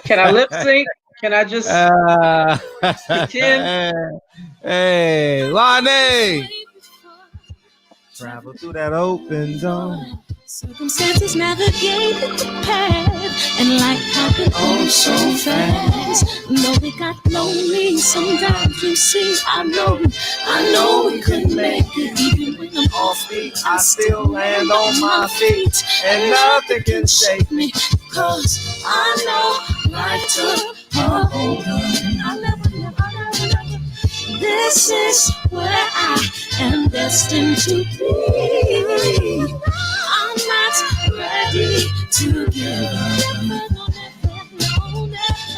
Can I lip sync? Can I just pretend? Hey, Lonnie. Travel through that open door. Circumstances navigate the path, and life happened all so fast. Though we got lonely, sometimes you see, I know we couldn't make it. Even when I'm off beat, I still land on my feet, and nothing can shake me, cause I know life took a hold of me. I never. This is where I am destined to be. I'm not ready to give up.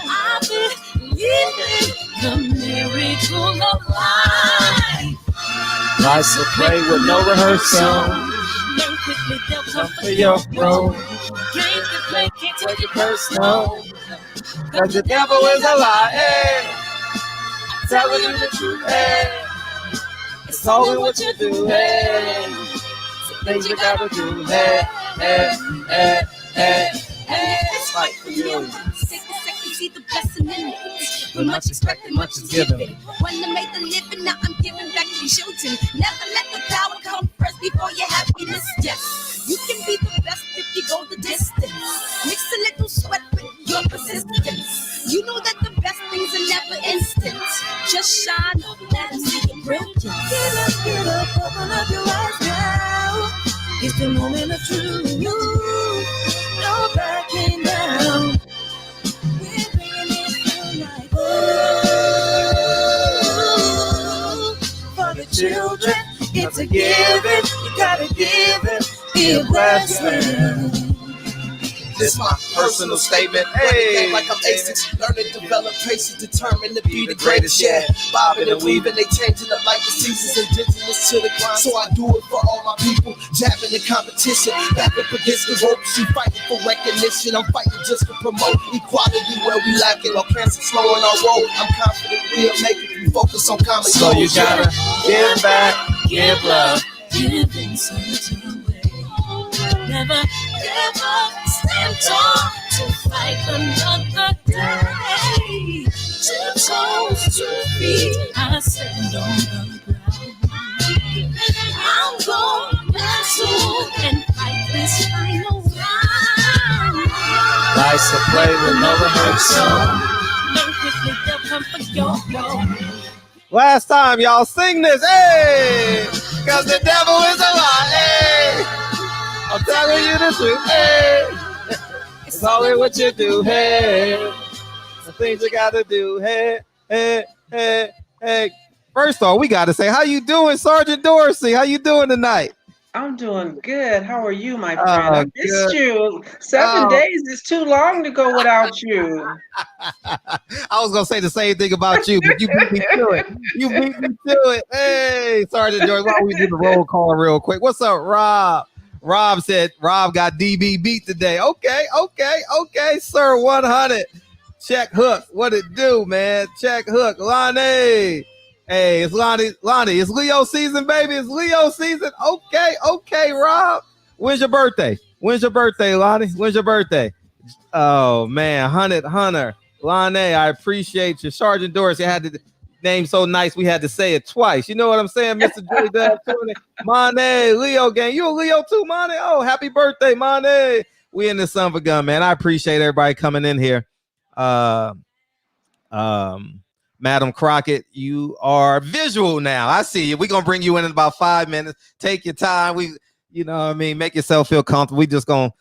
I believe in the miracle of life. Life's a play with no rehearsal. Learn quickly, they'll come For your role. games to play, can't take it Personal. Cause the devil is a lie. Hey. Telling you the truth. Hey. It's only what you do. Hey. Some things you gotta do. Hey. Hey. Hey. Hey. Hey. It's like for you. Take a second, see the blessing in it. When much expected, much is given. When I made the living, now I'm giving back to shooting. Never let the power come first before your happiness. Yes, you can be the best if you go the distance. Mix a little sweat with your persistence. You know that the best things are never instant. Just shine and see your brilliance. Get up, open up your eyes now. It's the moment of truth. No backing down. We're bringing it tonight. For the children, it's a given. You gotta give it. Be a blessing. This my personal statement. Hey, like I'm acing, learn to develop patience, determined to be the greatest. Yeah, bobbing and weaving, they changing up like the seasons, indigenous to the grind. So I do it for all my people, jabbing the competition, back up against the ropes. She fighting for recognition, I'm fighting just to promote equality where we lacking. While cancer slowing our road, I'm confident we'll make it. We focus on common so goals. you gotta give back, give love. Giving something away. Never give up. Stand tall to fight another day. 2 toes, 2 feet. I stand on the ground. I'm going back soon and fight this final round. Life's a play with no rehearsal. Learn quickly, they'll come for your role. Last time, y'all sing this. Hey, cause the devil is a lie. Hey, I'm telling you the truth. Hey, it's only what you do. Hey, the things you gotta do. Hey, hey, hey, hey. First off, we gotta say, how you doing, Sergeant Dorsey? How you doing tonight? I'm doing good. How are you, my friend? I missed good. you. 7 days is too long to go without you. I was gonna say the same thing about you, but you beat me to it. You beat me to it. Hey, Sergeant George, why don't we do the roll call real quick? What's up, Rob? Rob said Rob got DB beat today. Okay, sir. 100. Check Hook. What it do, man? Check Hook. Lonnie. Hey, it's Lonnie. It's Leo season, baby. It's Leo season. Okay, Rob. When's your birthday? Lonnie? When's your birthday? Oh, man. Hunter. Lonnie, I appreciate you. Sergeant Dorsey had the name so nice we had to say it twice. You know what I'm saying, Mr. J Dub? Money, Leo gang. You a Leo too, Money? Oh, happy birthday, Money. We in the son of a gun, man. I appreciate everybody coming in here. Madam Crockett, you are visual now. I see you. We're gonna bring you in about 5 minutes. Take your time. You know what I mean, make yourself feel comfortable. We just gonna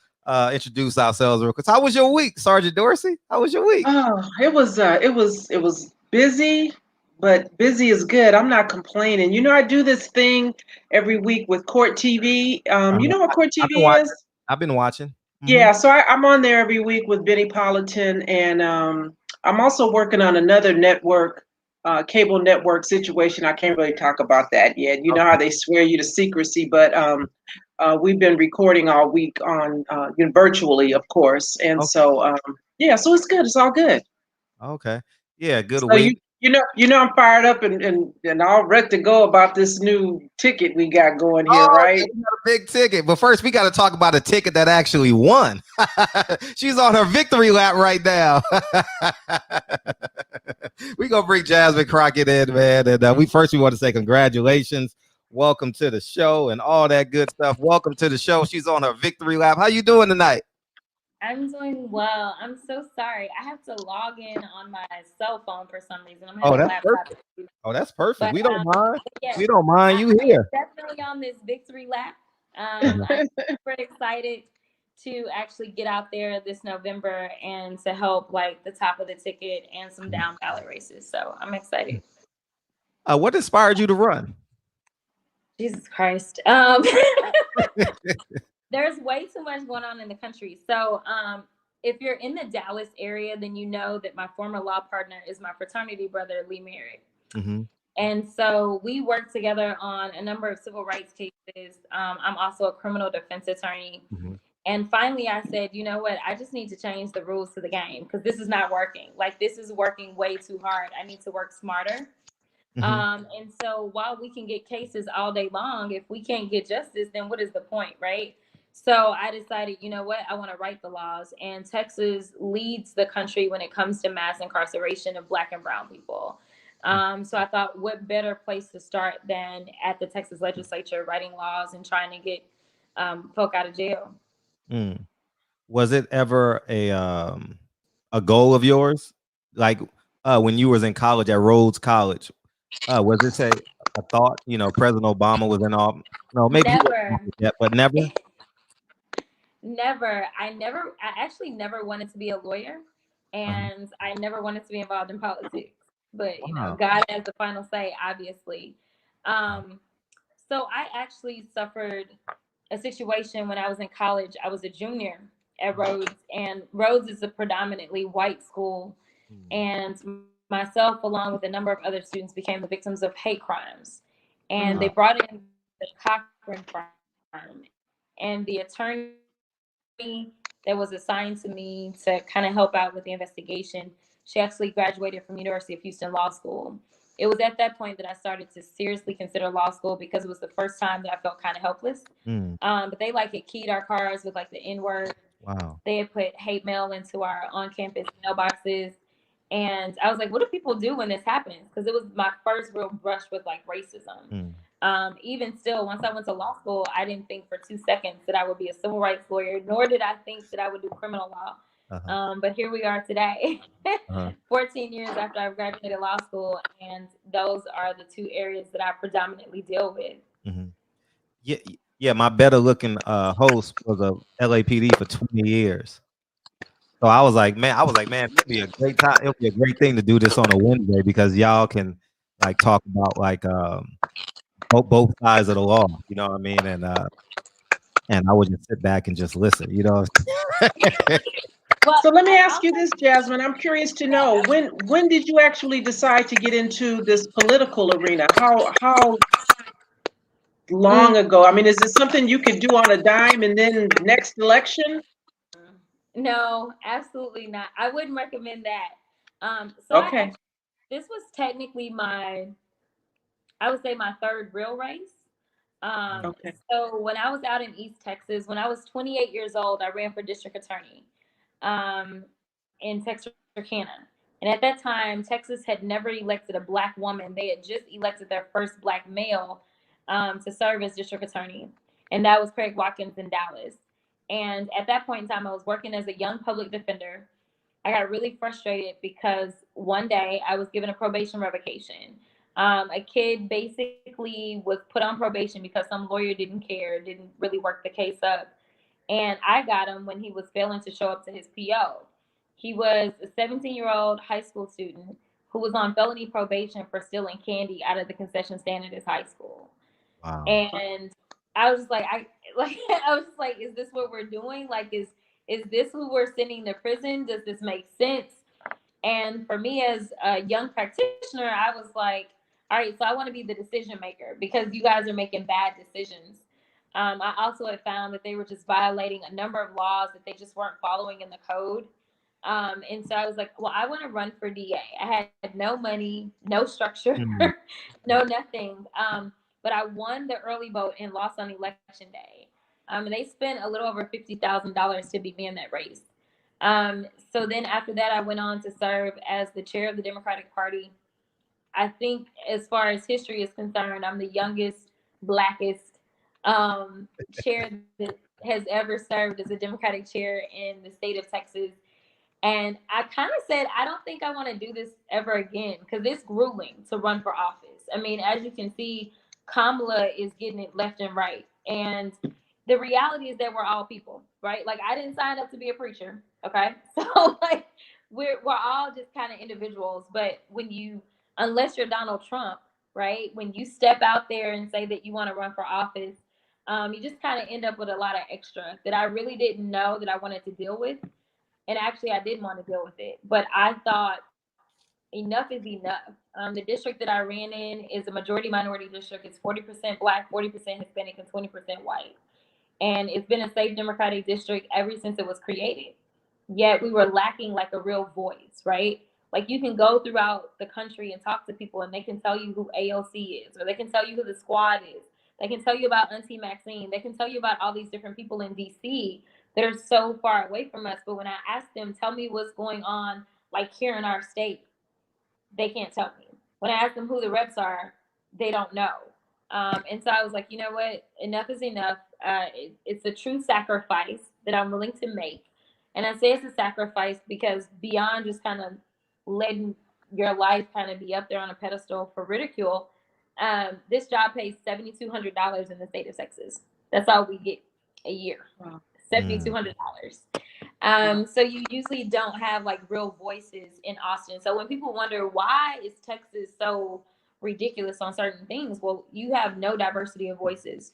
introduce ourselves real quick. How was your week, Sergeant Dorsey? How was your week? Oh, it was busy, but busy is good. I'm not complaining. You know, I do this thing every week with Court TV. You know what Court TV is? I've been watching. Mm-hmm. Yeah, so I'm on there every week with Benny Politan, and I'm also working on another network, cable network situation. I can't really talk about that yet. You know how they swear you to secrecy, but we've been recording all week on virtually, of course, and so yeah, so it's good. It's all good. Okay, yeah, good week. I'm fired up and all ready to go about this new ticket we got going here, Oh, right? yeah, we got a big ticket. But first, we got to talk about a ticket that actually won. She's on her victory lap right now. We gonna bring Jasmine Crockett in, man. And we want to say congratulations. Welcome to the show and all that good stuff. Welcome to the show. She's on her victory lap. How you doing tonight? I'm doing well. I'm so sorry. I have to log in on my cell phone for some reason. I'm Oh, having a that's laptop. perfect. Oh, that's perfect. But We don't mind. yes, We don't mind. You I am here? definitely on this victory lap. I'm super excited to actually get out there this November and to help like the top of the ticket and some down ballot races. So I'm excited. What inspired you to run? Jesus Christ. There's way too much going on in the country. So if you're in the Dallas area, then you know that my former law partner is my fraternity brother, Lee Merritt. Mm-hmm. And so we work together on a number of civil rights cases. I'm also a criminal defense attorney. Mm-hmm. And finally, I said, you know what? I just need to change the rules to the game because this is not working. Like, this is working way too hard. I need to work smarter. Mm-hmm. And so while we can get cases all day long, if we can't get justice, then what is the point, right? So I decided, you know what? I want to write the laws. And Texas leads the country when it comes to mass incarceration of Black and brown people. So I thought, what better place to start than at the Texas legislature, writing laws and trying to get folk out of jail. Mm. Was it ever a goal of yours, like when you was in college at Rhodes College? Was it a thought? You know, President Obama was in all. No, maybe Never. yet, but never. Never. I actually never wanted to be a lawyer, and I never wanted to be involved in politics. But you know, God has the final say, obviously. So I actually suffered a situation when I was in college. I was a junior at Rhodes, and Rhodes is a predominantly white school, and myself, along with a number of other students, became the victims of hate crimes. And they brought in the Cochran firm, and the attorney that was assigned to me to kind of help out with the investigation, she actually graduated from University of Houston Law School. It was at that point that I started to seriously consider law school because it was the first time that I felt kind of helpless. But they like had keyed our cars with like the N-word. Wow. They had put hate mail into our on-campus mailboxes. And I was like, what do people do when this happens? Because it was my first real brush with like racism. Even still, once I went to law school, I didn't think for 2 seconds that I would be a civil rights lawyer, nor did I think that I would do criminal law. But here we are today, 14 years after I graduated law school, and those are the two areas that I predominantly deal with. Yeah. My better looking host was a LAPD for 20 years. So I was like, man, it'd be a great time. It'll be a great thing to do this on a Wednesday because y'all can like talk about like both sides of the law. You know what I mean? And I would just sit back and just listen. You know. So let me ask you this, Jasmine. I'm curious to know when did you actually decide to get into this political arena? How long ago? I mean, is it something you could do on a dime and then next election? No, absolutely not. I wouldn't recommend that. Okay. This was technically I would say my third real race. Okay. So when I was out in East Texas, when I was 28 years old, I ran for district attorney in Texarkana. And at that time, Texas had never elected a Black woman. They had just elected their first Black male to serve as district attorney. And that was Craig Watkins in Dallas. And at that point in time, I was working as a young public defender. I got really frustrated because one day I was given a probation revocation. A kid basically was put on probation because some lawyer didn't care, didn't really work the case up. And I got him when he was failing to show up to his PO. He was a 17-year-old high school student who was on felony probation for stealing candy out of the concession stand at his high school. Wow. And I was just like, I was just like, is this what we're doing? Like, is this who we're sending to prison? Does this make sense? And for me as a young practitioner, I was like, all right, so I want to be the decision maker because you guys are making bad decisions. I also had found that they were just violating a number of laws that they just weren't following in the code. And so I was like, well, I want to run for DA. I had no money, no structure, no nothing. But I won the early vote and lost on election day. And they spent a little over $50,000 to beat me in that race. So then after that, I went on to serve as the chair of the Democratic Party. I think as far as history is concerned, I'm the youngest, blackest chair that has ever served as a Democratic chair in the state of Texas. And I kind of said, I don't think I want to do this ever again because it's grueling to run for office. I mean, as you can see, Kamala is getting it left and right. And the reality is that we're all people, right? Like, I didn't sign up to be a preacher, okay? So, like, we're all just kind of individuals. But when you, unless you're Donald Trump, right? When you step out there and say that you want to run for office, you just kind of end up with a lot of extra that I really didn't know that I wanted to deal with. And actually, I didn't want to deal with it. But I thought enough is enough. The district that I ran in is a majority minority district. It's 40% Black, 40% Hispanic, and 20% white. And it's been a safe Democratic district ever since it was created. Yet we were lacking like a real voice, right? Like you can go throughout the country and talk to people and they can tell you who AOC is, or they can tell you who the squad is. They can tell you about Auntie Maxine. They can tell you about all these different people in DC that are so far away from us. But when I ask them, tell me what's going on, like here in our state, they can't tell me. When I ask them who the reps are, they don't know. And so I was like, you know what? Enough is enough. It's a true sacrifice that I'm willing to make. And I say it's a sacrifice because beyond just kind of letting your life kind of be up there on a pedestal for ridicule, this job pays $7,200 in the state of Texas. That's all we get a year. Wow. $7,200. So you usually don't have like real voices in Austin. So when people wonder why is Texas so ridiculous on certain things, well, you have no diversity of voices,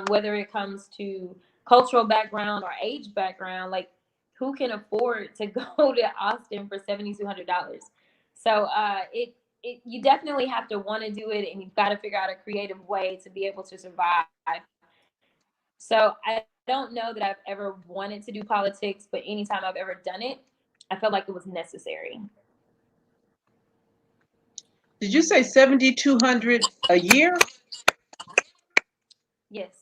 whether it comes to cultural background or age background. Like, who can afford to go to Austin for $7,200? So you definitely have to want to do it, and you've got to figure out a creative way to be able to survive. So I don't know that I've ever wanted to do politics, but anytime I've ever done it, I felt like it was necessary. Did you say 7,200 a year? Yes.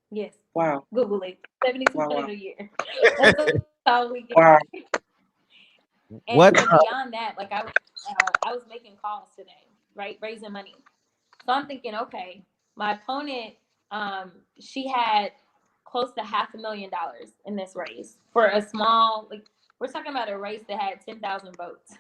Yes. Wow. Google it. 7,200 wow. a year. That's all we get. Wow. And beyond that, like I was making calls today, right, raising money. So I'm thinking, okay, my opponent, she had close to $500,000 in this race for a small, like we're talking about a race that had 10,000 votes.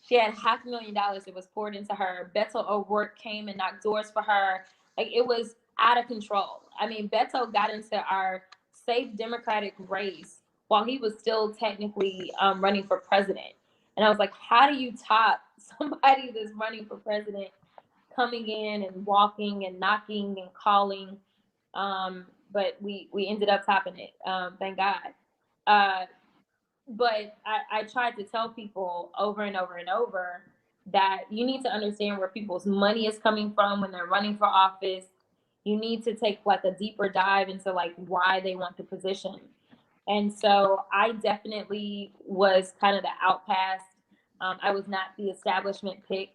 She had $500,000 that was poured into her. Beto O'Rourke came and knocked doors for her. Like, it was out of control. I mean, Beto got into our safe Democratic race while he was still technically running for president. And I was like, how do you top somebody that's running for president coming in and walking and knocking and calling? But we ended up topping it. Thank God. But I tried to tell people over and over and over that you need to understand where people's money is coming from when they're running for office. You need to take like a deeper dive into like why they want the position. And so I definitely was kind of the outcast. I was not the establishment pick.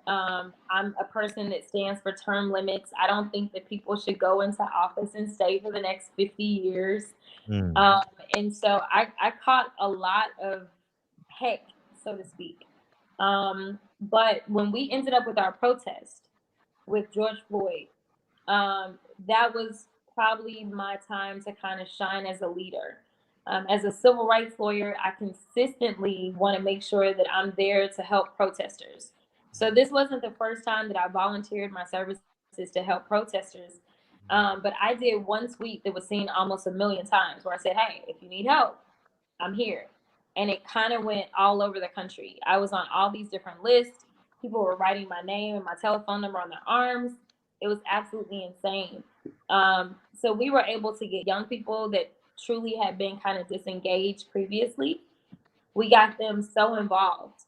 I'm a person that stands for term limits. I don't think that people should go into office and stay for the next 50 years. And so I caught a lot of heck, so to speak. But when we ended up with our protest with George Floyd, that was probably my time to kind of shine as a leader. As a civil rights lawyer, I consistently want to make sure that I'm there to help protesters. So this wasn't the first time that I volunteered my services to help protesters. But I did one tweet that was seen almost 1 million times where I said, hey, if you need help, I'm here. And it kind of went all over the country. I was on all these different lists. People were writing my name and my telephone number on their arms. It was absolutely insane. So we were able to get young people that truly had been kind of disengaged previously. We got them so involved.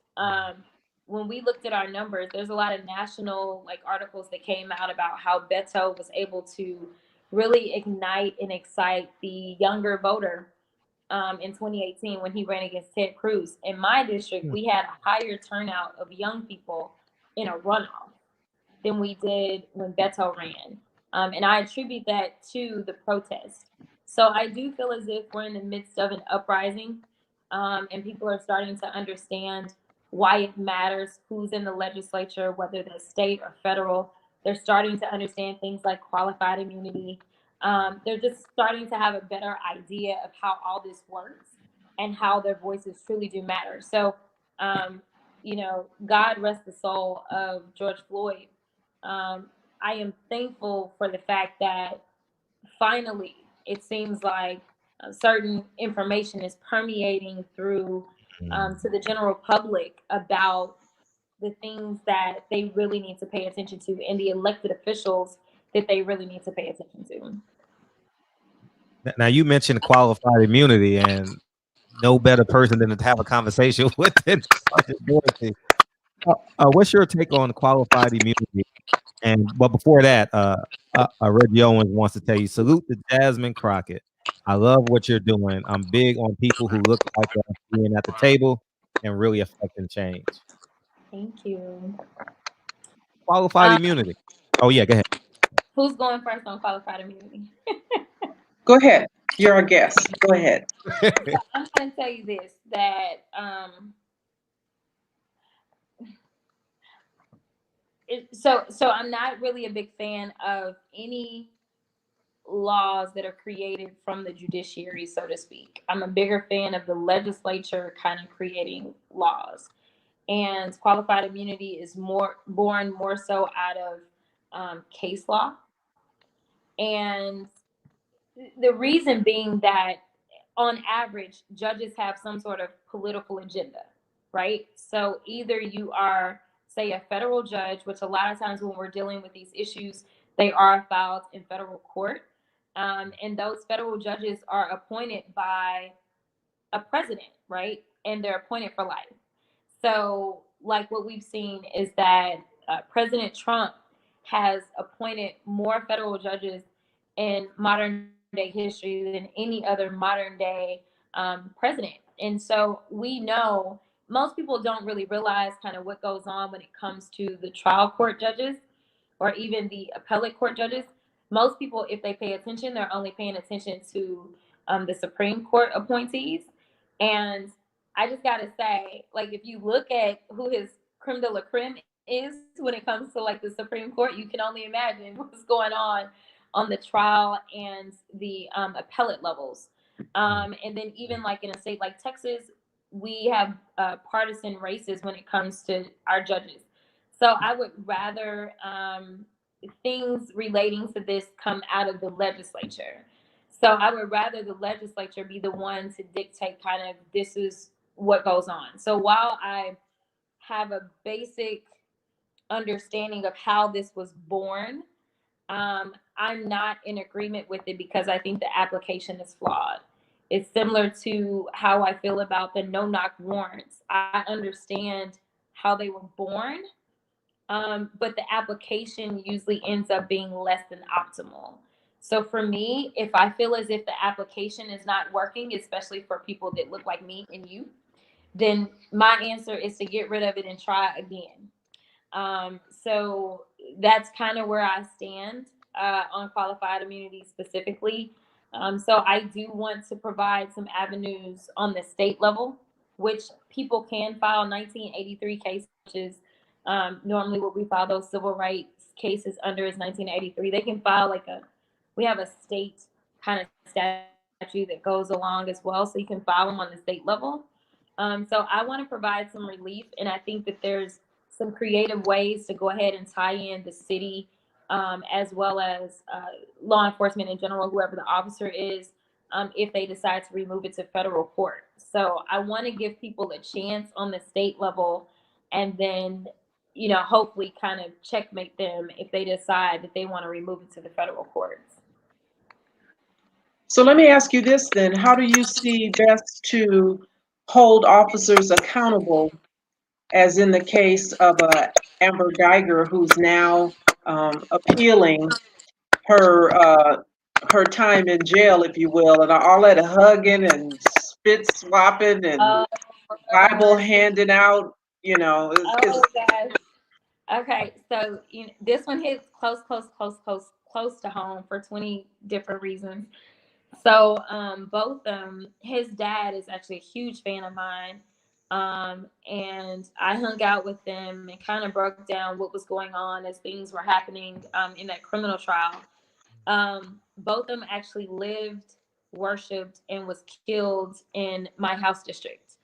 When we looked at our numbers, there's a lot of national like articles that came out about how Beto was able to really ignite and excite the younger voter. in 2018 when he ran against Ted Cruz. In my district, we had a higher turnout of young people in a runoff than we did when Beto ran. And I attribute that to the protest. So I do feel as if we're in the midst of an uprising, and people are starting to understand why it matters who's in the legislature, whether they're state or federal. They're starting to understand things like qualified immunity. They're just starting to have a better idea of how all this works and how their voices truly do matter. So, God rest the soul of George Floyd. I am thankful for the fact that finally it seems like certain information is permeating through to the general public about the things that they really need to pay attention to and the elected officials that they really need to pay attention to. Now, you mentioned qualified immunity, and no better person than to have a conversation with it. What's your take on qualified immunity? But before that, Reggie Owens wants to tell you, salute to Jasmine Crockett. I love what you're doing. I'm big on people who look like us being at the table and really affecting change. Thank you. Qualified immunity. Oh, yeah, go ahead. Who's going first on qualified immunity? Go ahead. You're our guest. Go ahead. So I'm going to tell you this, that so I'm not really a big fan of any laws that are created from the judiciary, so to speak. I'm a bigger fan of the legislature kind of creating laws. And qualified immunity is born more so out of case law. And the reason being that on average, judges have some sort of political agenda, right? So either you are, say, a federal judge, which a lot of times when we're dealing with these issues, they are filed in federal court. And those federal judges are appointed by a president, right? And they're appointed for life. So, like what we've seen is that President Trump has appointed more federal judges in modern day history than any other modern day president. And so we know most people don't really realize kind of what goes on when it comes to the trial court judges or even the appellate court judges. Most people, if they pay attention, they're only paying attention to the Supreme Court appointees. And I just got to say, like, if you look at who his creme de la creme is when it comes to like the Supreme Court, you can only imagine what's going on the trial and the appellate levels. And then even like in a state like Texas, we have partisan races when it comes to our judges. So I would rather things relating to this come out of the legislature. So I would rather the legislature be the one to dictate kind of this is what goes on. So while I have a basic understanding of how this was born, I'm not in agreement with it because I think the application is flawed. It's similar to how I feel about the no-knock warrants. I understand how they were born, but the application usually ends up being less than optimal. So for me, if I feel as if the application is not working, especially for people that look like me and you, then my answer is to get rid of it and try again. So that's kind of where I stand on qualified immunity specifically. So I do want to provide some avenues on the state level, which people can file 1983 cases, which is normally what we file those civil rights cases under is 1983. They can file we have a state kind of statute that goes along as well. So you can file them on the state level. So I want to provide some relief. And I think that there's some creative ways to go ahead and tie in the city as well as law enforcement in general, whoever the officer is, if they decide to remove it to federal court. So I want to give people a chance on the state level and then, hopefully kind of checkmate them if they decide that they want to remove it to the federal courts. So let me ask you this then. How do you see best to hold officers accountable, as in the case of Amber Geiger, who's now appealing her time in jail, if you will, and all that hugging and spit swapping and Bible handing out. You know, it's gosh. Okay, so this one hits close to home for 20 different reasons. So both his dad is actually a huge fan of mine. And I hung out with them and kind of broke down what was going on as things were happening in that criminal trial. Both of them actually lived, worshipped, and was killed in my house district.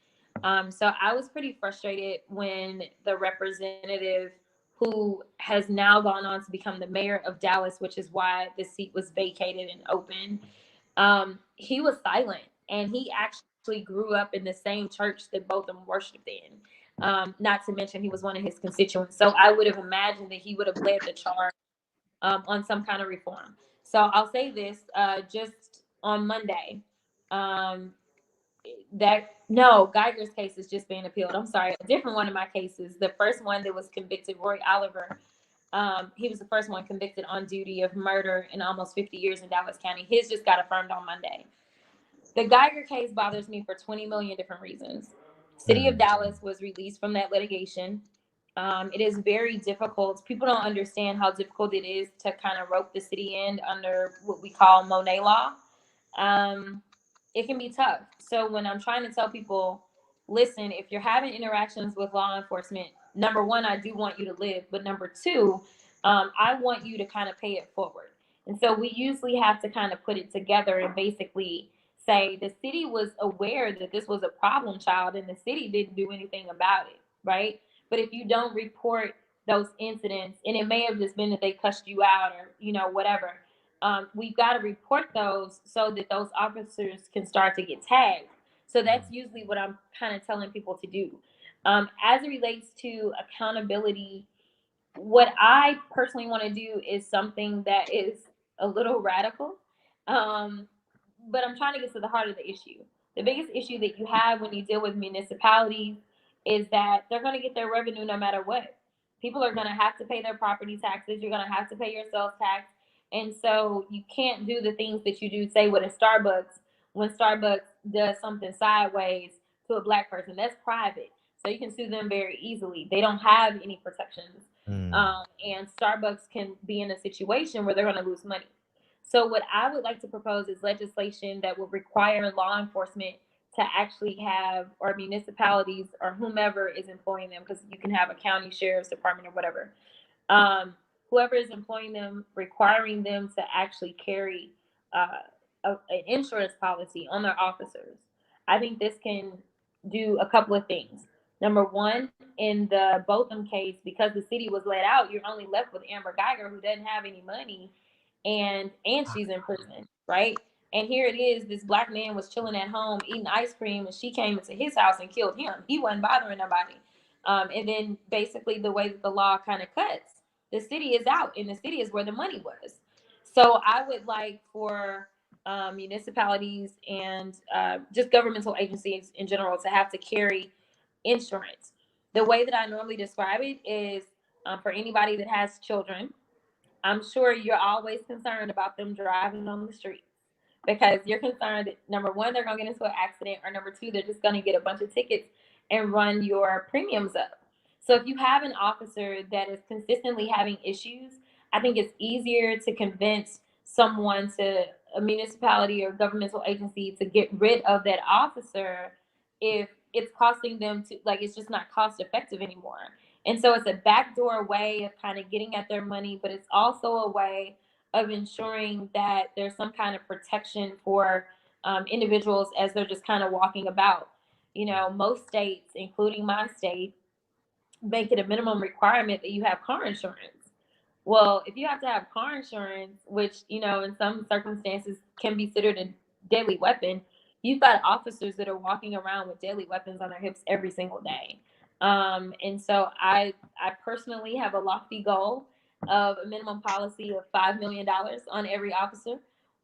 So I was pretty frustrated when the representative who has now gone on to become the mayor of Dallas, which is why the seat was vacated and open, he was silent, and he actually grew up in the same church that both of them worshiped in. Not to mention he was one of his constituents. So I would have imagined that he would have led the charge on some kind of reform. So I'll say this, just on Monday, Geiger's case is just being appealed. I'm sorry, a different one of my cases. The first one that was convicted, Roy Oliver, he was the first one convicted on duty of murder in almost 50 years in Dallas County. His just got affirmed on Monday. The Geiger case bothers me for 20 million different reasons. City of Dallas was released from that litigation. It is very difficult. People don't understand how difficult it is to kind of rope the city in under what we call Monet law. It can be tough. So when I'm trying to tell people, listen, if you're having interactions with law enforcement, number one, I do want you to live. But number two, I want you to kind of pay it forward. And so we usually have to kind of put it together and basically say the city was aware that this was a problem child and the city didn't do anything about it, right? But if you don't report those incidents, and it may have just been that they cussed you out or, whatever, we've got to report those so that those officers can start to get tagged. So that's usually what I'm kind of telling people to do. As it relates to accountability, what I personally want to do is something that is a little radical. But I'm trying to get to the heart of the issue. The biggest issue that you have when you deal with municipalities is that they're going to get their revenue no matter what. People are going to have to pay their property taxes. You're going to have to pay your sales tax. And so you can't do the things that you do, say, with a Starbucks, when Starbucks does something sideways to a Black person. That's private. So you can sue them very easily. They don't have any protections. And Starbucks can be in a situation where they're going to lose money. So what I would like to propose is legislation that will require law enforcement to actually have, or municipalities or whomever is employing them, because you can have a county sheriff's department or whatever. Whoever is employing them, requiring them to actually carry an insurance policy on their officers. I think this can do a couple of things. Number one, in the Botham case, because the city was let out, you're only left with Amber Geiger, who doesn't have any money, and she's in prison, right? And here it is, this Black man was chilling at home eating ice cream, and she came into his house and killed him. He wasn't bothering nobody. And then basically the way that the law kind of cuts, the city is out, and the city is where the money was. So I would like for municipalities and just governmental agencies in general to have to carry insurance. The way that I normally describe it is for anybody that has children, I'm sure you're always concerned about them driving on the streets because you're concerned that, number one, they're going to get into an accident, or number two, they're just going to get a bunch of tickets and run your premiums up. So if you have an officer that is consistently having issues, I think it's easier to convince someone, to a municipality or governmental agency, to get rid of that officer if it's costing them to, like, it's just not cost effective anymore. And so it's a backdoor way of kind of getting at their money, but it's also a way of ensuring that there's some kind of protection for individuals as they're just kind of walking about. Most states, including my state, make it a minimum requirement that you have car insurance. Well, if you have to have car insurance, which, in some circumstances can be considered a deadly weapon, you've got officers that are walking around with deadly weapons on their hips every single day. And so I personally have a lofty goal of a minimum policy of $5 million on every officer.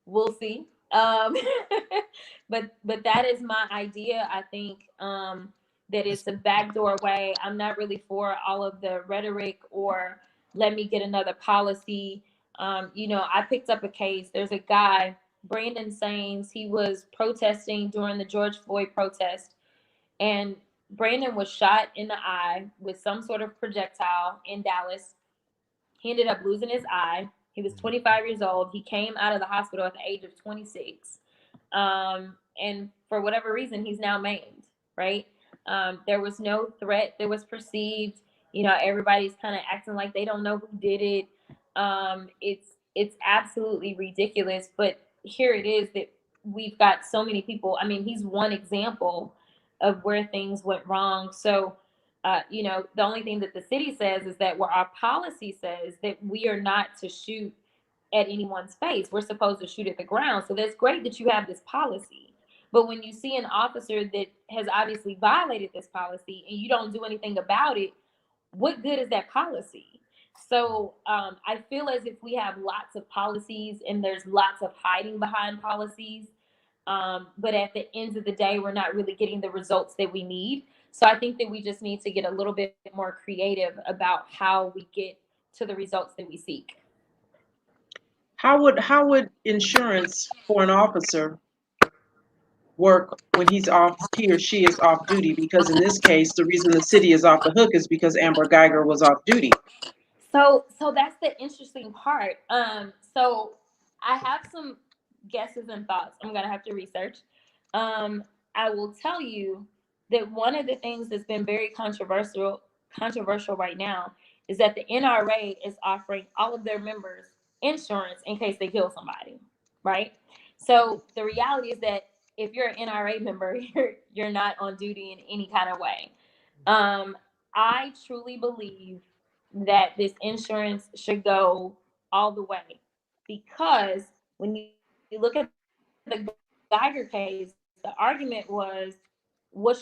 We'll see. But that is my idea. I think that it's a backdoor way. I'm not really for all of the rhetoric or let me get another policy. I picked up a case. There's a guy Brandon Saines. He was protesting during the George Floyd protest, and Brandon was shot in the eye with some sort of projectile in Dallas. He ended up losing his eye. He was 25 years old. He came out of the hospital at the age of 26. And for whatever reason, he's now maimed, right? There was no threat that was perceived. You know, everybody's kind of acting like they don't know who did it. It's absolutely ridiculous. But here it is that we've got so many people. I mean, he's one example of where things went wrong. So, you know, the only thing that the city says is that, well, our policy says that we are not to shoot at anyone's face. We're supposed to shoot at the ground. So that's great that you have this policy. But when you see an officer that has obviously violated this policy and you don't do anything about it, what good is that policy? So I feel as if we have lots of policies and there's lots of hiding behind policies. But at the end of the day, we're not really getting the results that we need. So I think that we just need to get a little bit more creative about how we get to the results that we seek. How would insurance for an officer work when he or she is off duty? Because in this case, the reason the city is off the hook is because Amber Geiger was off duty. So that's the interesting part. So I have some guesses and thoughts. I'm gonna have to research. I will tell you that one of the things that's been very controversial right now is that the NRA is offering all of their members insurance in case they kill somebody, right? So the reality is that if you're an NRA member, you're not on duty in any kind of way. I truly believe that this insurance should go all the way, because when you look at the Geiger case, the argument was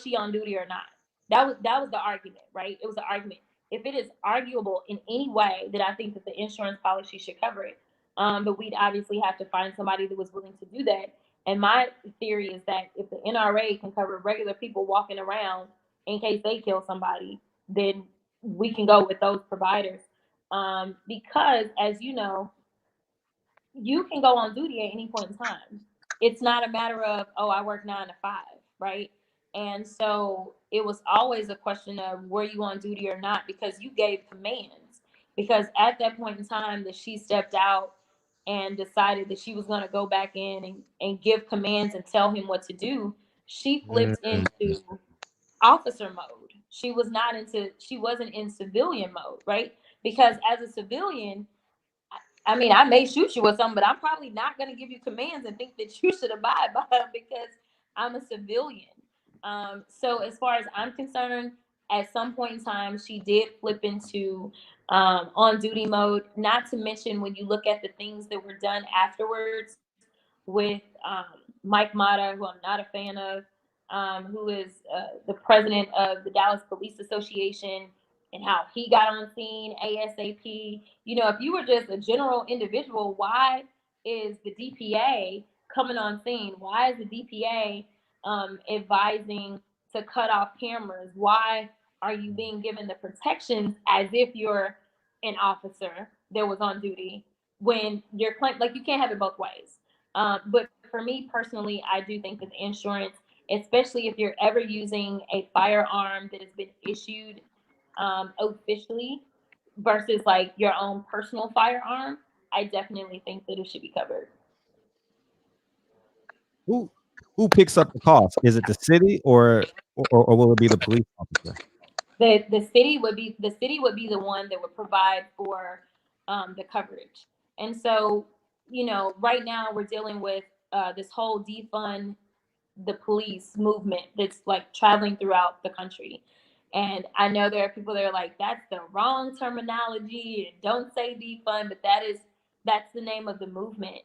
she on duty or not? That was the argument, right? It was the argument. If it is arguable in any way, that I think that the insurance policy should cover it. But we'd obviously have to find somebody that was willing to do that. And my theory is that if the NRA can cover regular people walking around in case they kill somebody, then we can go with those providers. Because, as you know, you can go on duty at any point in time. It's not a matter of, oh, I work 9 to 5, right? And so it was always a question of, were you on duty or not? Because you gave commands. Because at that point in time that she stepped out and decided that she was going to go back in and give commands and tell him what to do, she flipped into officer mode. She wasn't in civilian mode, right? Because as a civilian, I mean, I may shoot you or something, but I'm probably not going to give you commands and think that you should abide by them because I'm a civilian. So as far as I'm concerned, at some point in time, she did flip into on duty mode. Not to mention when you look at the things that were done afterwards with Mike Mata, who I'm not a fan of, who is the president of the Dallas Police Association, and how he got on scene ASAP. You know, if you were just a general individual, why is the DPA coming on scene? Why is the DPA advising to cut off cameras? Why are you being given the protections as if you're an officer that was on duty when you're like, you can't have it both ways? But for me personally, I do think that the insurance, especially if you're ever using a firearm that has been issued officially versus like your own personal firearm, I definitely think that it should be covered. Who picks up the cost? Is it the city or will it be the police officer? The city would be the one that would provide for the coverage. And so, you know, right now we're dealing with this whole defund the police movement that's like traveling throughout the country. And I know there are people that are like, that's the wrong terminology and don't say defund, but that's the name of the movement.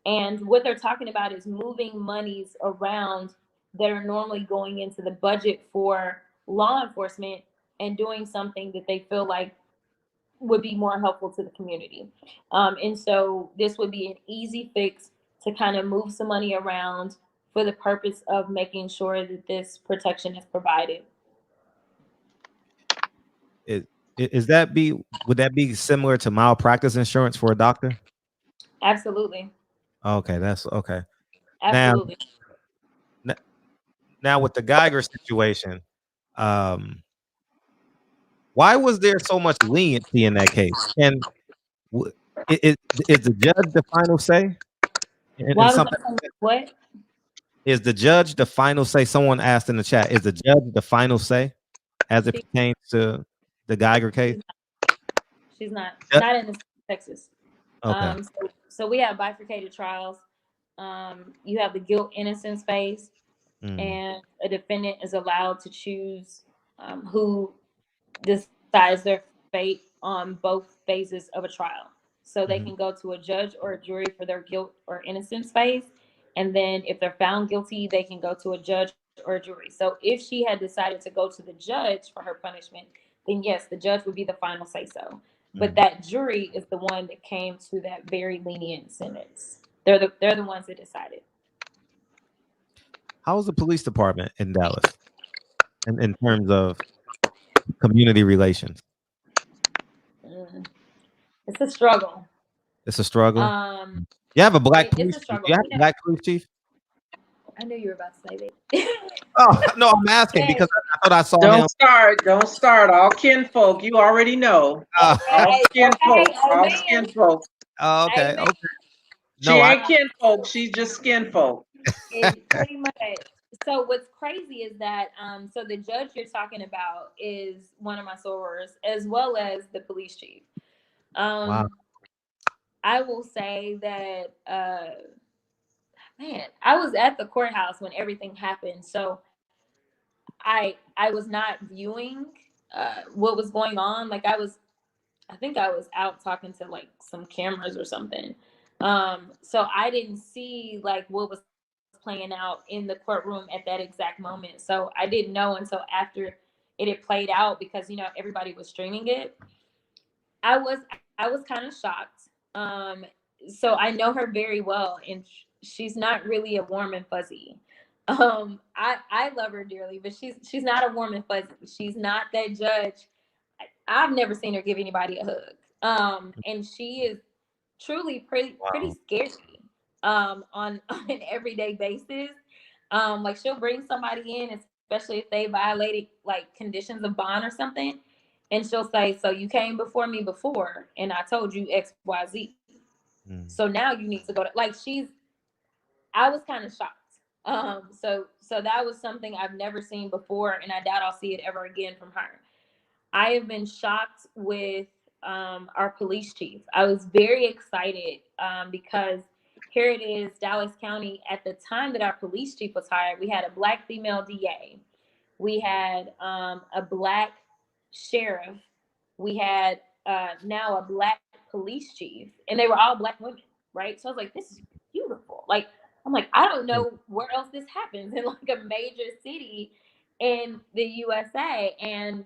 And what they're talking about is moving monies around that are normally going into the budget for law enforcement and doing something that they feel like would be more helpful to the community. And so this would be an easy fix to kind of move some money around for the purpose of making sure that this protection is provided. Would that be similar to malpractice insurance for a doctor? Absolutely. Okay, that's okay. Absolutely. Now with the Geiger situation, why was there so much leniency in that case? And is the judge the final say? Why And was something that so what? is the judge the final say? Someone asked in the chat, is the judge the final say as it She, pertains to the Geiger case? she's not Yep. not in the state of Texas. Okay. So we have bifurcated trials. You have the guilt innocence phase, and a defendant is allowed to choose who decides their fate on both phases of a trial. So they can go to a judge or a jury for their guilt or innocence phase. And then if they're found guilty, they can go to a judge or a jury. So if she had decided to go to the judge for her punishment, then yes, the judge would be the final say so. But that jury is the one that came to that very lenient sentence. They're the ones that decided. How's the police department in Dallas in terms of community relations? It's a struggle. It's a struggle. You have a black police It's a chief. struggle. You have a black police chief? I knew you were about to say that. Oh, no, I'm asking because I thought I saw him. Don't start. All kinfolk, you already know. All kinfolk. All skinfolk. Oh, okay. Okay. She ain't kinfolk. She's just skinfolk. Pretty much. So what's crazy is that so the judge you're talking about is one of my sorors, as well as the police chief. Wow. I will say that man, I was at the courthouse when everything happened, so I was not viewing what was going on. Like I think I was out talking to like some cameras or something. So I didn't see like what was playing out in the courtroom at that exact moment. So I didn't know until after it had played out because everybody was streaming it. I was kind of shocked. So I know her very well, and she's not really a warm and fuzzy. I love her dearly, but she's not a warm and fuzzy. She's not that judge. I've never seen her give anybody a hug. And she is truly pretty scary on an everyday basis. Like she'll bring somebody in, especially if they violated like conditions of bond or something, and she'll say, "So you came before me before, and I told you X, Y, Z. So now you need to go to like." I was kind of shocked. So that was something I've never seen before, and I doubt I'll see it ever again from her. I have been shocked with our police chief. I was very excited because here it is, Dallas County. At the time that our police chief was hired, we had a Black female DA. We had a Black sheriff. We had now a Black police chief, and they were all Black women, right? So I was like, this is beautiful. Like, I'm like, I don't know where else this happens in like a major city in the USA. And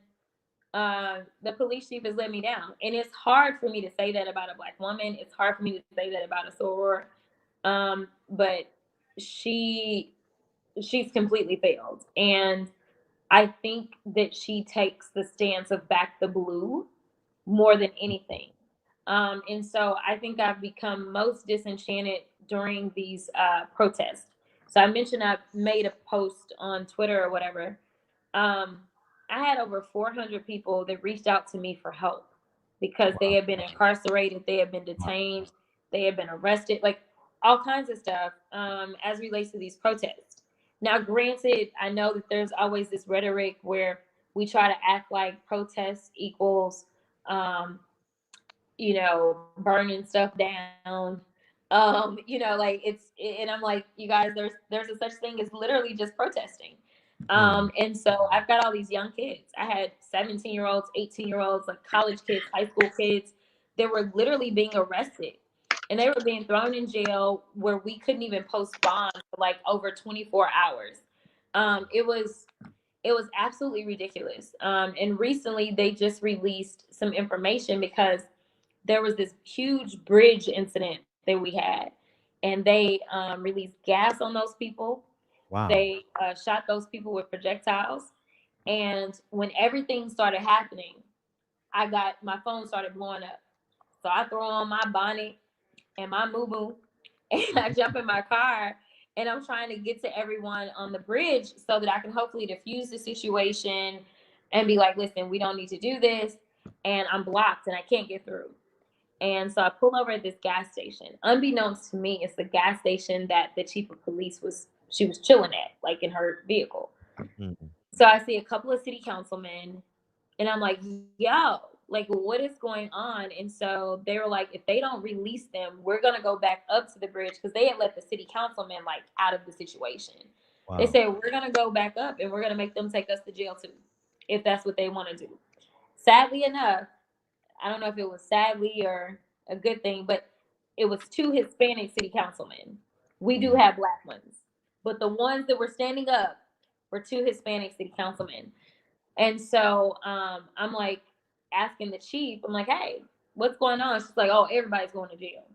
the police chief has let me down. And it's hard for me to say that about a Black woman. It's hard for me to say that about a soror. But she's completely failed. And I think that she takes the stance of back the blue more than anything. And so I think I've become most disenchanted during these protests. So I mentioned I made a post on Twitter or whatever. I had over 400 people that reached out to me for help because they had been incarcerated, they had been detained, they had been arrested, like all kinds of stuff as relates to these protests. Now, granted, I know that there's always this rhetoric where we try to act like protest equals, burning stuff down. Like and I'm like, you guys, there's a such thing as literally just protesting. And so I've got all these young kids. I had 17-year-olds, 18-year-olds, like college kids, high school kids that were literally being arrested. And they were being thrown in jail where we couldn't even post bond for like over 24 hours. It was absolutely ridiculous. And recently they just released some information because there was this huge bridge incident that we had, and they released gas on those people. Wow. They shot those people with projectiles. And when everything started happening, my phone started blowing up. So I throw on my bonnet and my moo-moo and I jump in my car and I'm trying to get to everyone on the bridge so that I can hopefully diffuse the situation and be like, listen, we don't need to do this. And I'm blocked and I can't get through. And so I pull over at this gas station. Unbeknownst to me, it's the gas station that the chief of police was chilling at, like in her vehicle. Mm-hmm. So I see a couple of city councilmen, and I'm like, yo, like, what is going on? And so they were like, if they don't release them, we're going to go back up to the bridge, because they had let the city councilmen like out of the situation. Wow. They said, we're going to go back up and we're going to make them take us to jail too, if that's what they want to do. Sadly enough, I don't know if it was sadly or a good thing, but it was 2 Hispanic city councilmen. We do have black ones, but the ones that were standing up were 2 Hispanic city councilmen. And so I'm like asking the chief, I'm like, hey, what's going on? She's like, oh, everybody's going to jail.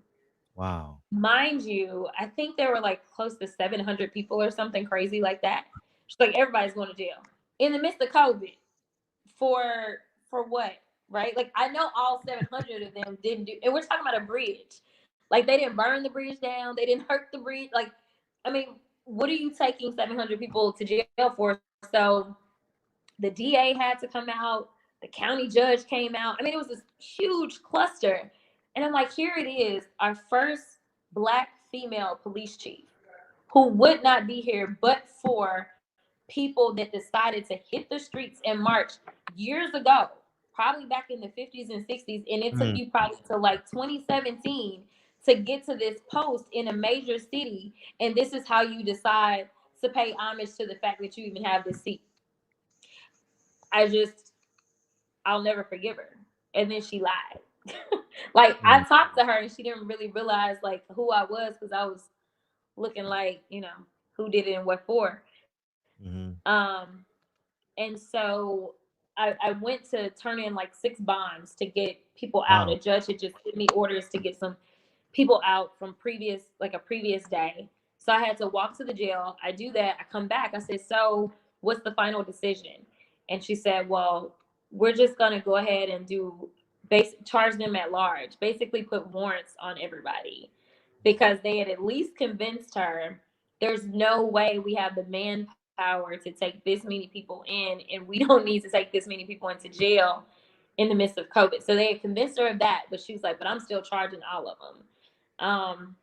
Wow. Mind you, I think there were like close to 700 people or something crazy like that. She's like, everybody's going to jail in the midst of COVID. For what? Right? Like, I know all 700 of them didn't do, and we're talking about a bridge. Like, they didn't burn the bridge down. They didn't hurt the bridge. Like, I mean, what are you taking 700 people to jail for? So the DA had to come out. The county judge came out. I mean, it was this huge cluster. And I'm like, here it is, our first Black female police chief, who would not be here but for people that decided to hit the streets and march years ago, probably back in the 50s and 60s. And it took you probably to like 2017 to get to this post in a major city. And this is how you decide to pay homage to the fact that you even have this seat. I'll never forgive her. And then she lied. Like, I talked to her and she didn't really realize like who I was, because I was looking like, you know, who did it and what for. And so I went to turn in like 6 bonds to get people out. Wow. A judge had just given me orders to get some people out from a previous day. So I had to walk to the jail. I do that. I come back. I said, so what's the final decision? And she said, well, we're just going to go ahead and charge them at large, basically put warrants on everybody, because they had at least convinced her there's no way we have the manpower to take this many people in, and we don't need to take this many people into jail in the midst of COVID. So they had convinced her of that, but she was like, but I'm still charging all of them.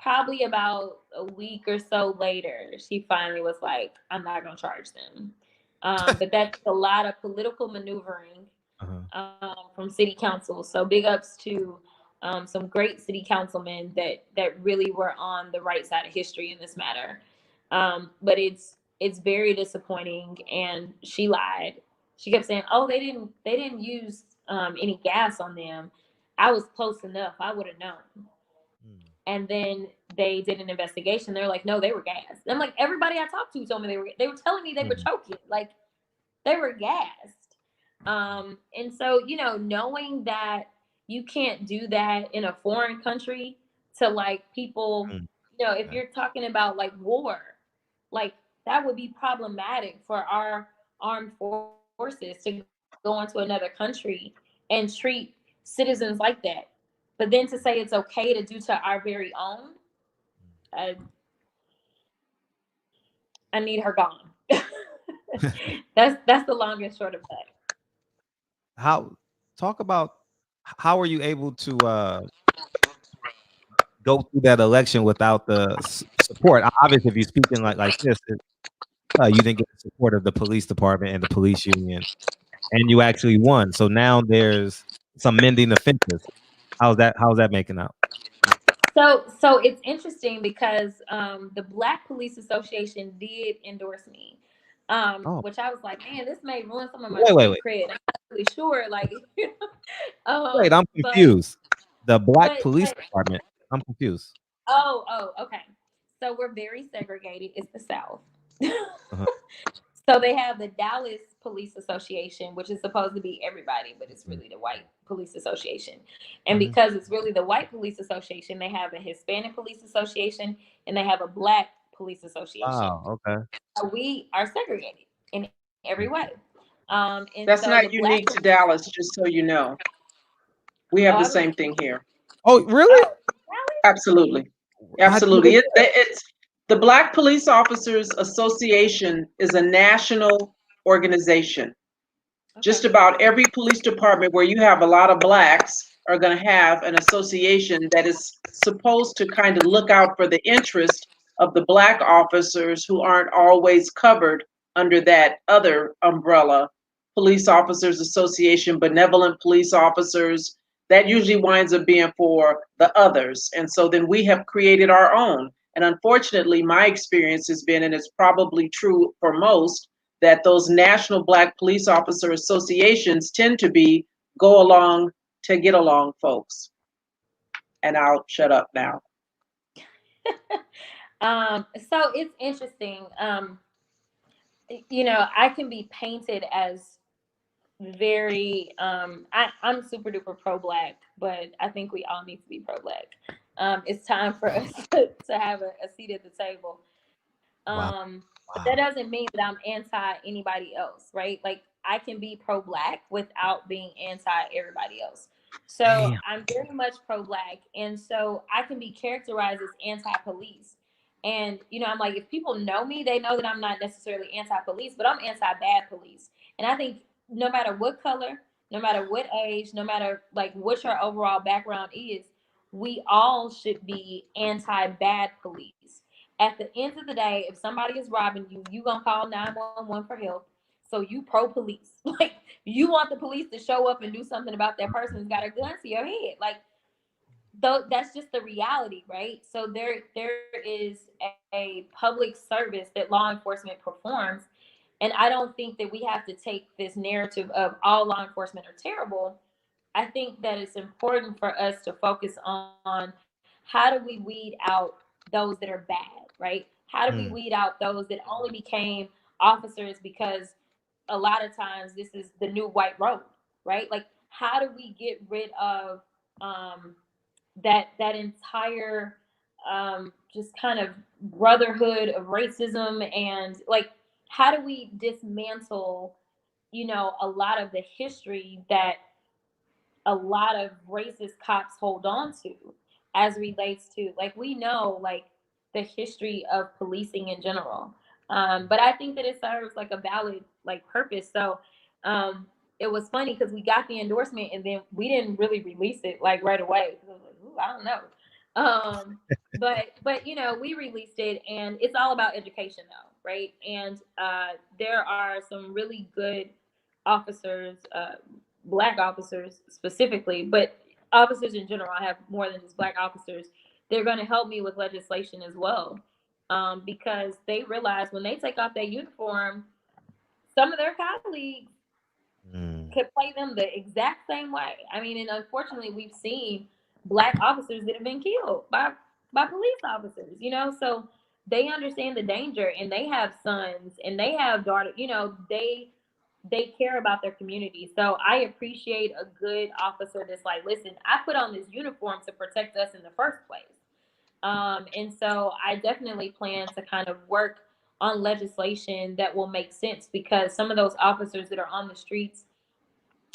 Probably about a week or so later, she finally was like, I'm not going to charge them. But that's a lot of political maneuvering from city council. So big ups to some great city councilmen that really were on the right side of history in this matter. But it's very disappointing. And she lied. She kept saying, oh, they didn't use any gas on them. I was close enough. I would have known. And then they did an investigation. They're like, no, they were gassed. And I'm like, everybody I talked to told me they were telling me they were choking. Like, they were gassed. And so, you know, knowing that you can't do that in a foreign country to like people, you know, if you're talking about like war, like that would be problematic for our armed forces to go into another country and treat citizens like that. But then to say it's okay to do to our very own, I need her gone. That's the long and short of that. Talk about how were you able to go through that election without the support? Obviously, if you're speaking like this, you didn't get the support of the police department and the police union, and you actually won. So now there's some mending the fences. How's that making out? So it's interesting because the Black Police Association did endorse me, which I was like, man, this may ruin some of my cred. I'm not really sure. Like, wait, I'm confused. The Black Police Department. I'm confused. Oh, okay. So we're very segregated. It's the South. So they have the Dallas Police Association, which is supposed to be everybody, but it's really the White Police Association. And because it's really the White Police Association, they have a Hispanic Police Association and they have a Black Police Association. Oh, okay. So we are segregated in every way. And that's so not unique to Dallas, just so you know. We have the same thing here. Oh, really? Absolutely. Absolutely. It's The Black Police Officers Association is a national organization. Just about every police department where you have a lot of blacks are going to have an association that is supposed to kind of look out for the interest of the black officers who aren't always covered under that other umbrella. Police Officers Association, benevolent police officers, that usually winds up being for the others. And so then we have created our own. And unfortunately, my experience has been, and it's probably true for most, that those national Black police officer associations tend to be go along to get along folks. And I'll shut up now. So it's interesting. You know, I can be painted as very I'm super duper pro-black, but I think we all need to be pro-black. It's time for us to have a seat at the table. But that doesn't mean that I'm anti anybody else, right? Like I can be pro-black without being anti everybody else. So I'm very much pro-black, and so I can be characterized as anti-police. And you know, I'm like, if people know me, they know that I'm not necessarily anti-police, but I'm anti-bad police. And I think no matter what color, no matter what age, no matter like what your overall background is, we all should be anti-bad police. At the end of the day, if somebody is robbing you, you gonna call 911 for help. So you pro police. Like you want the police to show up and do something about that person who's got a gun to your head. Like though that's just the reality, right? So there is a public service that law enforcement performs. And I don't think that we have to take this narrative of all law enforcement are terrible. I think that it's important for us to focus on how do we weed out those that are bad, right? How do we weed out those that only became officers because a lot of times this is the new white road, right? Like, how do we get rid of that entire just kind of brotherhood of racism, and like, how do we dismantle, you know, a lot of the history that a lot of racist cops hold on to as relates to, like, we know like the history of policing in general, but I think that it serves like a valid like purpose. So it was funny because we got the endorsement and then we didn't really release it like right away. I was like, ooh, I don't know. But you know, we released it, and it's all about education though, right? And there are some really good officers, black officers specifically, but officers in general. I have more than just black officers. They're going to help me with legislation as well, because they realize when they take off their uniform, some of their colleagues could play them the exact same way. I mean, and unfortunately, we've seen black officers that have been killed by police officers, you know, so they understand the danger, and they have sons and they have daughters, you know, they care about their community. So I appreciate a good officer that's like, listen, I put on this uniform to protect us in the first place. And so I definitely plan to kind of work on legislation that will make sense, because some of those officers that are on the streets,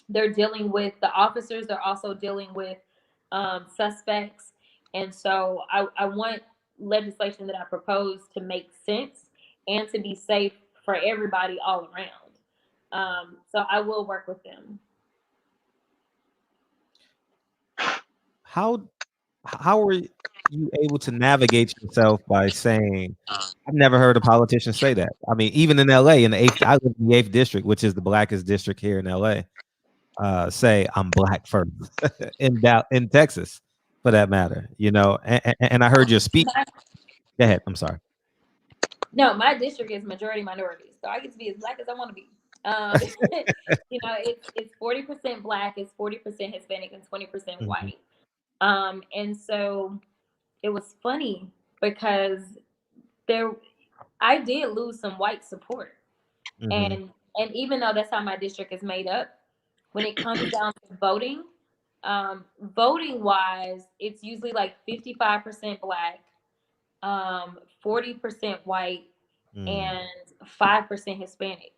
they're dealing with the officers, they're also dealing with suspects. And so I want legislation that I propose to make sense and to be safe for everybody all around. So I will work with them. How were you able to navigate yourself by saying, I've never heard a politician say that? I mean, even in LA, I live in the 8th district, which is the blackest district here in LA. Say I'm black first in Texas, for that matter, you know. And I heard your speech. Go ahead. I'm sorry. No, my district is majority minorities, so I get to be as black as I want to be. You know, it's 40% black, it's 40% Hispanic, and 20% white. And so it was funny because I did lose some white support, and even though that's how my district is made up, when it comes down to voting, voting wise, it's usually like 55% black, 40% white, and 5% Hispanic,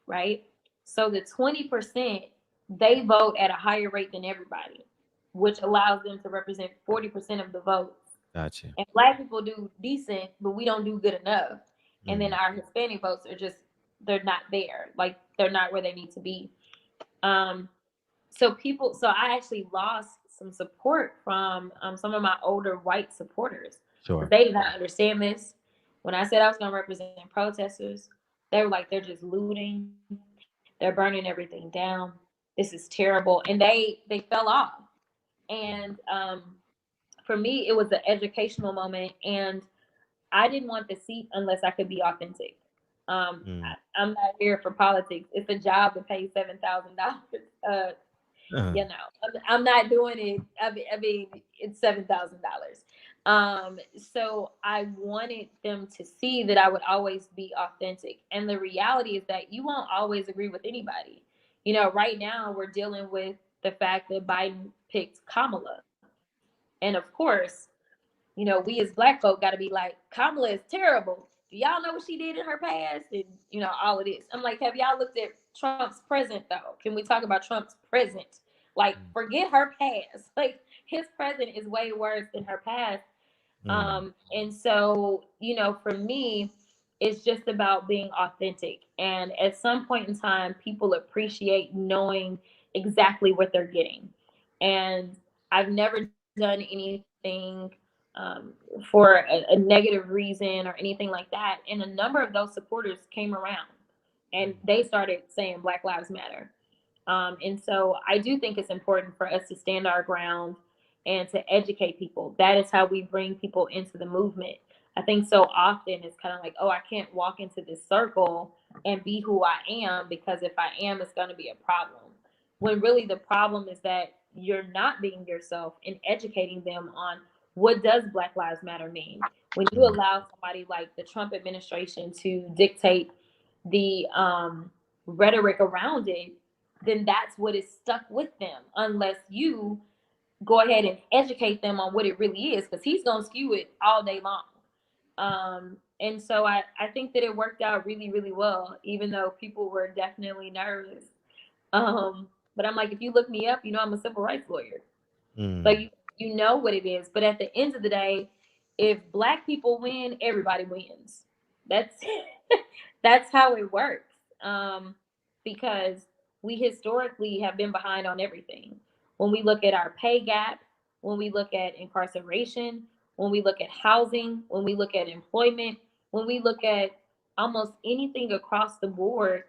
right? So the 20%, they vote at a higher rate than everybody, which allows them to represent 40% of the votes. Gotcha. And Black people do decent, but we don't do good enough. And then our Hispanic votes are just, they're not there. Like, they're not where they need to be. So I actually lost some support from some of my older white supporters. Sure. They did not understand this. When I said I was going to represent protesters, they were like, they're just looting. They're burning everything down. This is terrible. And they fell off. And for me, it was an educational moment. And I didn't want the seat unless I could be authentic. I'm not here for politics. It's a job to pay $7,000. I'm not doing it. I mean it's $7,000. So I wanted them to see that I would always be authentic. And the reality is that you won't always agree with anybody. You know, right now we're dealing with the fact that Biden picked Kamala. And of course, you know, we as Black folk got to be like, Kamala is terrible. Do y'all know what she did in her past? And, you know, all of this. I'm like, have y'all looked at Trump's present, though? Can we talk about Trump's present? Like, forget her past. Like, his present is way worse than her past. And so, you know, for me, it's just about being authentic. And at some point in time, people appreciate knowing exactly what they're getting. And I've never done anything for a negative reason or anything like that. And a number of those supporters came around and they started saying Black Lives Matter. And so I do think it's important for us to stand our ground and to educate people. That is how we bring people into the movement. I think so often it's kind of like, oh, I can't walk into this circle and be who I am, because if I am, it's going to be a problem. When really the problem is that you're not being yourself and educating them on what does Black Lives Matter mean. When you allow somebody like the Trump administration to dictate the rhetoric around it, then that's what is stuck with them, unless you go ahead and educate them on what it really is, because he's going to skew it all day long. And so I think that it worked out really, really well, even though people were definitely nervous. But I'm like, if you look me up, you know, I'm a civil rights lawyer. So you know what it is. But at the end of the day, if Black people win, everybody wins. That's how it works. Because we historically have been behind on everything. When we look at our pay gap, when we look at incarceration, when we look at housing, when we look at employment, when we look at almost anything across the board,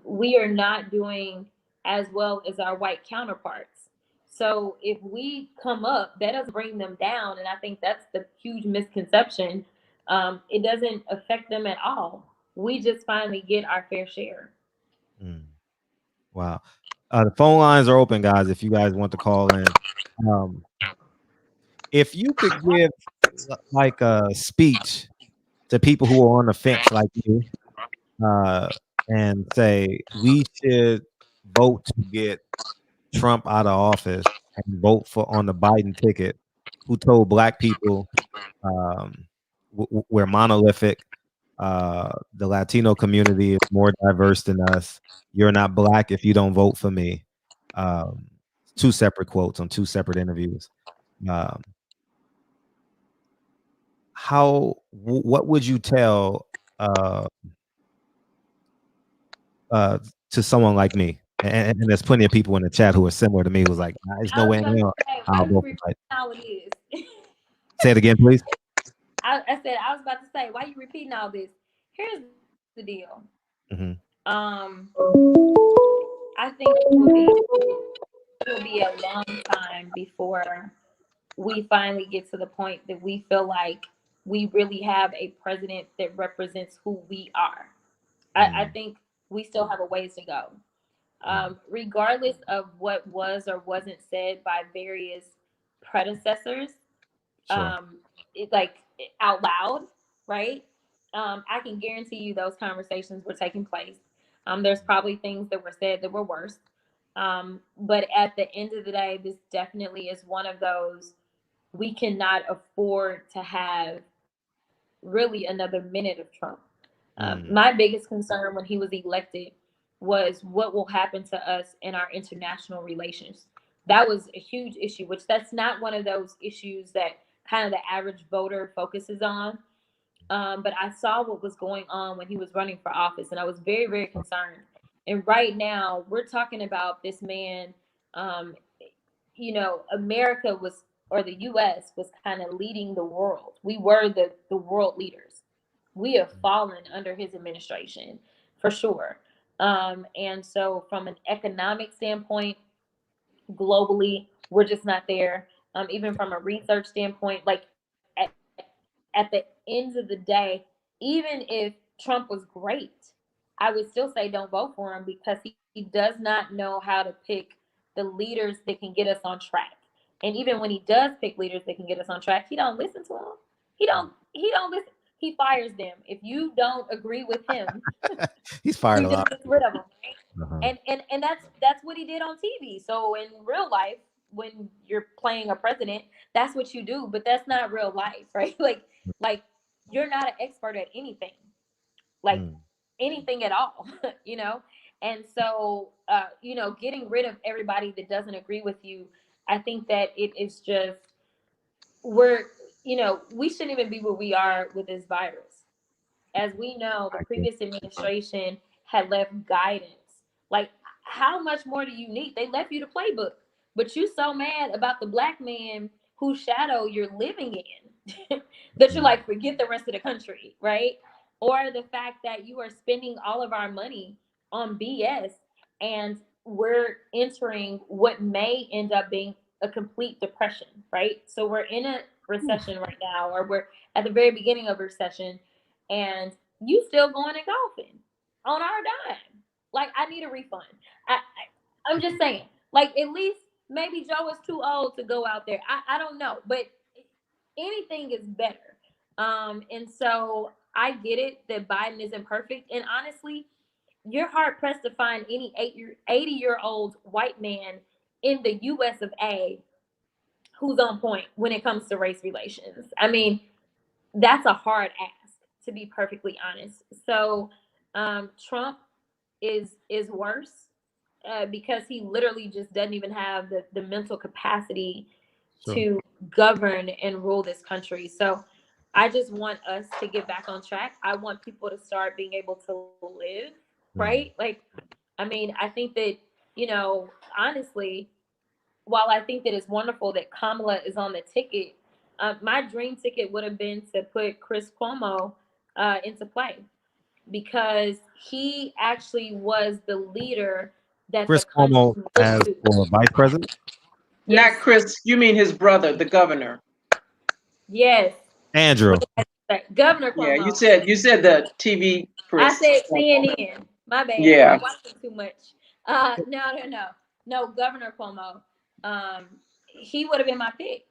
we are not doing as well as our white counterparts. So if we come up, that doesn't bring them down. And I think that's the huge misconception. It doesn't affect them at all. We just finally get our fair share. Wow. The phone lines are open, guys, if you guys want to call in. If you could give like a speech to people who are on the fence like you, and say we should vote to get Trump out of office and vote for on the Biden ticket, who told Black people we're monolithic, the Latino community is more diverse than us, you're not Black if you don't vote for me. Two separate quotes on two separate interviews. What would you tell to someone like me? And there's plenty of people in the chat who are similar to me, who's like, there's no way in hell I'll vote for Biden. Say it again, please. I said, I was about to say, why are you repeating all this? Here's the deal. I think it will be a long time before we finally get to the point that we feel like we really have a president that represents who we are. I think we still have a ways to go. Regardless of what was or wasn't said by various predecessors, out loud, right? I can guarantee you those conversations were taking place. There's probably things that were said that were worse. But at the end of the day, this definitely is one of those, we cannot afford to have really another minute of Trump. My biggest concern when he was elected was what will happen to us in our international relations. That was a huge issue, which that's not one of those issues that kind of the average voter focuses on. But I saw what was going on when he was running for office, and I was very, very concerned. And right now, we're talking about this man. Um, America was, or the U.S. was kind of leading the world. We were the world leaders. We have fallen under his administration for sure. And so, from an economic standpoint, globally, we're just not there. Even from a research standpoint, like at, at the end of the day, even if Trump was great, I would still say don't vote for him because he does not know how to pick the leaders that can get us on track. And even when he does pick leaders that can get us on track, he don't listen to them. He don't listen. He fires them. If you don't agree with him, he's fired he a just lot. gets rid of them. Right? Uh-huh. And that's what he did on TV. So in real life, when you're playing a president, that's what you do. But that's not real life, right? Like you're not an expert at anything, like anything at all, you know. And so, getting rid of everybody that doesn't agree with you, I think that it is just we shouldn't even be where we are with this virus. As we know, the previous administration had left guidance. Like, how much more do you need? They left you the playbook, but you so mad about the black man whose shadow you're living in that you're like, forget the rest of the country, right? Or the fact that you are spending all of our money on BS and we're entering what may end up being a complete depression, right? So we're in a recession right now, or we're at the very beginning of a recession, and you still going and golfing on our dime. Like, I need a refund. I'm just saying, like, at least maybe Joe is too old to go out there. I don't know, but anything is better. And so I get it that Biden isn't perfect. And honestly, you're hard pressed to find any 80-year-old white man in the US of A who's on point when it comes to race relations. I mean, that's a hard ask, to be perfectly honest. So Trump is worse because he literally just doesn't even have the mental capacity to govern and rule this country. So I just want us to get back on track. I want people to start being able to live, right? Like, I mean, I think that, honestly, while I think that it's wonderful that Kamala is on the ticket, my dream ticket would have been to put Chris Cuomo into play, because he actually was the leader that Chris the country Cuomo as looked to. for vice president. Not Chris. You mean his brother, the governor? Yes, Andrew. Governor Yeah, Cuomo. you said the TV. I Chris. said CNN. My bad. Yeah. I'm watching too much. No. Governor Cuomo. He would have been my pick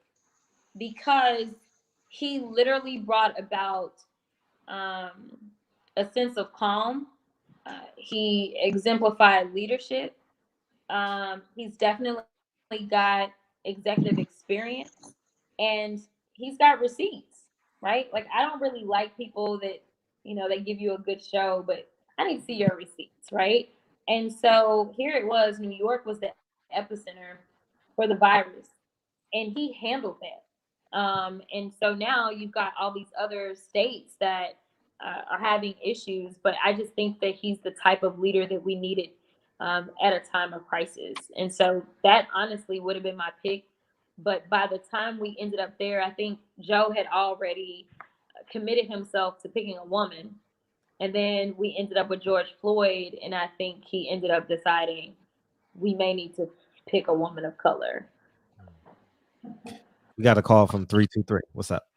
because he literally brought about a sense of calm. He exemplified leadership. He's definitely got executive experience, and he's got receipts, right? Like, I don't really like people that, they give you a good show, but I need to see your receipts, right? And so here it was, New York was the epicenter for the virus, and he handled that. And so now you've got all these other states that are having issues, but I just think that he's the type of leader that we needed at a time of crisis. And so that honestly would have been my pick. But by the time we ended up there, I think Joe had already committed himself to picking a woman. And then we ended up with George Floyd, and I think he ended up deciding we may need to pick a woman of color. We got a call from 323. What's up?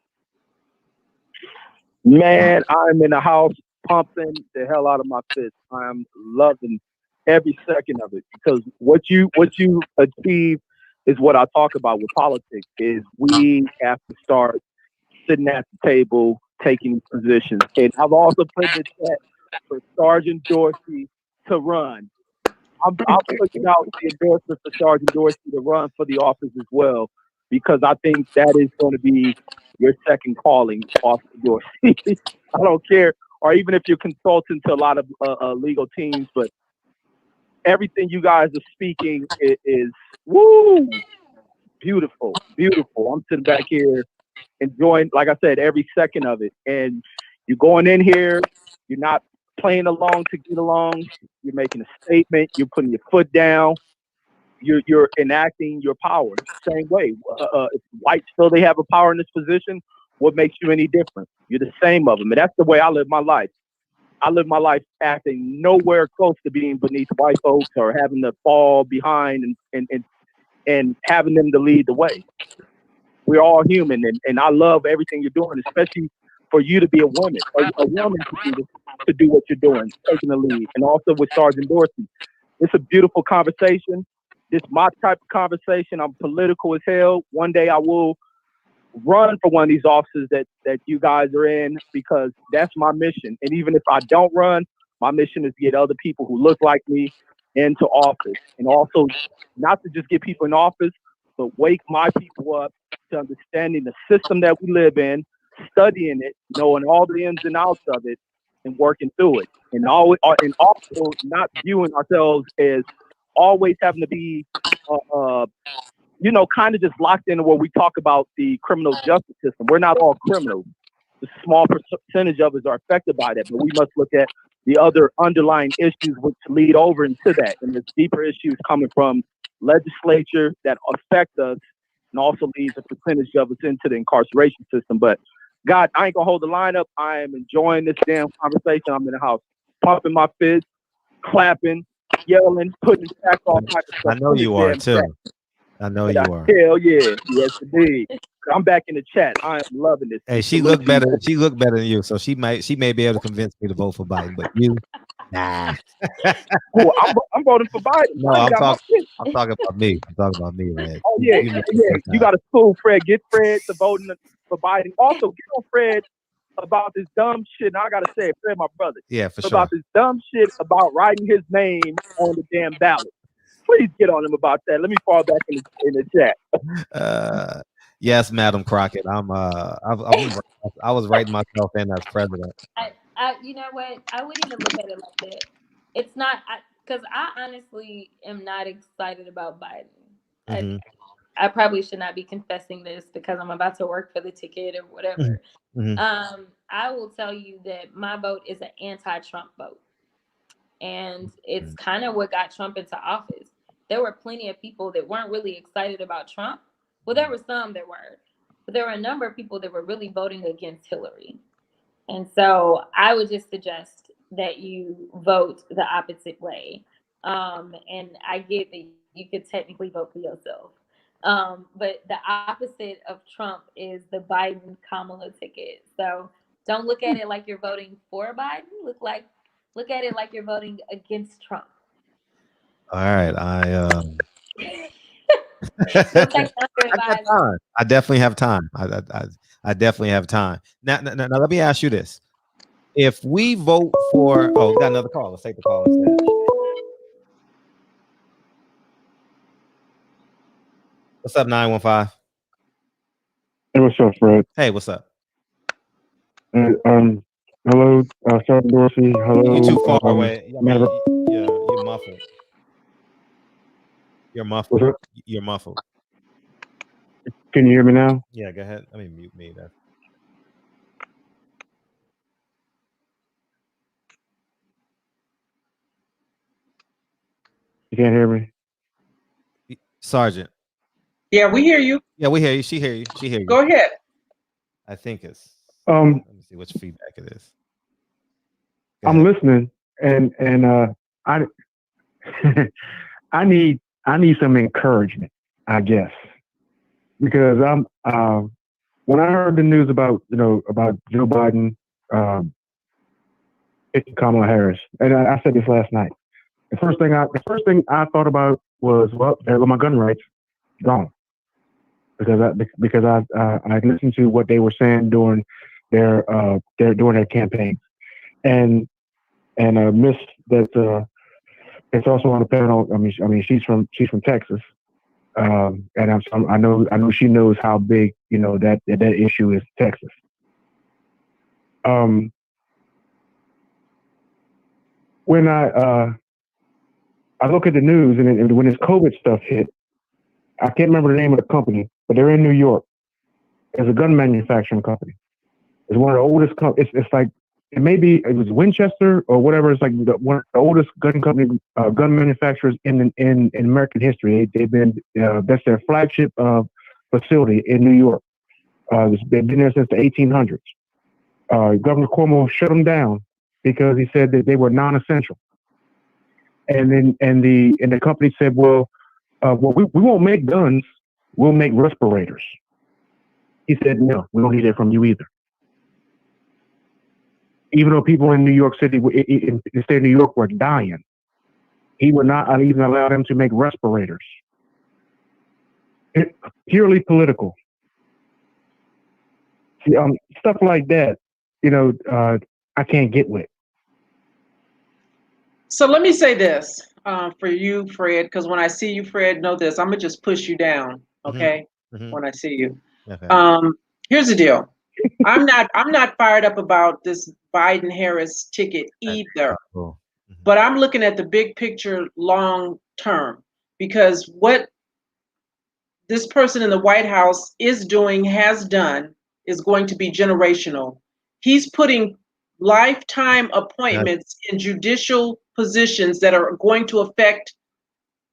Man, I'm in the house pumping the hell out of my fist. I'm loving every second of it, because what you achieve is what I talk about with politics. Is we have to start sitting at the table, taking positions. And I've also put in the chat for Sergeant Dorsey to run. I'm putting out the endorsement for Sergeant Dorsey to run for the office as well, because I think that is going to be your second calling, Officer Dorsey. I don't care, or even if you're consulting to a lot of legal teams, but everything you guys are speaking is woo, beautiful, beautiful. I'm sitting back here enjoying, like I said, every second of it. And you're going in here, you're not playing along to get along. You're making a statement. You're putting your foot down. You're enacting your power. Same way. If whites feel they have a power in this position, what makes you any different? You're the same of them. And that's the way I live my life. I live my life acting nowhere close to being beneath white folks or having to fall behind and having them to lead the way. We're all human, and I love everything you're doing, especially for you to be a woman, a woman to do what you're doing, taking the lead, and also with Sergeant Dorsey. It's a beautiful conversation. It's my type of conversation. I'm political as hell. One day I will run for one of these offices that you guys are in, because that's my mission. And even if I don't run, my mission is to get other people who look like me into office, and also not to just get people in office, but wake my people up to understanding the system that we live in, studying it, knowing all the ins and outs of it, and working through it. And also not viewing ourselves as always having to be kind of just locked into where we talk about the criminal justice system. We're not all criminals. A small percentage of us are affected by that, but we must look at the other underlying issues which lead over into that. And there's deeper issues coming from legislature that affect us, and also leads a percentage of us into the incarceration system. But God, I ain't gonna hold the line up. I am enjoying this damn conversation. I'm in the house, pumping my fist, clapping, yelling, putting back all types of stuff. I know you are too. I know you are. Hell yeah, yes indeed. I'm back in the chat. I am loving this. Hey, she looked better. She looked better than you, so she may be able to convince me to vote for Biden. But you, nah. Cool. I'm voting for Biden. No, I'm talking about me. I'm talking about me, man. Oh yeah, You got to school Fred. Get Fred to voting for Biden. Also, get on Fred about this dumb shit. And I gotta say, Fred, my brother. Yeah, for sure. About this dumb shit about writing his name on the damn ballot. Please get on him about that. Let me fall back in the chat. Yes, Madam Crockett. I was writing myself in as president. You know what? I wouldn't even look at it like that. It's not, because I honestly am not excited about Biden. Mm-hmm. I probably should not be confessing this because I'm about to work for the ticket or whatever. Mm-hmm. I will tell you that my vote is an anti-Trump vote. And it's kind of what got Trump into office. There were plenty of people that weren't really excited about Trump. Well, there were some that were, but there were a number of people that were really voting against Hillary. And so I would just suggest that you vote the opposite way. And I get that you could technically vote for yourself. But the opposite of Trump is the Biden-Kamala ticket. So don't look at it like you're voting for Biden. Look at it like you're voting against Trump. All right, I definitely have time. I definitely have time. Now, let me ask you this: if we vote for, we got another call. Let's take the call instead. What's up, 915? Hey, what's up, Fred? Hey, what's up? Hello, Sergeant Dorsey. Hello. You're too far away. You're muffled. You're muffled. You're muffled. Can you hear me now? Yeah, go ahead. Let me mute me there. You can't hear me? Sergeant. Yeah, we hear you. Yeah, we hear you. She hear you. She hear you. Go ahead. I think it's let me see which feedback it is. I'm listening, and I I need some encouragement, I guess, because when I heard the news about Joe Biden picking Kamala Harris, and I said this last night. The first thing I thought about was, well, there go my gun rights, gone, because I listened to what they were saying during their campaign, and Miss that it's also on the panel. I mean, she's from Texas, and I know she knows how big that issue is in Texas. When I look at the news and when this COVID stuff hit, I can't remember the name of the company, but they're in New York, is a gun manufacturing company. It's one of the oldest. It's like it was Winchester or whatever. It's like one of the oldest gun manufacturers in American history. They've been that's their flagship facility in New York. They've been there since the 1800s. Governor Cuomo shut them down because he said that they were non-essential. And the company said, well, we won't make guns. We'll make respirators. He said, no, we don't need that from you either. Even though people in New York City, in the state of New York, were dying, he would not even allow them to make respirators. Purely political. Stuff like that, I can't get with. So let me say this for you, Fred, because when I see you, Fred, know this, I'm going to just push you down, okay, when I see you. Okay. Here's the deal. I'm not fired up about this Biden-Harris ticket either, but I'm looking at the big picture long term, because what this person in the White House has done, is going to be generational. He's putting lifetime appointments in judicial positions that are going to affect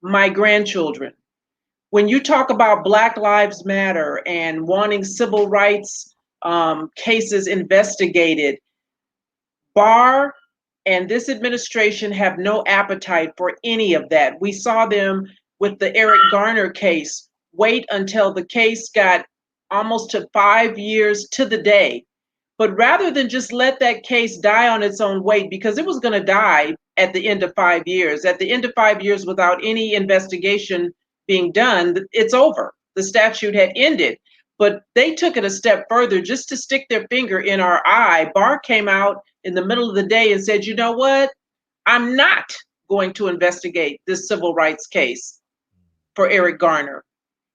my grandchildren. When you talk about Black Lives Matter and wanting civil rights cases investigated, Barr and this administration have no appetite for any of that. We saw them with the Eric Garner case wait until the case got almost to 5 years to the day. But rather than just let that case die on its own weight, because it was going to die at the end of 5 years, at the end of 5 years without any investigation being done, it's over. The statute had ended. But they took it a step further just to stick their finger in our eye. Barr came out in the middle of the day and said, you know what? I'm not going to investigate this civil rights case for Eric Garner.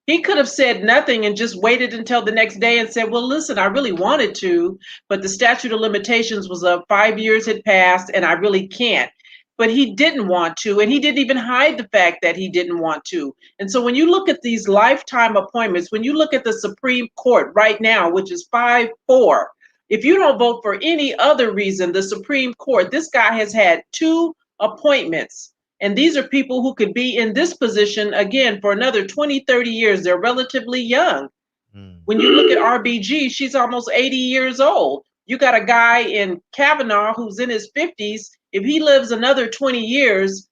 He could have said nothing and just waited until the next day and said, well, listen, I really wanted to, but the statute of limitations was up, 5 years had passed, and I really can't. But he didn't want to, and he didn't even hide the fact that he didn't want to. And so when you look at these lifetime appointments, when you look at the Supreme Court right now, which is 5-4, if you don't vote for any other reason, the Supreme Court, this guy has had 2 appointments. And these are people who could be in this position, again, for another 20, 30 years. They're relatively young. When you look at RBG, she's almost 80 years old. You got a guy in Kavanaugh who's in his 50s. If he lives another 20 years,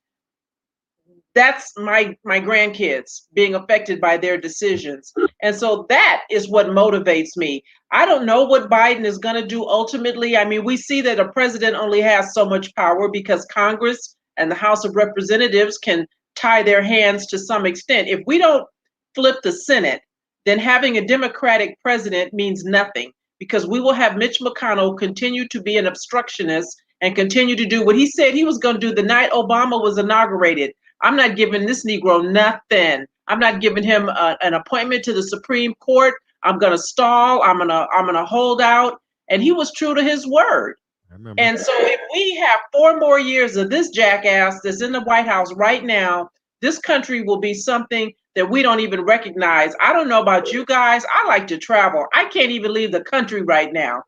that's my grandkids being affected by their decisions. And so that is what motivates me. I don't know what Biden is going to do ultimately. I mean, we see that a president only has so much power because Congress and the House of Representatives can tie their hands to some extent. If we don't flip the Senate, then having a Democratic president means nothing, because we will have Mitch McConnell continue to be an obstructionist and continue to do what he said he was going to do the night Obama was inaugurated. I'm not giving this Negro nothing. I'm not giving him an appointment to the Supreme Court. I'm going to stall. I'm going to hold out. And he was true to his word. And so if we have 4 more years of this jackass that's in the White House right now, this country will be something that we don't even recognize. I don't know about you guys. I like to travel. I can't even leave the country right now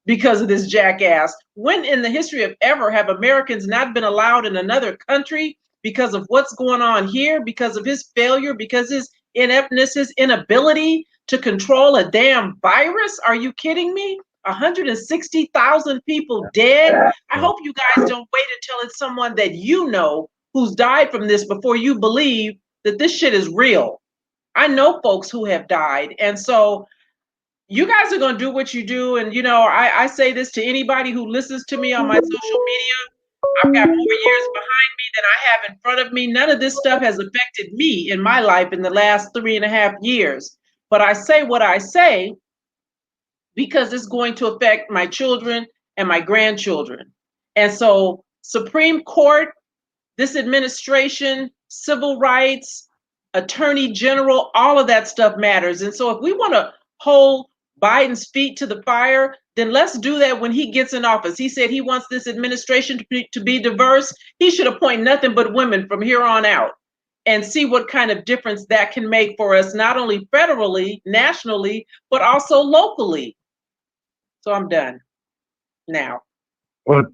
because of this jackass. When in the history of ever have Americans not been allowed in another country because of what's going on here, because of his failure, because his ineptness, his inability to control a damn virus? Are you kidding me? 160,000 people dead. I hope you guys don't wait until it's someone that you know who's died from this before you believe that this shit is real. I know folks who have died. And so you guys are going to do what you do. And, I say this to anybody who listens to me on my social media. I've got more years behind me than I have in front of me. None of this stuff has affected me in my life in the last 3.5 years. But I say what I say because it's going to affect my children and my grandchildren. And so Supreme Court, this administration, civil rights, attorney general, all of that stuff matters. And so if we want to hold Biden's feet to the fire, then let's do that when he gets in office. He said he wants this administration to be diverse. He should appoint nothing but women from here on out. and see what kind of difference that can make for us, not only federally, nationally, but also locally. So I'm done now. Well,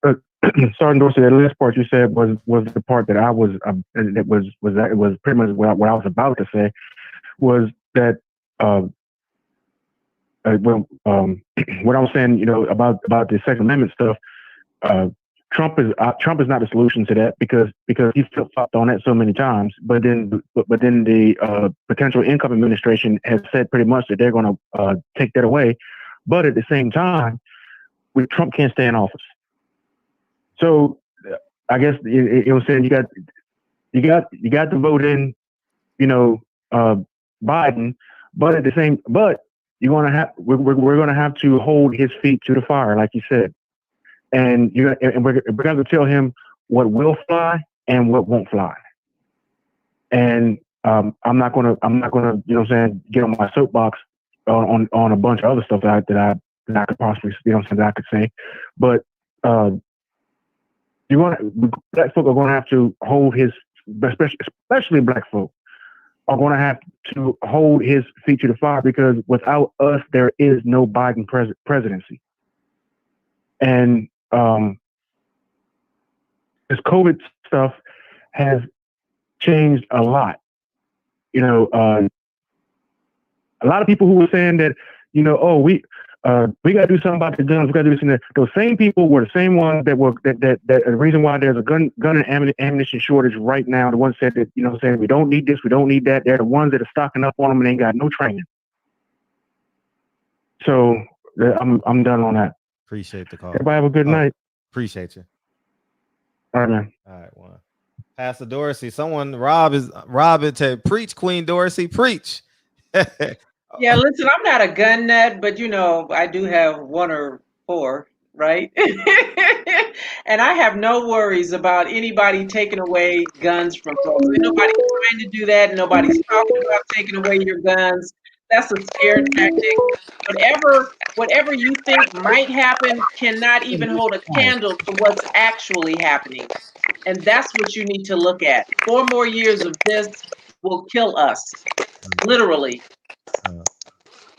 Sergeant Dorsey, the last part you said was the part that I was it was pretty much what I was about to say, was that what I was saying, you know, about the Second Amendment stuff. Trump is not the solution to that because he's flip-flopped on that so many times. But then the potential incoming administration has said pretty much that they're going to take that away. But at the same time, Trump can't stay in office. So I guess it was saying you got to vote in, you know, Biden, but at the same, but we're going to have to hold his feet to the fire, like you said. And we're going to tell him what will fly and what won't fly. And I'm not gonna, you know what I'm saying, get on my soapbox on a bunch of other stuff that I could possibly, you know what I'm saying, that I could say. But black folk are going to have to hold his, especially black folk, are going to have to hold his feet to the fire, because without us, there is no Biden presidency. And this COVID stuff has changed a lot. You know, a lot of people who were saying that, you know, oh, we got to do something about the guns. We got to do this and that. Those same people were the same ones that were that the reason why there's a gun and ammunition shortage right now. The ones said that, you know, saying we don't need this, we don't need that. They're the ones that are stocking up on them and ain't got no training. So I'm done on that. Appreciate the call. Everybody have a good night. Appreciate you. All right, man. All right, one. Pastor Dorsey, Rob said, preach, Queen Dorsey, preach. Yeah, listen, I'm not a gun nut, but you know, I do have 1 or 4, right? And I have no worries about anybody taking away guns from folks. Nobody's trying to do that. Nobody's talking about taking away your guns. That's a scare tactic. Whatever you think might happen cannot even hold a candle to what's actually happening. And that's what you need to look at. 4 more years of this will kill us, literally.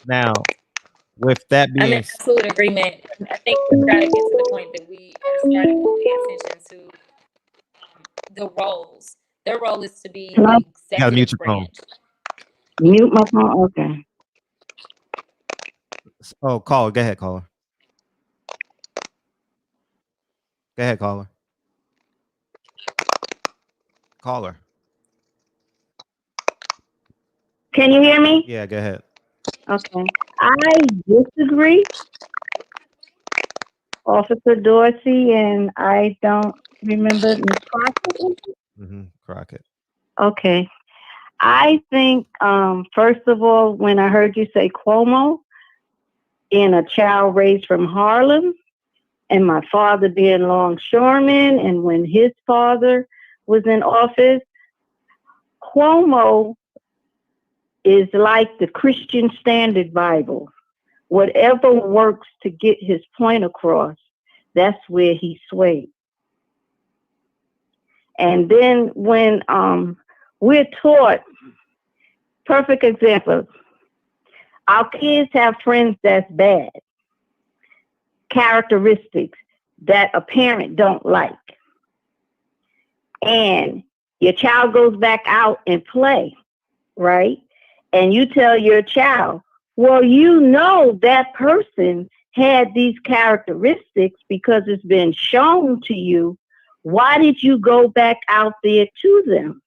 Now, with that I'm in being absolute agreement. I think we've got to get to the point that we are starting to pay attention to the roles. Their role is to be the executive branch. Mute my phone. Okay. Oh, caller, go ahead, caller. Go ahead, caller. Caller. Can you hear me? Yeah, go ahead. Okay. I disagree, Officer Dorsey, and I don't remember Ms. Crockett. Crockett. Okay. I think, first of all, when I heard you say Cuomo in A Child Raised from Harlem, and my father being longshoreman, and when his father was in office, Cuomo is like the Christian Standard Bible. Whatever works to get his point across, that's where he swayed. And then when we're taught, perfect example, our kids have friends that's bad, characteristics that a parent don't like. And your child goes back out and play, right? And you tell your child, well, you know that person had these characteristics because it's been shown to you. Why did you go back out there to them?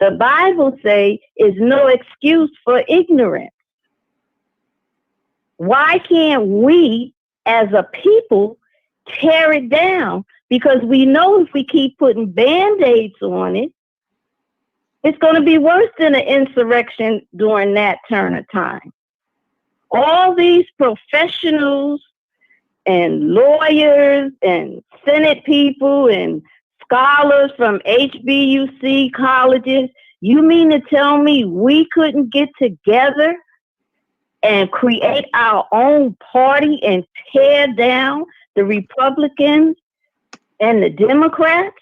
The Bible says is no excuse for ignorance. Why can't we as a people tear it down? Because we know if we keep putting Band-Aids on it, it's going to be worse than an insurrection during that turn of time. All these professionals and lawyers and Senate people and scholars from HBUC colleges, you mean to tell me we couldn't get together and create our own party and tear down the Republicans and the Democrats?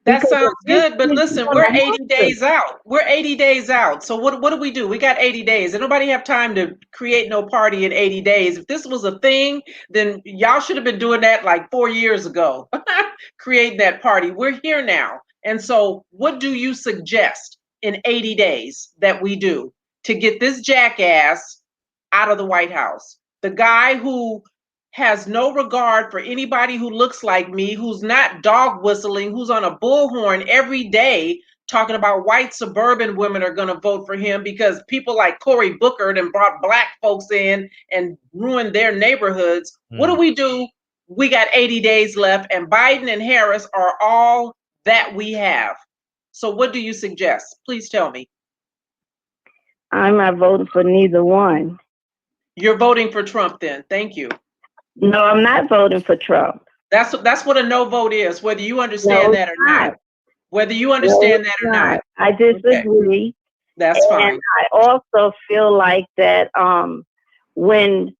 That Because sounds if good, but this is listen, gonna we're 80 happen, days out. We're 80 days out. So what do we do? We got 80 days. And nobody have time to create no party in 80 days. If this was a thing, then y'all should have been doing that like 4 years ago. Creating that party. We're here now. And so what do you suggest in 80 days that we do to get this jackass out of the White House? The guy who has no regard for anybody who looks like me, who's not dog whistling, who's on a bullhorn every day talking about white suburban women are going to vote for him because people like Cory Booker and brought black folks in and ruined their neighborhoods. What do we do? We got 80 days left, and Biden and Harris are all that we have. So what do you suggest? Please tell me. I'm not voting for neither one. You're voting for Trump then. Thank you. No, I'm not voting for Trump. That's what a no vote is, whether you understand that or not. Whether you understand that or not. I disagree. Okay. That's fine. And I also feel like that when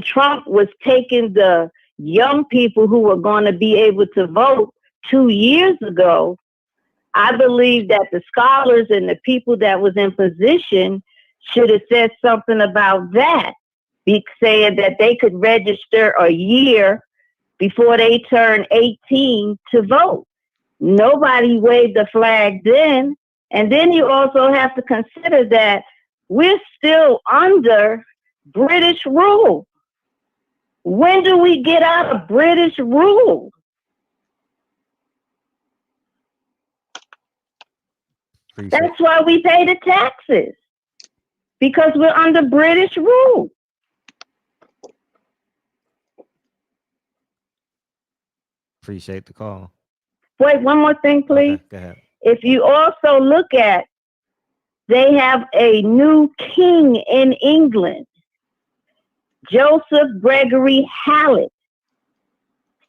Trump was taking the young people who were going to be able to vote 2 years ago, I believe that the scholars and the people that was in position should have said something about that, saying that they could register a year before they turn 18 to vote. Nobody waved the flag then. And then you also have to consider that we're still under British rule. When do we get out of British rule? That's why we pay the taxes, because we're under British rule. Appreciate the call. Wait, one more thing, please. Okay, go ahead. If you also look at, they have a new king in England, Joseph Gregory Hallett.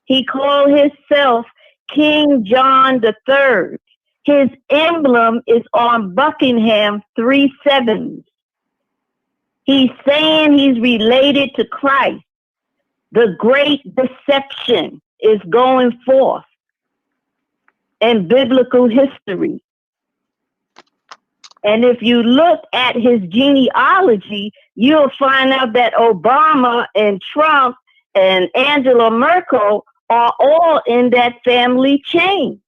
He called himself King John III. His emblem is on Buckingham 3 sevens. He's saying he's related to Christ. The great deception is going forth in biblical history. And if you look at his genealogy, you'll find out that Obama and Trump and Angela Merkel are all in that family chain.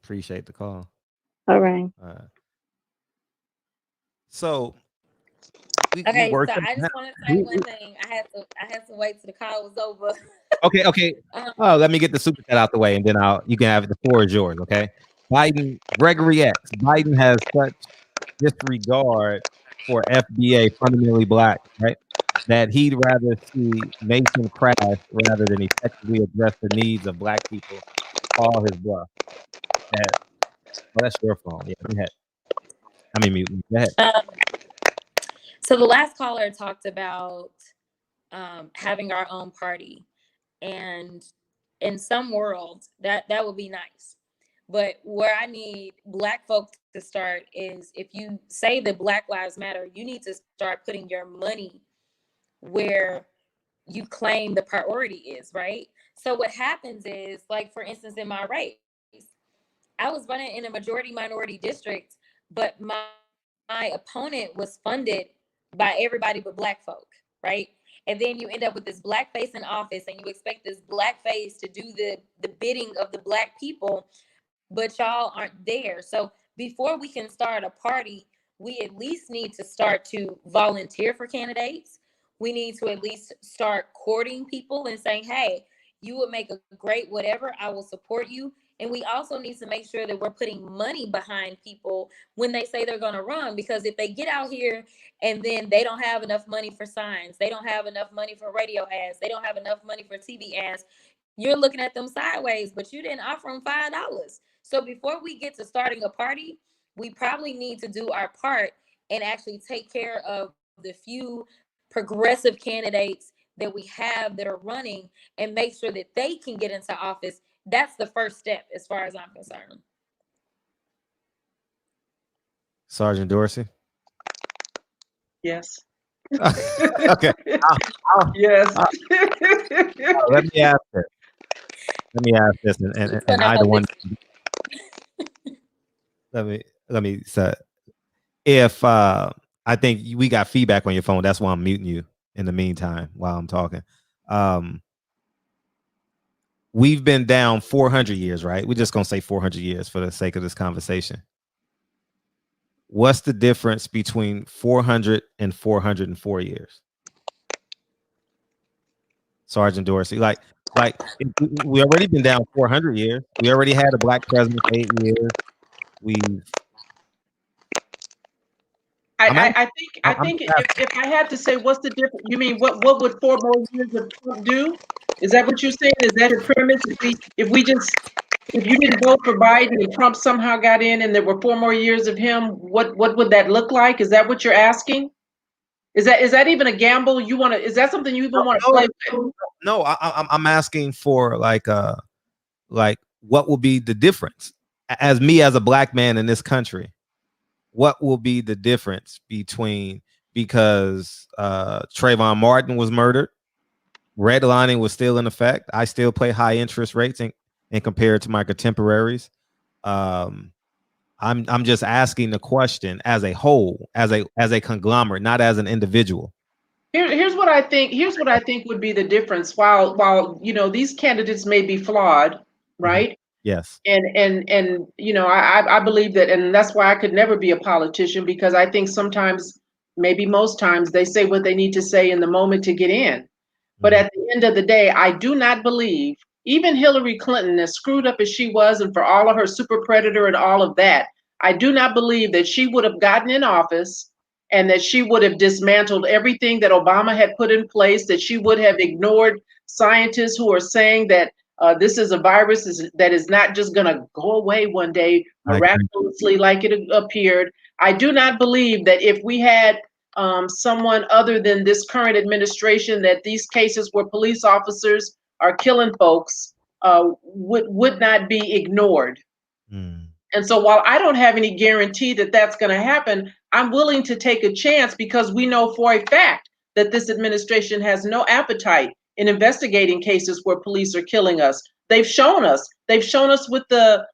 Appreciate the call. All right. So so I just want to say one thing. I had to wait till the call was over. Okay. Let me get the super chat out the way, and then you can have the floor is yours. Okay. Biden, Gregory X. Biden has such disregard for FBA, fundamentally black, right? That he'd rather see nation crash rather than effectively address the needs of black people. All his bluff. That's your phone. Yeah, go ahead. I mean, mute. Go ahead. So the last caller talked about having our own party, and in some worlds that would be nice. But where I need black folks to start is, if you say that Black Lives Matter, you need to start putting your money where you claim the priority is, right? So what happens is, like, for instance, in my race, I was running in a majority minority district, but my opponent was funded by everybody but black folk, right? And then you end up with this black face in office, and you expect this black face to do the bidding of the black people, but y'all aren't there. So before we can start a party, we at least need to start to volunteer for candidates. We need to at least start courting people and saying, hey, you would make a great whatever, I will support you. And we also need to make sure that we're putting money behind people when they say they're going to run, because if they get out here and then they don't have enough money for signs, they don't have enough money for radio ads, they don't have enough money for TV ads, you're looking at them sideways, but you didn't offer them $5. So before we get to starting a party, we probably need to do our part and actually take care of the few progressive candidates that we have that are running and make sure that they can get into office. That's the first step as far as I'm concerned. Sergeant Dorsey? Yes. Okay. Yes. Let me ask this. And either one. Let me say, if I think we got feedback on your phone, that's why I'm muting you in the meantime while I'm talking. We've been down 400 years, right? We're just gonna say 400 years for the sake of this conversation. What's the difference between 400 and 404 years? Sergeant Dorsey, like we already been down 400 years. We already had a black president for 8 years. I think if I had to say what's the difference, you mean what would 4 more years of Trump do? Is that what you're saying? Is that the premise? If you didn't vote for Biden and Trump somehow got in and there were 4 more years of him, what would that look like? Is that what you're asking? Is that even a gamble you want to? Is that something you even want to play with? No, I'm asking for like what will be the difference as a black man in this country? What will be the difference between, because Trayvon Martin was murdered, redlining was still in effect. I still pay high interest rates and compared to my contemporaries. I'm just asking the question as a whole, as a conglomerate, not as an individual. Here's what I think would be the difference. While these candidates may be flawed, right? Yes. And I believe that, and that's why I could never be a politician, because I think sometimes, maybe most times, they say what they need to say in the moment to get in. But at the end of the day, I do not believe, even Hillary Clinton, as screwed up as she was, and for all of her super predator and all of that, I do not believe that she would have gotten in office and that she would have dismantled everything that Obama had put in place, that she would have ignored scientists who are saying that this is a virus that is not just going to go away one day miraculously like it appeared. I do not believe that if we had someone other than this current administration, that these cases where police officers are killing folks would not be ignored. And so while I don't have any guarantee that that's going to happen, I'm willing to take a chance, because we know for a fact that this administration has no appetite in investigating cases where police are killing us. They've shown us with the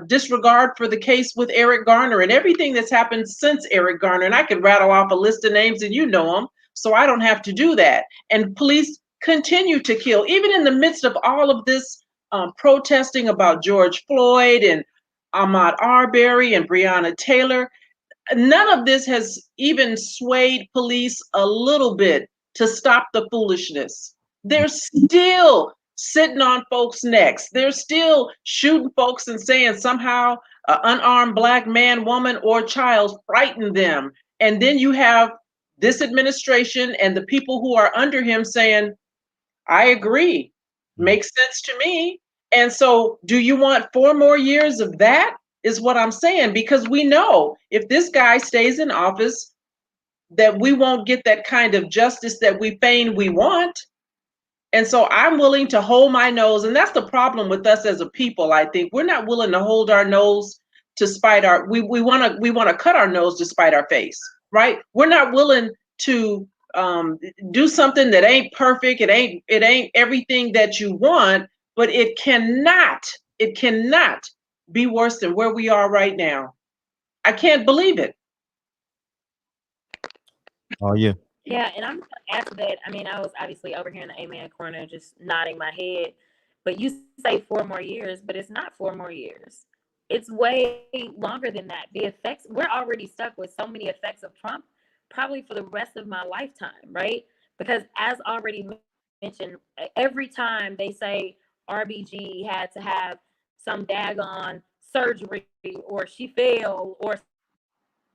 disregard for the case with Eric Garner and everything that's happened since Eric Garner. And I could rattle off a list of names and you know them, so I don't have to do that. And police continue to kill, even in the midst of all of this protesting about George Floyd and Ahmaud Arbery and Breonna Taylor. None of this has even swayed police a little bit to stop the foolishness. They're still sitting on folks' necks. They're still shooting folks and saying somehow an unarmed black man, woman, or child frightened them. And then you have this administration and the people who are under him saying, I agree, makes sense to me. And so do you want 4 more years of that, is what I'm saying? Because we know if this guy stays in office, that we won't get that kind of justice that we feign we want. And so I'm willing to hold my nose. And that's the problem with us as a people. I think we're not willing to hold our nose to spite our, we want to cut our nose to spite our face, right? We're not willing to do something that ain't perfect. It ain't everything that you want, but it cannot be worse than where we are right now. I can't believe it. Oh, yeah. Yeah, and I'm after that. I mean, I was obviously over here in the Amen corner, just nodding my head. But you say 4 more years, but it's not 4 more years. It's way longer than that. The effects, we're already stuck with so many effects of Trump, probably for the rest of my lifetime, right? Because as already mentioned, every time they say RBG had to have some daggone surgery or she failed or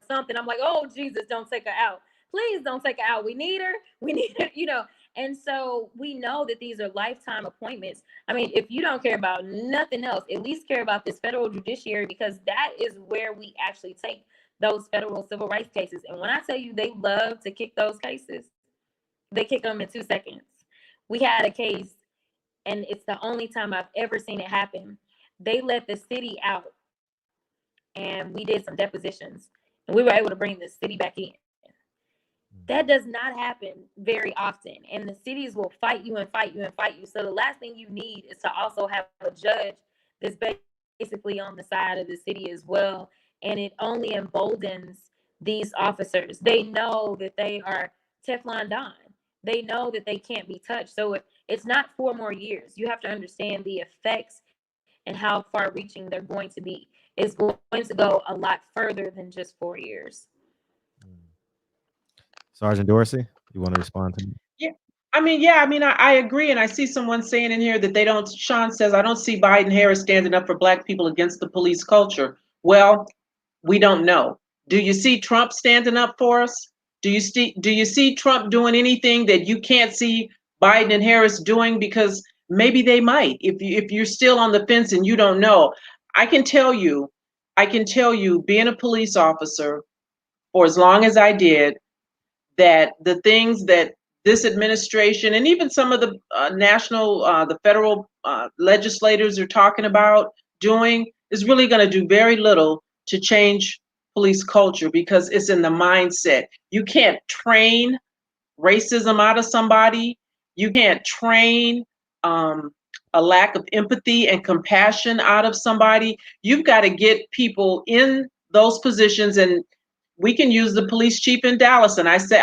something, I'm like, oh, Jesus, don't take her out. Please don't take her out. We need her. We need her, And so we know that these are lifetime appointments. I mean, if you don't care about nothing else, at least care about this federal judiciary, because that is where we actually take those federal civil rights cases. And when I tell you they love to kick those cases, they kick them in 2 seconds. We had a case, and it's the only time I've ever seen it happen. They let the city out, and we did some depositions, and we were able to bring the city back in. That does not happen very often. And the cities will fight you and fight you and fight you. So the last thing you need is to also have a judge that's basically on the side of the city as well. And it only emboldens these officers. They know that they are Teflon Don. They know that they can't be touched. So it's not 4 more years. You have to understand the effects and how far reaching they're going to be. It's going to go a lot further than just 4 years. Sergeant Dorsey, you want to respond to me? Yeah. I agree. And I see someone saying in here that they don't, Sean says, I don't see Biden Harris standing up for Black people against the police culture. Well, we don't know. Do you see Trump standing up for us? Do you see Trump doing anything that you can't see Biden and Harris doing? Because maybe they might. If you're still on the fence and you don't know, I can tell you, being a police officer for as long as I did, that the things that this administration and even some of the the federal legislators are talking about doing is really going to do very little to change police culture, because it's in the mindset. You can't train racism out of somebody. You can't train a lack of empathy and compassion out of somebody. You've got to get people in those positions. And we can use the police chief in Dallas. And I said,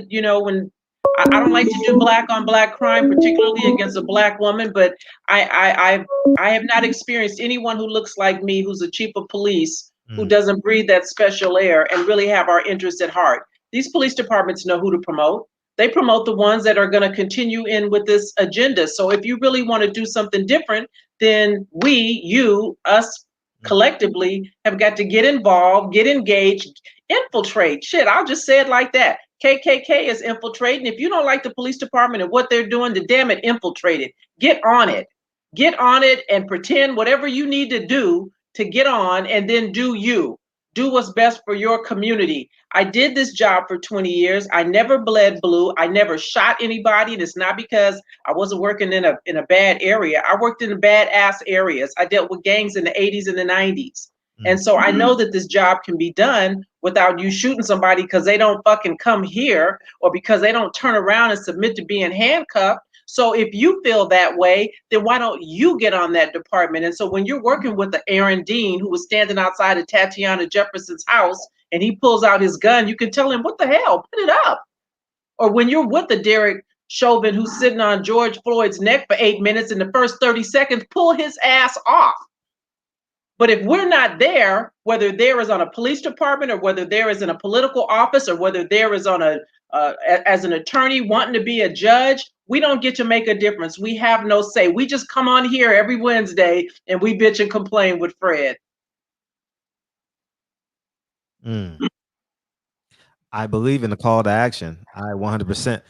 when I don't like to do black on black crime, particularly against a Black woman, but I have not experienced anyone who looks like me, who's a chief of police, who doesn't breathe that special air and really have our interests at heart. These police departments know who to promote. They promote the ones that are going to continue in with this agenda. So if you really want to do something different, then us collectively have got to get involved, get engaged, infiltrate. Shit, I'll just say it like that. KKK is infiltrating. If you don't like the police department and what they're doing, then damn it, infiltrate it. Get on it. Get on it and pretend whatever you need to do to get on, and then do you. Do what's best for your community. I did this job for 20 years. I never bled blue. I never shot anybody. And it's not because I wasn't working in a bad area. I worked in badass areas. I dealt with gangs in the 80s and the 90s. And so I know that this job can be done without you shooting somebody because they don't fucking come here, or because they don't turn around and submit to being handcuffed. So if you feel that way, then why don't you get on that department? And so when you're working with the Aaron Dean, who was standing outside of Tatiana Jefferson's house, and he pulls out his gun, you can tell him, what the hell, put it up. Or when you're with the Derek Chauvin, who's sitting on George Floyd's neck for 8 minutes, in the first 30 seconds, pull his ass off. But if we're not there, whether there is on a police department, or whether there is in a political office, or whether there is on as an attorney wanting to be a judge, we don't get to make a difference. We have no say. We just come on here every Wednesday and we bitch and complain with Fred. I believe in the call to action. I 100%.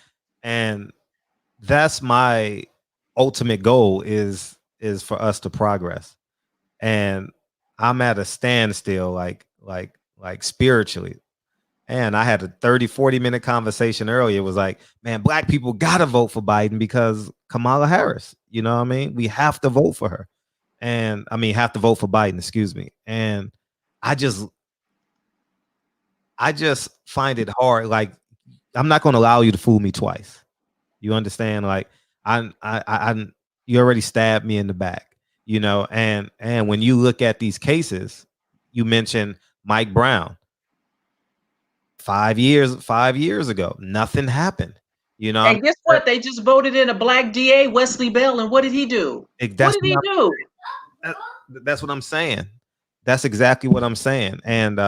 And that's my ultimate goal, is for us to progress. And I'm at a standstill, like spiritually. And I had a 30-40 minute conversation earlier. It was like, man, Black people gotta vote for Biden because Kamala Harris, you know what I mean? We have to vote for her. And have to vote for Biden, excuse me. And I just find it hard. Like, I'm not going to allow you to fool me twice. You understand? Like, you already stabbed me in the back, and when you look at these cases, you mentioned Mike Brown. 5 years ago, nothing happened. And guess what? They just voted in a Black DA, Wesley Bell, and what did he do? What did he do? That's what I'm saying. That's exactly what I'm saying. And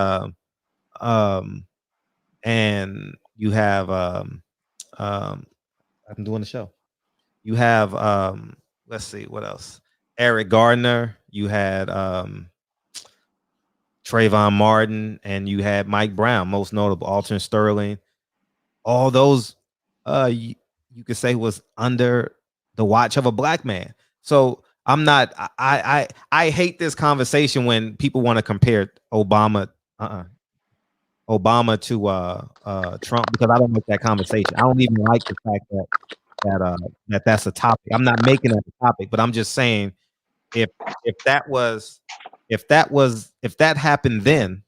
you have I'm doing the show. You have let's see what else. Eric Gardner. You had Trayvon Martin, and you had Mike Brown, most notable, Alton Sterling. All those you could say was under the watch of a Black man. So I'm not. I hate this conversation when people want to compare Obama to Trump, because I don't like that conversation. I don't even like the fact that's a topic. I'm not making it a topic, but I'm just saying, if that happened then,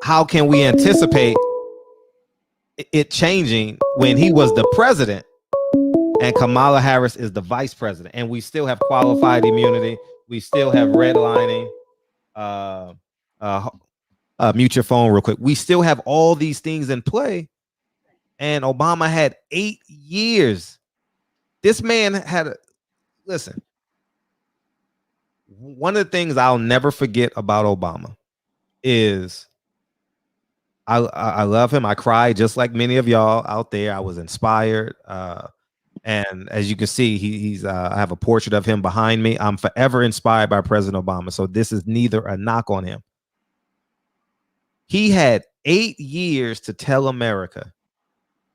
how can we anticipate it changing when he was the president and Kamala Harris is the vice president, and we still have qualified immunity, we still have redlining, mute your phone real quick. We still have all these things in play, and Obama had 8 years. This man had listen. One of the things I'll never forget about Obama is I love him. I cried just like many of y'all out there. I was inspired. And as you can see, he's I have a portrait of him behind me. I'm forever inspired by President Obama. So this is neither a knock on him. He had 8 years to tell America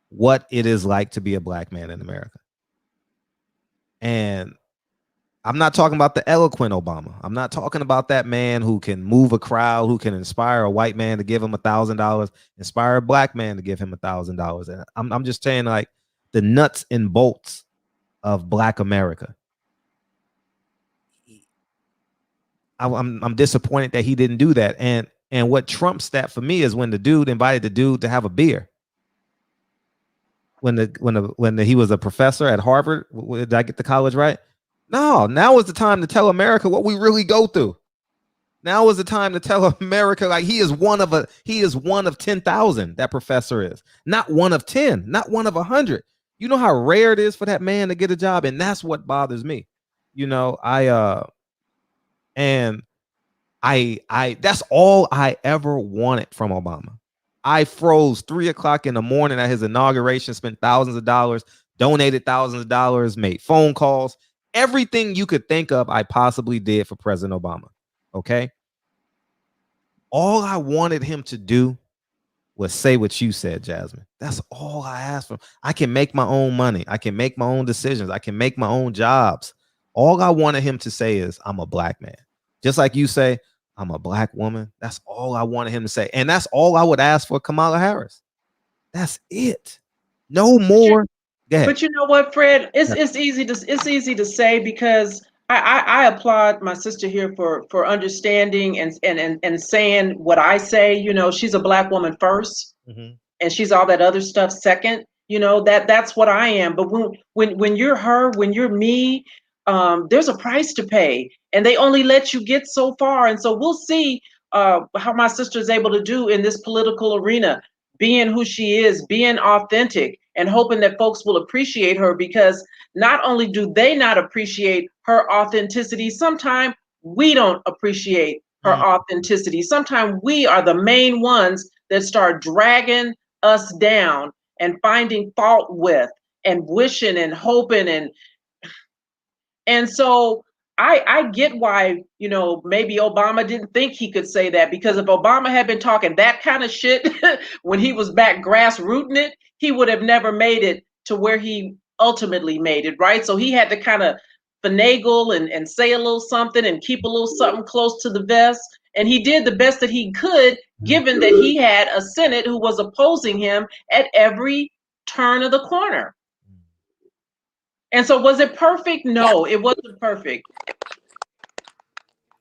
what it is like to be a black man in America. And I'm not talking about the eloquent Obama. I'm not talking about that man who can move a crowd, who can inspire a white man to give him $1,000, inspire a black man to give him $1,000. And I'm just saying, like, the nuts and bolts of Black America. I'm disappointed that he didn't do that. And what trumps that for me is when the dude invited the dude to have a beer. When he was a professor at Harvard. Did I get the college right? No, now is the time to tell America what we really go through. Now is the time to tell America, like, he is one of 10,000. That professor is not one of 10, not one of 100. You know how rare it is for that man to get a job, and that's what bothers me. You know, that's all I ever wanted from Obama. I froze 3 o'clock in the morning at his inauguration, spent thousands of dollars, donated thousands of dollars, made phone calls. Everything you could think of, I possibly did for President Obama. Okay. All I wanted him to do was say what you said, Jasmine. That's all I asked for. I can make my own money. I can make my own decisions. I can make my own jobs. All I wanted him to say is, I'm a black man. Just like you say, I'm a black woman. That's all I wanted him to say. And that's all I would ask for Kamala Harris. That's it. No more. But you know what, Fred? It's easy to say, because I applaud my sister here for understanding and saying what I say. You know, she's a black woman first, and she's all that other stuff second. You know, that's what I am. But when you're her, when you're me, there's a price to pay, and they only let you get so far. And so we'll see how my sister is able to do in this political arena, being who she is, being authentic, and hoping that folks will appreciate her, because not only do they not appreciate her authenticity, sometimes we don't appreciate her authenticity. Sometimes we are the main ones that start dragging us down and finding fault with and wishing and hoping. And so I get why, you know, maybe Obama didn't think he could say that, because if Obama had been talking that kind of shit when he was back grassrooting it, he would have never made it to where he ultimately made it, right? So he had to kind of finagle and say a little something and keep a little something close to the vest. And he did the best that he could, given that he had a Senate who was opposing him at every turn of the corner. And so was it perfect? No, it wasn't perfect.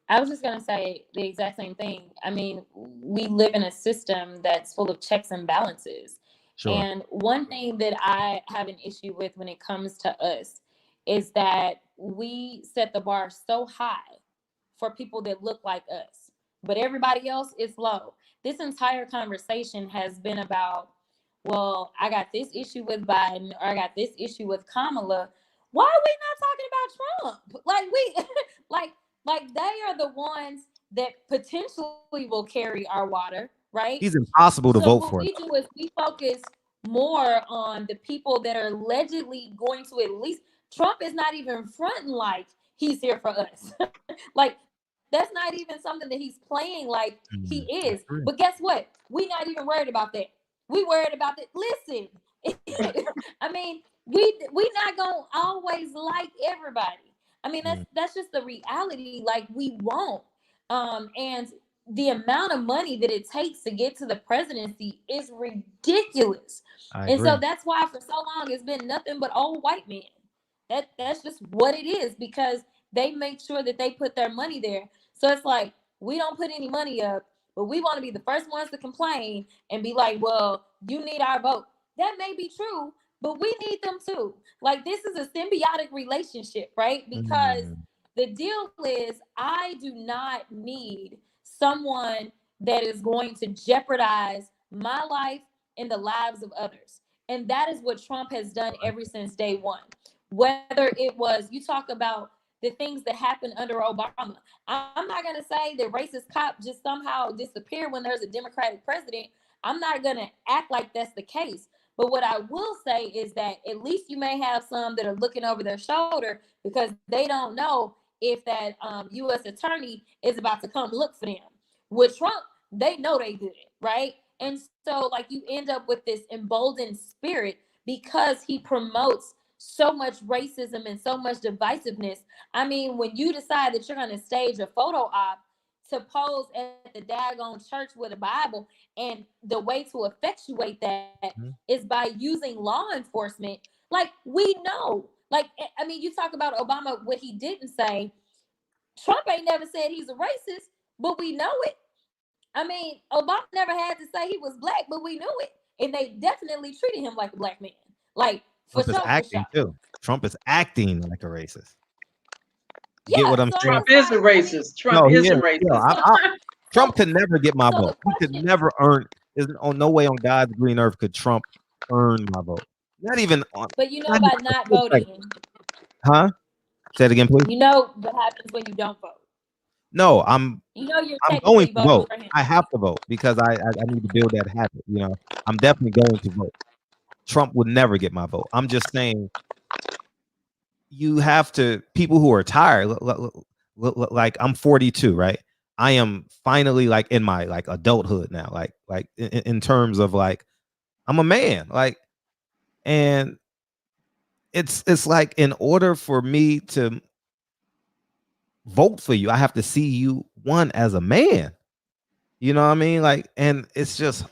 I was just going to say the exact same thing. I mean, we live in a system that's full of checks and balances. Sure. And one thing that I have an issue with when it comes to us is that we set the bar so high for people that look like us, but everybody else is low. This entire conversation has been about, well, I got this issue with Biden, or I got this issue with Kamala. Why are we not talking about Trump? Like they are the ones that potentially will carry our water, right? He's impossible to vote for. What we do is we focus more on the people that are allegedly going to, at least Trump is not even fronting like he's here for us. Like, that's not even something that he's playing like he is. But guess what? We're not even worried about that. We worried about that. Listen, I mean, we not gonna always like everybody. I mean, that's just the reality. Like, we won't. And the amount of money that it takes to get to the presidency is ridiculous. And so that's why for so long it's been nothing but old white men. That's just what it is, because they make sure that they put their money there. So it's like, we don't put any money up, but we want to be the first ones to complain and be like, well, you need our vote. That may be true, but we need them too. Like, this is a symbiotic relationship, right? Because the deal is, I do not need someone that is going to jeopardize my life and the lives of others. And that is what Trump has done ever since day one. Whether it was, you talk about the things that happened under Obama. I'm not going to say that racist cop just somehow disappeared when there's a Democratic president. I'm not going to act like that's the case. But what I will say is that at least you may have some that are looking over their shoulder because they don't know if that U.S. attorney is about to come look for them. With Trump, they know they good, right? And so, like, you end up with this emboldened spirit because he promotes so much racism and so much divisiveness. I mean, when you decide that you're going to stage a photo op to pose at the daggone church with a Bible, and the way to effectuate that is by using law enforcement, like, we know. Like, I mean, you talk about Obama, what he didn't say. Trump ain't never said he's a racist, but we know it. I mean, Obama never had to say he was black, but we knew it. And they definitely treated him like a black man. Like, for Trump is acting too. Trump is acting like a racist. Yeah, get what I'm saying? Trump is a racist. Trump is a racist. Yeah, Trump could never get my vote. He could never earn. There's no way on God's green earth could Trump earn my vote. Not even on. But you know about not voting. Huh? Say it again, please. You know what happens when you don't vote. No, I'm going to vote. I have to vote because I need to build that habit. You know, I'm definitely going to vote. Trump would never get my vote. I'm just saying, you have to, people who are tired, like I'm 42, right? I am finally like in my like adulthood now, like in terms of like, I'm a man, like, and it's like, in order for me to vote for you, I have to see you one as a man. You know what I mean? Like, and it's just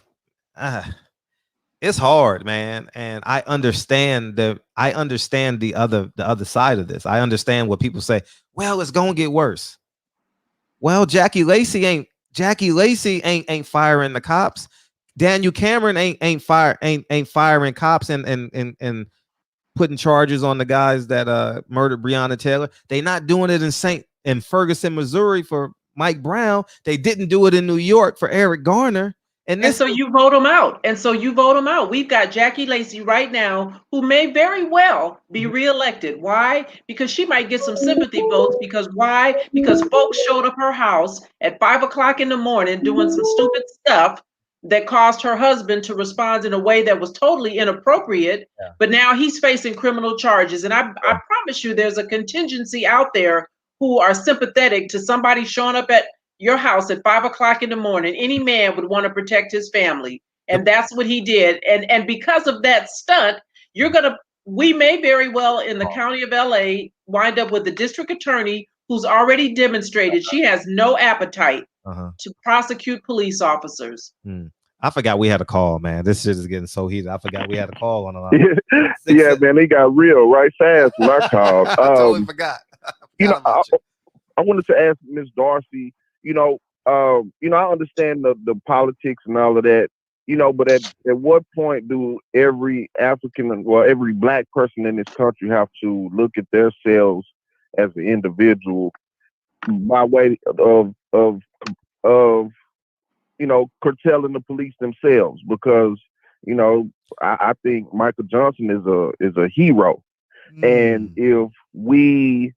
it's hard, man. And I understand the other side of this. I understand what people say, well, it's gonna get worse. Well, Jackie Lacey ain't firing the cops. Daniel Cameron ain't firing cops and putting charges on the guys that murdered Breonna Taylor. They not doing it in Ferguson, Missouri for Mike Brown. They didn't do it in New York for Eric Garner. And so you vote them out. We've got Jackie Lacey right now, who may very well be reelected. Why? Because she might get some sympathy votes. Because why? Because folks showed up her house at 5 o'clock in the morning doing some stupid stuff that caused her husband to respond in a way that was totally inappropriate. Yeah. But now he's facing criminal charges. And I promise you, there's a contingency out there who are sympathetic to somebody showing up at your house at 5 o'clock in the morning. Any man would want to protect his family. And that's what he did. And because of that stunt, we may very well in the county of LA wind up with the district attorney who's already demonstrated she has no appetite to prosecute police officers. I forgot we had a call, man. This shit is getting so heated. I forgot we had a call on the line. Yeah, man, they got real right fast when I called. I totally forgot. I wanted to ask Ms. Darcy, I understand the politics and all of that, but at what point do every every black person in this country have to look at themselves as an individual by way of curtailing the police themselves? Because, I think Michael Johnson is a hero. And if we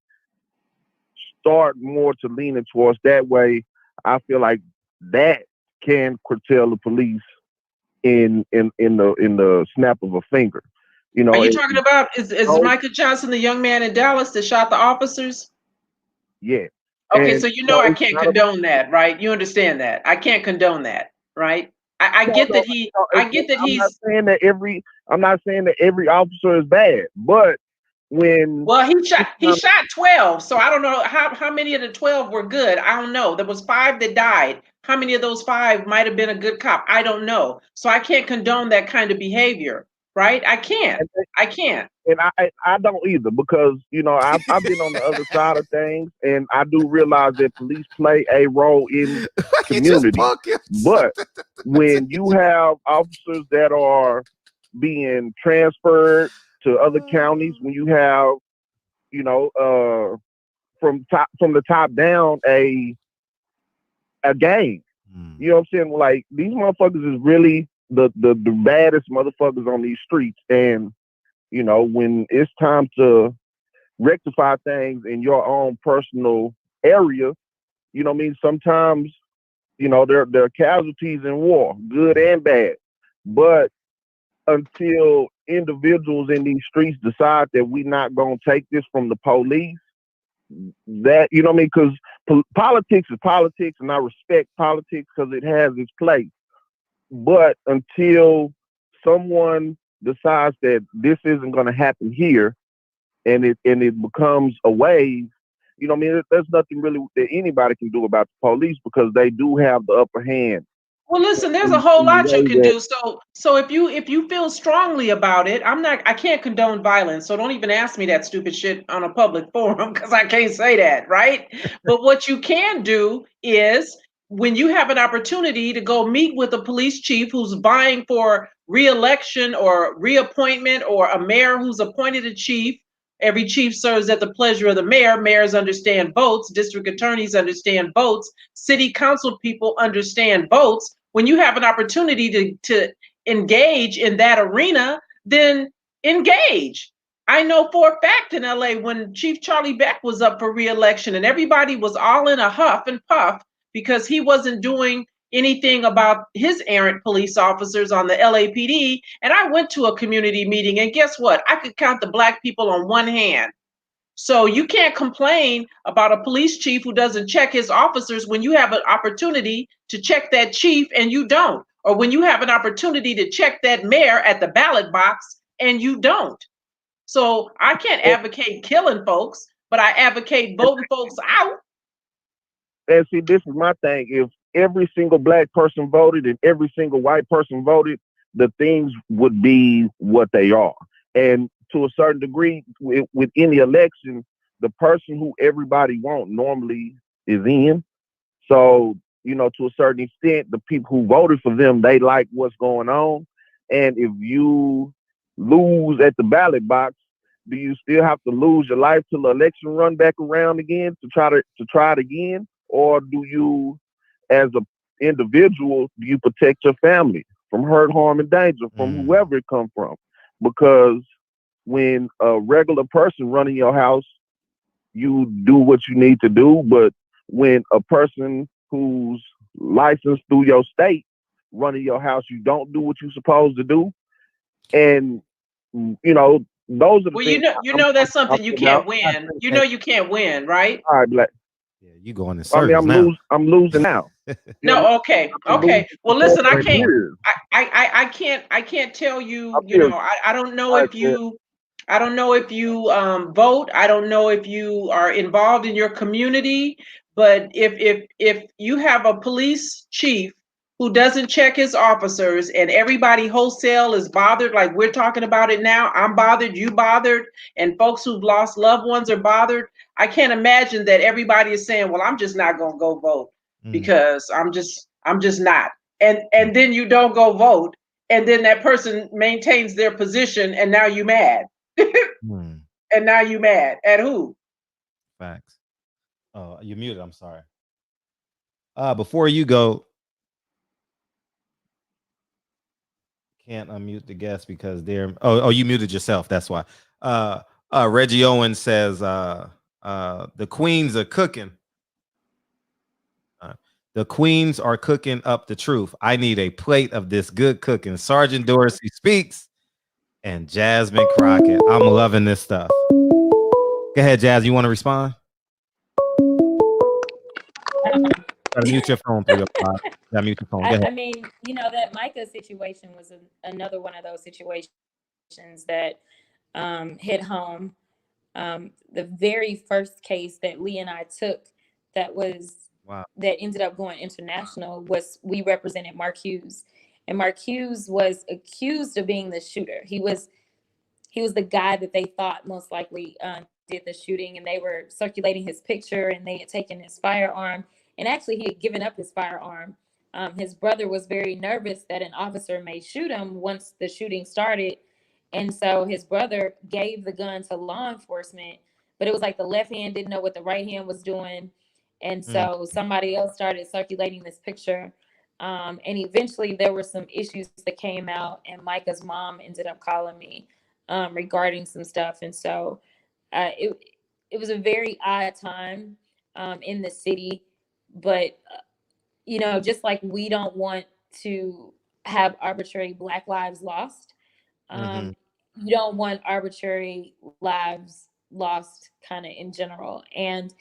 start more to leaning towards that way, I feel like that can curtail the police in the snap of a finger. Are you talking about is Michael Johnson the young man in Dallas that shot the officers? Yeah. Okay, so I can't condone that, right? You understand that I can't condone that, right? I get that he's. I'm not saying that every officer is bad, but he shot 12, so I don't know how many of the 12 were good. I don't know. There was 5 that died. How many of those 5 might have been a good cop? I don't know. So I can't condone that kind of behavior. right? I can't. And I don't either, because I've been on the other side of things, and I do realize that police play a role in community. But when you have officers that are being transferred to other counties, when you have from the top down a gang, you know what I'm saying? Like, these motherfuckers is really the baddest motherfuckers on these streets, and when it's time to rectify things in your own personal area, you know what I mean? Sometimes, there are casualties in war, good and bad. But until individuals in these streets decide that we're not going to take this from the police, that, you know what I mean? Because politics is politics, and I respect politics because it has its place. But until someone decides that this isn't going to happen here, and it becomes a wave, you know what I mean? There's nothing really that anybody can do about the police, because they do have the upper hand. Well, listen, there's a whole lot you can do. So if you feel strongly about it, I can't condone violence. So don't even ask me that stupid shit on a public forum, because I can't say that, right? But what you can do is, when you have an opportunity to go meet with a police chief who's vying for re-election or reappointment, or a mayor who's appointed a chief. Every chief serves at the pleasure of the mayor. Mayors understand votes. District attorneys understand votes. City council people understand votes. When you have an opportunity to engage in that arena, then engage. I know for a fact in LA, when Chief Charlie Beck was up for re-election, and everybody was all in a huff and puff because he wasn't doing anything about his errant police officers on the LAPD. And I went to a community meeting, and guess what? I could count the Black people on one hand. So you can't complain about a police chief who doesn't check his officers when you have an opportunity to check that chief and you don't. Or when you have an opportunity to check that mayor at the ballot box and you don't. So I can't advocate killing folks, but I advocate voting folks out. And see, this is my thing. If every single Black person voted and every single white person voted, the things would be what they are. And to a certain degree, with any election, the person who everybody wants normally is in. So, to a certain extent, the people who voted for them, they like what's going on. And if you lose at the ballot box, do you still have to lose your life till the election run back around again to try it again? Or do you, as an individual, do you protect your family from hurt, harm, and danger from whoever it comes from? Because when a regular person running your house, you do what you need to do. But when a person who's licensed through your state running your house, you don't do what you're supposed to do. And, those are the things. Well, that's something you can't win. You can't win, right? All right, Black. Yeah, you going in circles now. I'm losing now. No, okay. Well, listen, I can't tell you. I don't know if you. I don't know if you vote. I don't know if you are involved in your community. But if you have a police chief who doesn't check his officers, and everybody wholesale is bothered, like we're talking about it now, I'm bothered, you bothered, and folks who've lost loved ones are bothered. I can't imagine that everybody is saying, well, I'm just not going to go vote because I'm just not. And then you don't go vote, and then that person maintains their position, and now you mad. And now you mad at who? Facts. Oh, you're muted. I'm sorry. Before you go, can't unmute the guest because they're. Oh, you muted yourself. That's why. Reggie Owen says the queens are cooking. The queens are cooking up the truth. I need a plate of this good cooking. Sergeant Dorsey speaks, and Jasmine Crockett. I'm loving this stuff. Go ahead, Jazz. You want to respond? Gotta mute your phone. Mute your phone. Go ahead. I mean, that Micah situation was another one of those situations that hit home. The very first case that Lee and I took that ended up going international was we represented Mark Hughes. and Marcuse was accused of being the shooter. He was the guy that they thought most likely did the shooting, and they were circulating his picture, and they had taken his firearm, and actually he had given up his firearm. His brother was very nervous that an officer may shoot him once the shooting started, and so his brother gave the gun to law enforcement, but it was like the left hand didn't know what the right hand was doing, and so somebody else started circulating this picture. And eventually there were some issues that came out, and Micah's mom ended up calling me regarding some stuff. And so it was a very odd time in the city, but you know, just like we don't want to have arbitrary Black lives lost, you don't want arbitrary lives lost kind of in general. And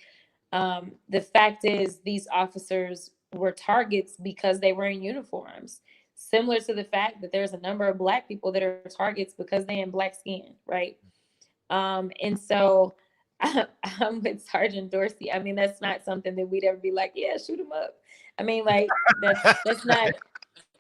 the fact is these officers were targets because they were in uniforms, similar to the fact that there's a number of Black people that are targets because they're in Black skin, right? And so I'm with Sergeant Dorsey. I mean, that's not something that we'd ever be like, yeah, shoot him up. I mean, like that's not,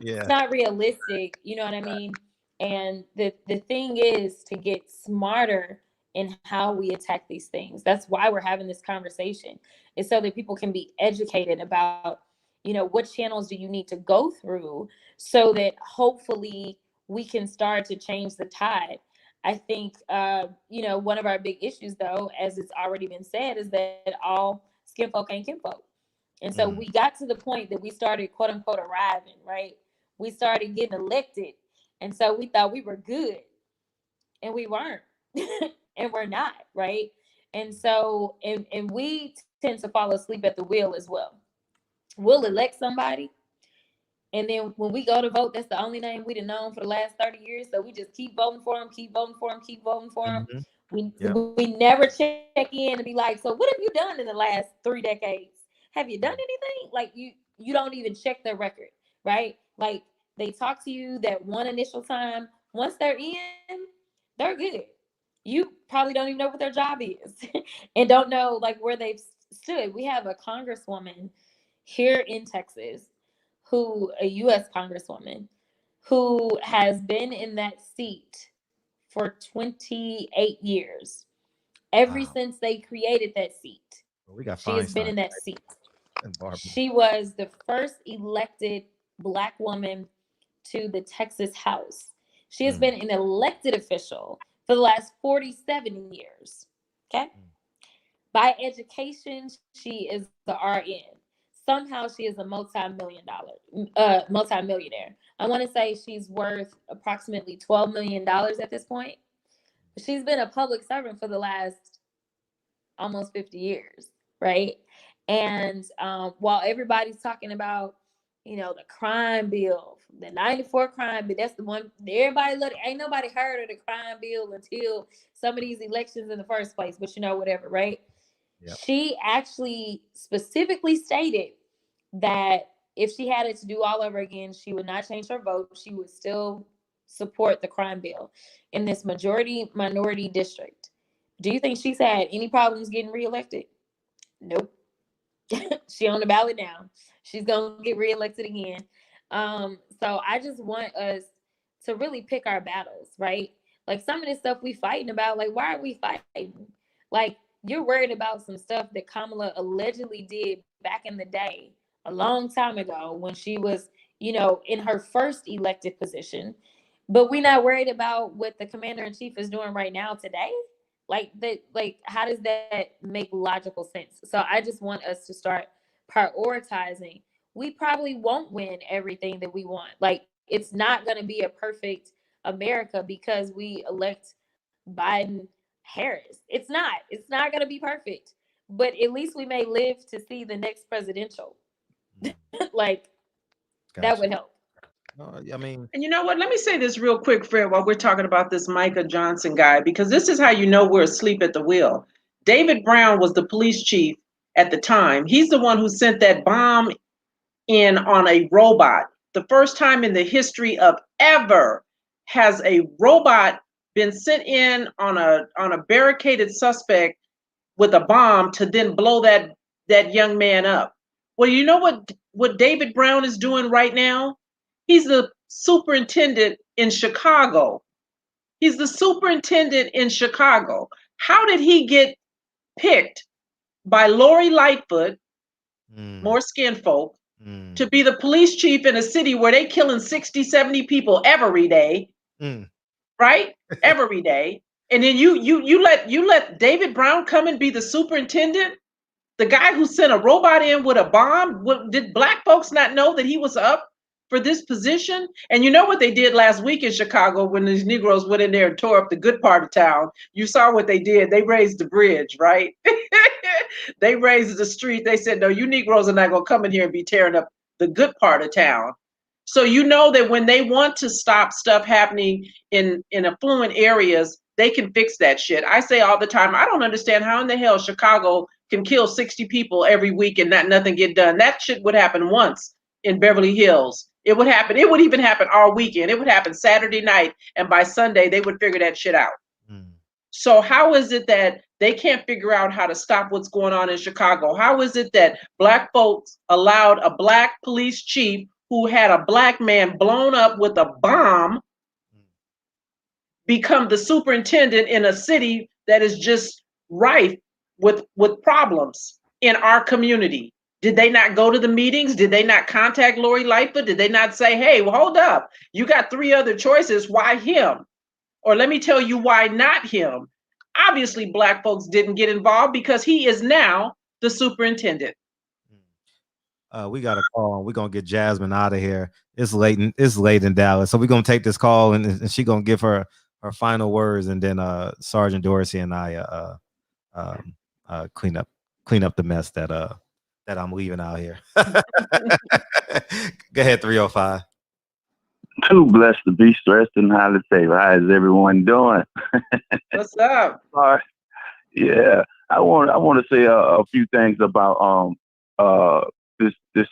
it's not realistic. You know what I mean? And the thing is to get smarter in how we attack these things. That's why we're having this conversation, is so that people can be educated about, you know, what channels do you need to go through so that hopefully we can start to change the tide. I think, you know, one of our big issues, though, as it's already been said, is that all skin folk ain't kinfolk. And so we got to the point that we started, quote unquote, arriving, right? We started getting elected. And so we thought we were good, and we weren't, and we're not, right? And so, and we tend to fall asleep at the wheel as well. We'll elect somebody, and then when we go to vote, that's the only name we've known for the last 30 years. So we just keep voting for them, keep voting for them, keep voting for them. We never check in and be like, so what have you done in the last 3 decades? Have you done anything? Like you don't even check their record, right? Like they talk to you that one initial time. Once they're in, they're good. You probably don't even know what their job is and don't know like where they've stood. We have a congresswoman here in Texas, who, a U.S. congresswoman, who has been in that seat for 28 years. Ever since they created that seat, she has been in that seat. She was the first elected Black woman to the Texas House. She has been an elected official for the last 47 years. Okay. By education, she is the RN. Somehow she is a multi-millionaire. I want to say she's worth approximately $12 million at this point. She's been a public servant for the last almost 50 years, right? And while everybody's talking about, you know, the crime bill, the 94 crime bill, that's the one everybody look. Ain't nobody heard of the crime bill until some of these elections in the first place, but you know, whatever, right? Yep. She actually specifically stated that if she had it to do all over again, she would not change her vote. She would still support the crime bill in this majority minority district. Do you think she's had any problems getting reelected? Nope. She on the ballot now. She's gonna get reelected again. So I just want us to really pick our battles, right? Like some of this stuff we fighting about, like why are we fighting? Like you're worried about some stuff that Kamala allegedly did back in the day, a long time ago when she was, you know, in her first elected position. But we're not worried about what the commander-in-chief is doing right now today. Like that, like how does that make logical sense? So I just want us to start prioritizing. We probably won't win everything that we want. Like it's not going to be a perfect America because we elect Biden Harris. It's not going to be perfect, but at least we may live to see the next presidential. Like that would help. I mean, and you know what? Let me say this real quick, Fred, while we're talking about this Micah Johnson guy, because this is how you know we're asleep at the wheel. David Brown was the police chief at the time. He's the one who sent that bomb in on a robot. The first time in the history of ever has a robot been sent in on a barricaded suspect with a bomb to then blow that young man up. Well, you know what David Brown is doing right now? He's the superintendent in Chicago. He's the superintendent in Chicago. How did he get picked by Lori Lightfoot, more skin folk, to be the police chief in a city where they killing 60, 70 people every day, right? Every day. And then you let David Brown come and be the superintendent? The guy who sent a robot in with a bomb? Did black folks not know that he was up for this position? And you know what they did last week in Chicago when these Negroes went in there and tore up the good part of town? You saw what they did. They raised the bridge, right? They raised the street. They said, no, you Negroes are not going to come in here and be tearing up the good part of town. So you know that when they want to stop stuff happening in affluent areas, they can fix that shit. I say all the time, I don't understand how in the hell Chicago can kill 60 people every week and nothing get done. That shit would happen once in Beverly Hills. It would happen. It would even happen all weekend. It would happen Saturday night, and by Sunday they would figure that shit out. So how is it that they can't figure out how to stop what's going on in Chicago? How is it that black folks allowed a black police chief who had a black man blown up with a bomb become the superintendent in a city that is just rife with problems in our community? Did they not go to the meetings? Did they not contact Lori Lightfoot? Did they not say, hey, well, hold up, you got 3 other choices, why him? Or let me tell you why not him. Obviously, black folks didn't get involved because he is now the superintendent. We got a call. We're gonna get Jasmine out of here. It's late in Dallas, so we're gonna take this call and she's gonna give her final words, and then Sergeant Dorsey and I clean up the mess that I'm leaving out here. Go ahead, 305. Too blessed to be stressed and highly favored. How is everyone doing? What's up? Yeah, I want to say a few things about this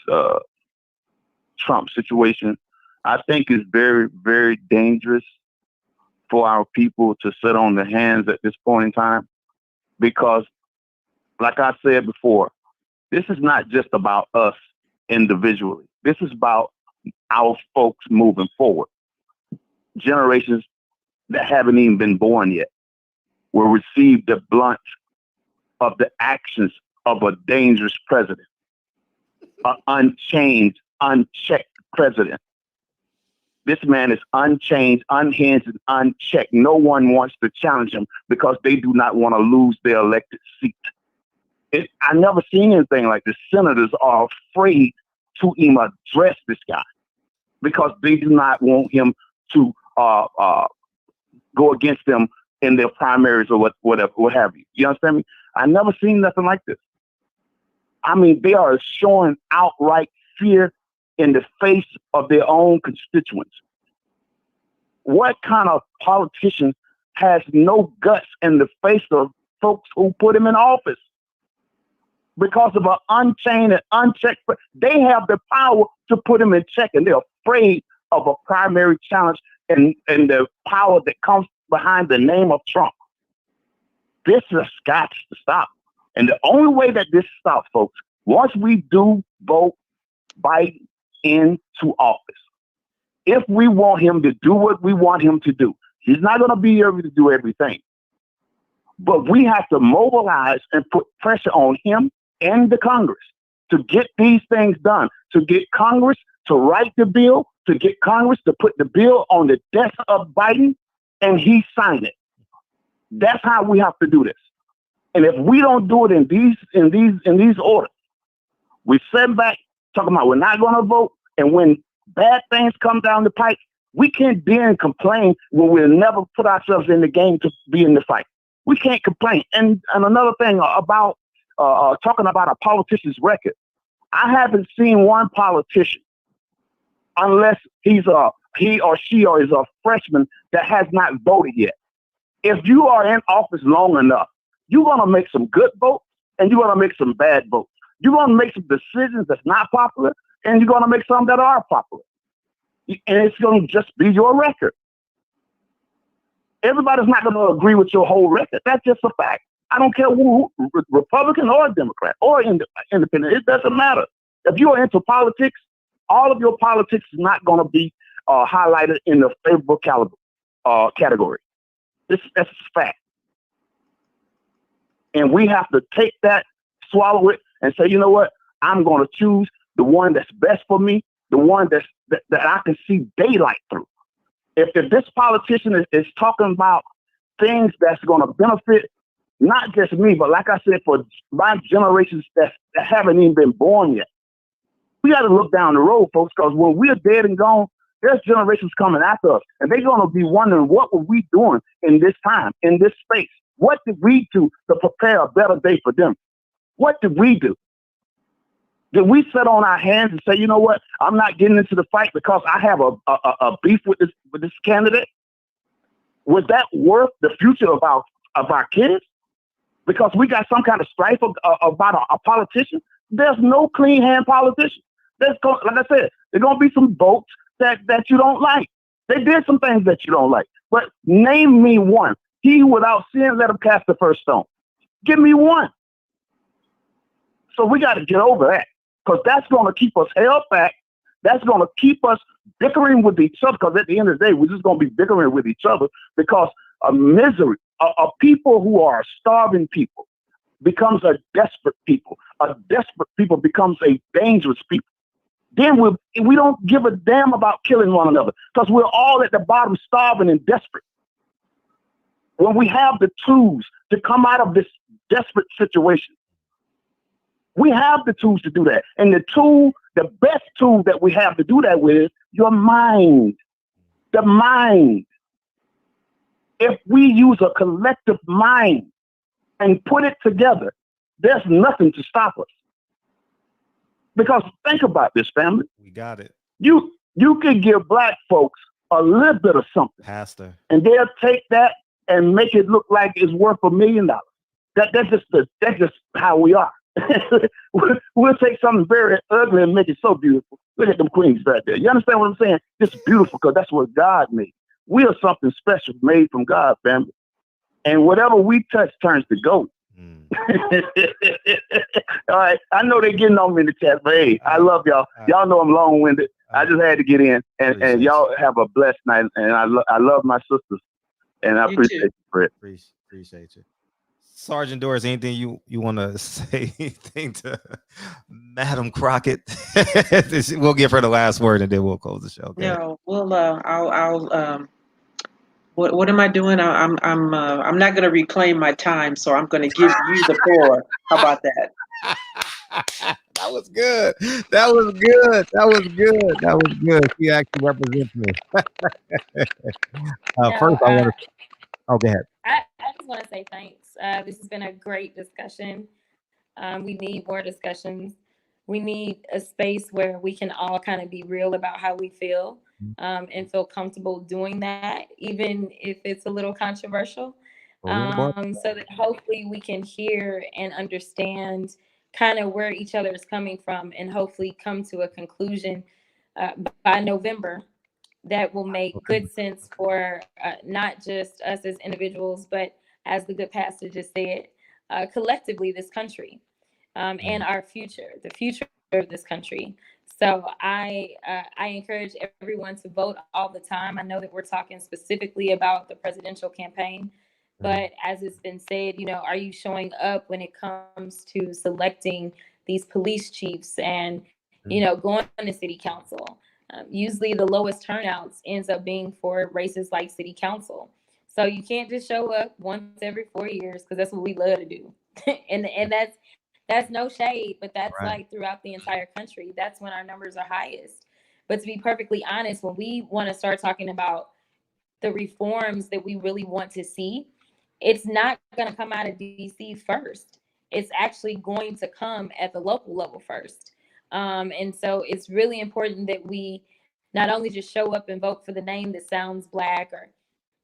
Trump situation. I think it's very, very dangerous for our people to sit on their hands at this point in time, because, like I said before, this is not just about us individually. This is about our folks moving forward. Generations that haven't even been born yet will receive the blunt of the actions of a dangerous president, an unchanged, unchecked president. This man is unchanged, unhinged, and unchecked. No one wants to challenge him because they do not want to lose their elected seat. I never seen anything like this. Senators are afraid to even address this guy because they do not want him to go against them in their primaries or whatever, what have you. You understand me? I never seen nothing like this. I mean, they are showing outright fear in the face of their own constituents. What kind of politician has no guts in the face of folks who put him in office? Because of an unchained and unchecked, they have the power to put him in check, and they're afraid of a primary challenge and the power that comes behind the name of Trump. This has got to stop. And the only way that this stops, folks, once we do vote Biden into office, if we want him to do what we want him to do, he's not going to be able to do everything. But we have to mobilize and put pressure on him and the Congress to get these things done, to get Congress to write the bill, to get Congress to put the bill on the desk of Biden and he sign it. That's how we have to do this. And if we don't do it in these orders, we sit back talking about we're not going to vote, and when bad things come down the pipe, we can't then complain when we'll never put ourselves in the game to be in the fight. We can't complain. And another thing about talking about a politician's record, I haven't seen one politician, unless he or she is a freshman, that has not voted yet. If you are in office long enough, you're going to make some good votes and you're going to make some bad votes. You're going to make some decisions that's not popular and you're going to make some that are popular. And it's going to just be your record. Everybody's not going to agree with your whole record. That's just a fact. I don't care who, Republican or Democrat or independent. It doesn't matter. If you are into politics, all of your politics is not going to be highlighted in the favorable category. That's a fact. And we have to take that, swallow it, and say, you know what? I'm going to choose the one that's best for me, the one that I can see daylight through. If this politician is talking about things that's going to benefit not just me, but like I said, for my generations that haven't even been born yet, we got to look down the road, folks, because when we're dead and gone, there's generations coming after us, and they're going to be wondering, what were we doing in this time, in this space? What did we do to prepare a better day for them? What did we do? Did we sit on our hands and say, you know what, I'm not getting into the fight because I have a beef with this candidate? Was that worth the future of our kids? Because we got some kind of strife about a politician? There's no clean hand politician. Like I said, there's going to be some votes that you don't like. They did some things that you don't like. But name me one. He without sin, let him cast the first stone. Give me one. So we got to get over that, because that's going to keep us held back. That's going to keep us bickering with each other, because at the end of the day, we're just going to be bickering with each other, because a misery, a people who are starving people becomes a desperate people. A desperate people becomes a dangerous people. Then we don't give a damn about killing one another, because we're all at the bottom starving and desperate. When we have the tools to come out of this desperate situation, we have the tools to do that. And the best tool that we have to do that with is your mind. The mind. If we use a collective mind and put it together, there's nothing to stop us. Because think about this, family. We got it. You can give black folks a little bit of something, Pastor, and they'll take that and make it look like it's worth $1 million. That's just how we are. We'll take something very ugly and make it so beautiful. Look at them queens right there. You understand what I'm saying? It's beautiful because that's what God made. We are something special made from God, family. And whatever we touch turns to gold. All right. I know they're getting on me in the chat, but hey, I love y'all. Y'all know I'm long-winded. I just had to get in, and y'all have a blessed night. And I love my sisters, and I appreciate you, Fred. Appreciate you. Sergeant Doris, anything you want to say anything to Madam Crockett? We'll give her the last word and then we'll close the show. Okay? No, we'll I'll what am I doing? I'm not going to reclaim my time, so I'm going to give you the floor. How about that? That was good. That was good. That was good. That was good. She actually represents me. First, I want to. Oh, go ahead. I just want to say thanks. This has been a great discussion. We need more discussions. We need a space where we can all kind of be real about how we feel, and feel comfortable doing that, even if it's a little controversial. So that hopefully we can hear and understand kind of where each other is coming from, and hopefully come to a conclusion by November that will make good sense for not just us as individuals, but as the good pastor just said, collectively this country, and our future, the future of this country. So I encourage everyone to vote all the time. I know that we're talking specifically about the presidential campaign, but as it's been said, are you showing up when it comes to selecting these police chiefs and, going to city council? Usually the lowest turnouts ends up being for races like city council. So you can't just show up once every 4 years, because that's what we love to do. and that's no shade, but that's right. Like throughout the entire country, that's when our numbers are highest. But to be perfectly honest, when we want to start talking about the reforms that we really want to see, it's not going to come out of DC first. It's actually going to come at the local level first. And so it's really important that we not only just show up and vote for the name that sounds Black or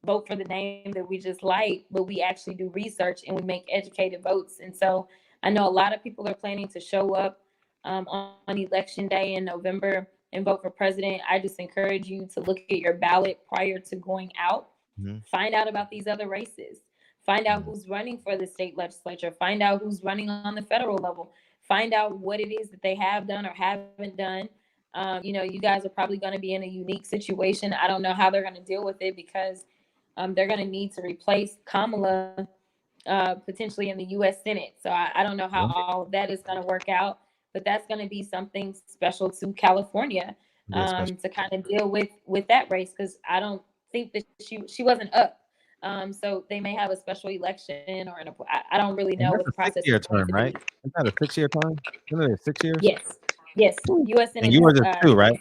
vote for the name that we just like, but we actually do research and we make educated votes. And so I know a lot of people are planning to show up on election day in November and vote for president. I just encourage you to look at your ballot prior to going out. Find out about these other races. Find out who's running for the state legislature. Find out who's running on the federal level. Find out what it is that they have done or haven't done. You guys are probably going to be in a unique situation. I don't know how they're going to deal with it because they're going to need to replace Kamala potentially in the U.S. Senate. So I don't know how all that is going to work out, but that's going to be something special to California to kind of deal with that race, because I don't think that she wasn't up. So they may have a special election or I don't really know what the process is. 6-year term, right? Is that a 6-year term? Isn't it 6 years? Yes. U.S. Senate. And yours is 2, right?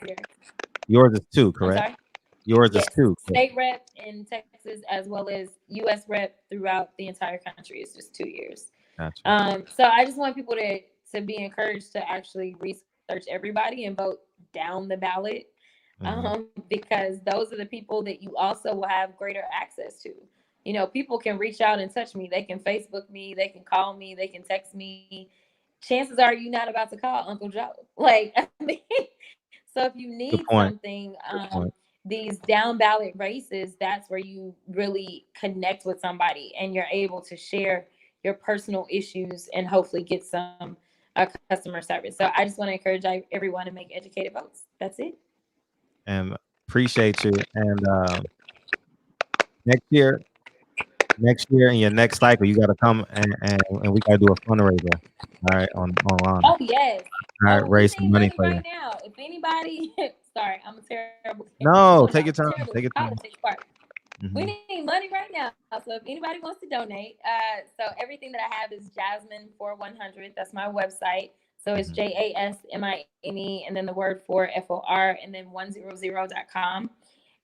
Yours is 2, correct? I'm sorry? Yours is 2. State rep in Texas as well as U.S. rep throughout the entire country is just 2 years. Gotcha. So I just want people to be encouraged to actually research everybody and vote down the ballot, because those are the people that you also will have greater access to. People can reach out and touch me. They can Facebook me. They can call me. They can text me. Chances are you're not about to call Uncle Joe. So if you need something, these down ballot races, that's where you really connect with somebody and you're able to share your personal issues and hopefully get some customer service. So I just want to encourage everyone to make educated votes. That's it. And appreciate you. And next year in your next cycle, you got to come and we got to do a fundraiser. All right, online. Oh yes. All right, raise some money for you. Right now, if anybody, sorry, I'm a terrible. No, take your time. Take your time. We need money right now. So if anybody wants to donate, so everything that I have is Jasmine for 100. That's my website. So it's JASMINE and then the word for FOR and then 100.com.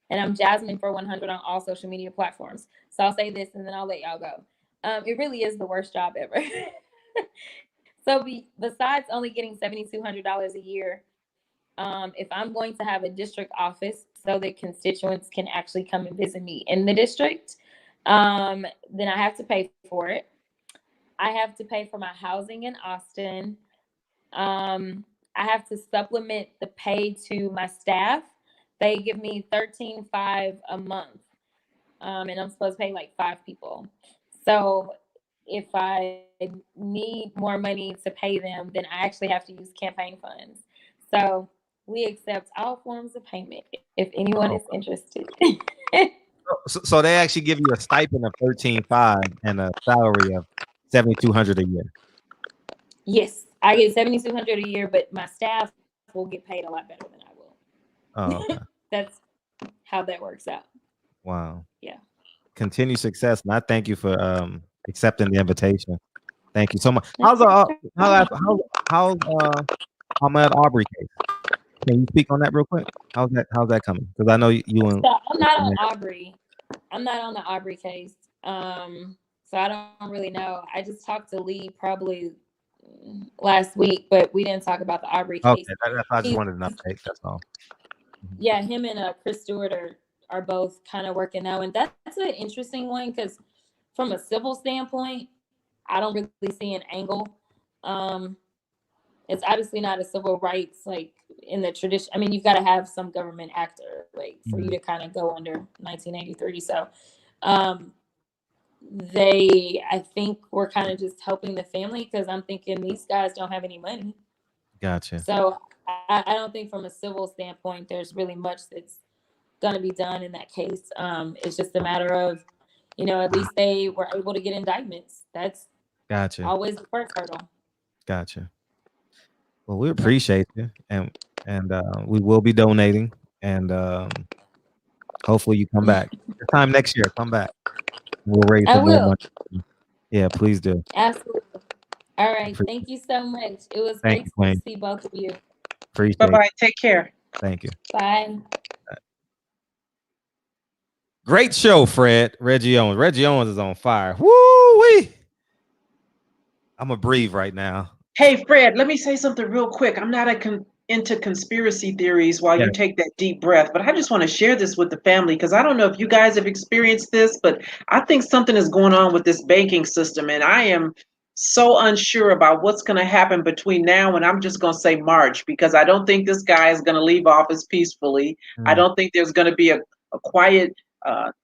And I'm Jasmine for 100 on all social media platforms. So I'll say this and then I'll let y'all go. It really is the worst job ever. So besides only getting $7,200 a year, if I'm going to have a district office so that constituents can actually come and visit me in the district, then I have to pay for it. I have to pay for my housing in Austin. I have to supplement the pay to my staff. They give me $13,500 a month, and I'm supposed to pay like 5 people. So if I need more money to pay them, then I actually have to use campaign funds. So we accept all forms of payment if anyone is interested. So they actually give you a stipend of $13,500 and a salary of $7,200 a year. Yes, I get $7,200 a year, but my staff will get paid a lot better than I will. Oh, okay. That's how that works out. Wow. Yeah. Continued success, and I thank you for accepting the invitation. Thank you so much. How's Ahmaud Arbery case? Can you speak on that real quick? How's that coming? Because I know you and I'm not on Arbery. I'm not on the Arbery case. So I don't really know. I just talked to Lee probably last week, but we didn't talk about the Arbery case. Okay, I just wanted an update. That's all. Yeah, him and Chris Stewart are both kind of working now, and that's an interesting one because from a civil standpoint, I don't really see an angle. It's obviously not a civil rights like in the tradition. I mean, you've got to have some government actor like for you to kind of go under 1983. So I think we're kind of just helping the family because I'm thinking these guys don't have any money. Gotcha. So I don't think from a civil standpoint, there's really much that's going to be done in that case. It's just a matter of, at least they were able to get indictments. That's gotcha. Always the first hurdle. Gotcha. Well, we appreciate you, and we will be donating, and hopefully you come back. This time next year, come back. We'll raise some more money. Yeah, please do. Absolutely. All right. Thank you so much. It was great to see both of you. Appreciate it. Bye-bye. Take care. Thank you. Bye. Great show, Fred. Reggie Owens. Reggie Owens is on fire. Woo-wee. I'm going to breathe right now. Hey, Fred, let me say something real quick. I'm not into conspiracy theories while you take that deep breath, but I just want to share this with the family because I don't know if you guys have experienced this, but I think something is going on with this banking system, and I am so unsure about what's going to happen between now and I'm just going to say March, because I don't think this guy is going to leave office peacefully. I don't think there's going to be a quiet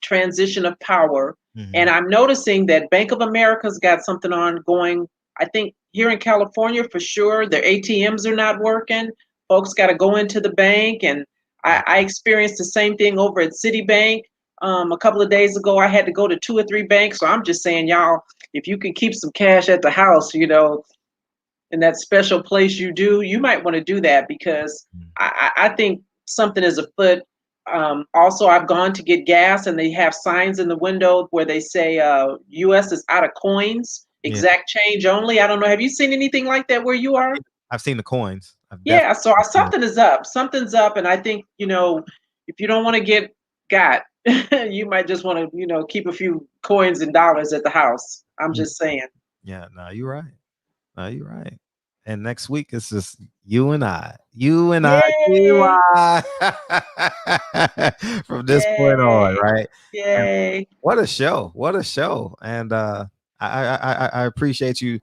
transition of power. And I'm noticing that Bank of America's got something ongoing. I think here in California, for sure, their ATMs are not working. folks got to go into the bank, and I experienced the same thing over at Citibank. A couple of days ago, I had to go to 2 or 3 banks. So I'm just saying, y'all, if you can keep some cash at the house, you know, in that special place you do, you might want to do that, because I think something is afoot. Also, I've gone to get gas, and they have signs in the window where they say U.S. is out of coins, exact change only. I don't know. Have you seen anything like that where you are? I've seen the coins. Yeah, so something is up. Something's up, and I think, you know, if you don't want to get got, you might just want to, you know, keep a few coins and dollars at the house. I'm just saying. Yeah, no, you're right. No, you're right. And next week it's just you and I, you and I, from this point on, right? Yay! And what a show! What a show! And I appreciate you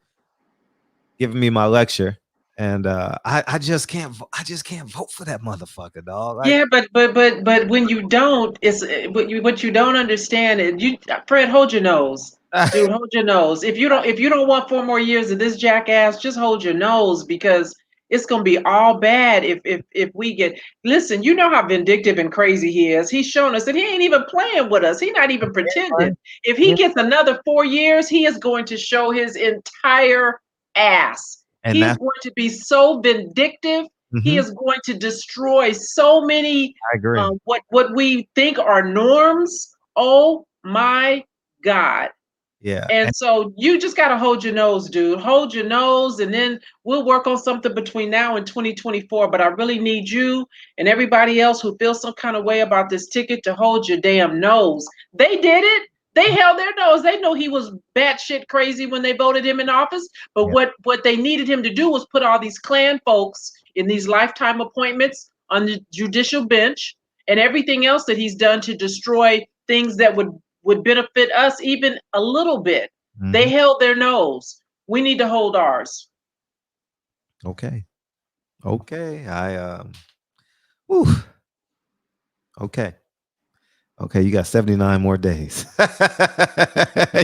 giving me my lecture. And I just can't vote for that motherfucker, dog. Like, yeah, but when you don't, it's what you don't understand is, you, Fred, hold your nose. Dude, hold your nose. If you don't want 4 more years of this jackass, just hold your nose, because it's gonna be all bad if we get. Listen, you know how vindictive and crazy he is. He's shown us that he ain't even playing with us. He's not even pretending. If he gets another 4 years, he is going to show his entire ass. And he's going to be so vindictive. He is going to destroy so many. I agree. What we think are norms. Oh my God. Yeah. And so you just got to hold your nose, dude. Hold your nose, and then we'll work on something between now and 2024. But I really need you and everybody else who feels some kind of way about this ticket to hold your damn nose. They did it. They held their nose. They know he was batshit crazy when they voted him in office. But what they needed him to do was put all these Klan folks in these lifetime appointments on the judicial bench, and everything else that he's done to destroy things that would benefit us even a little bit. They held their nose. We need to hold ours. Okay. Okay. Okay, you got 79 more days.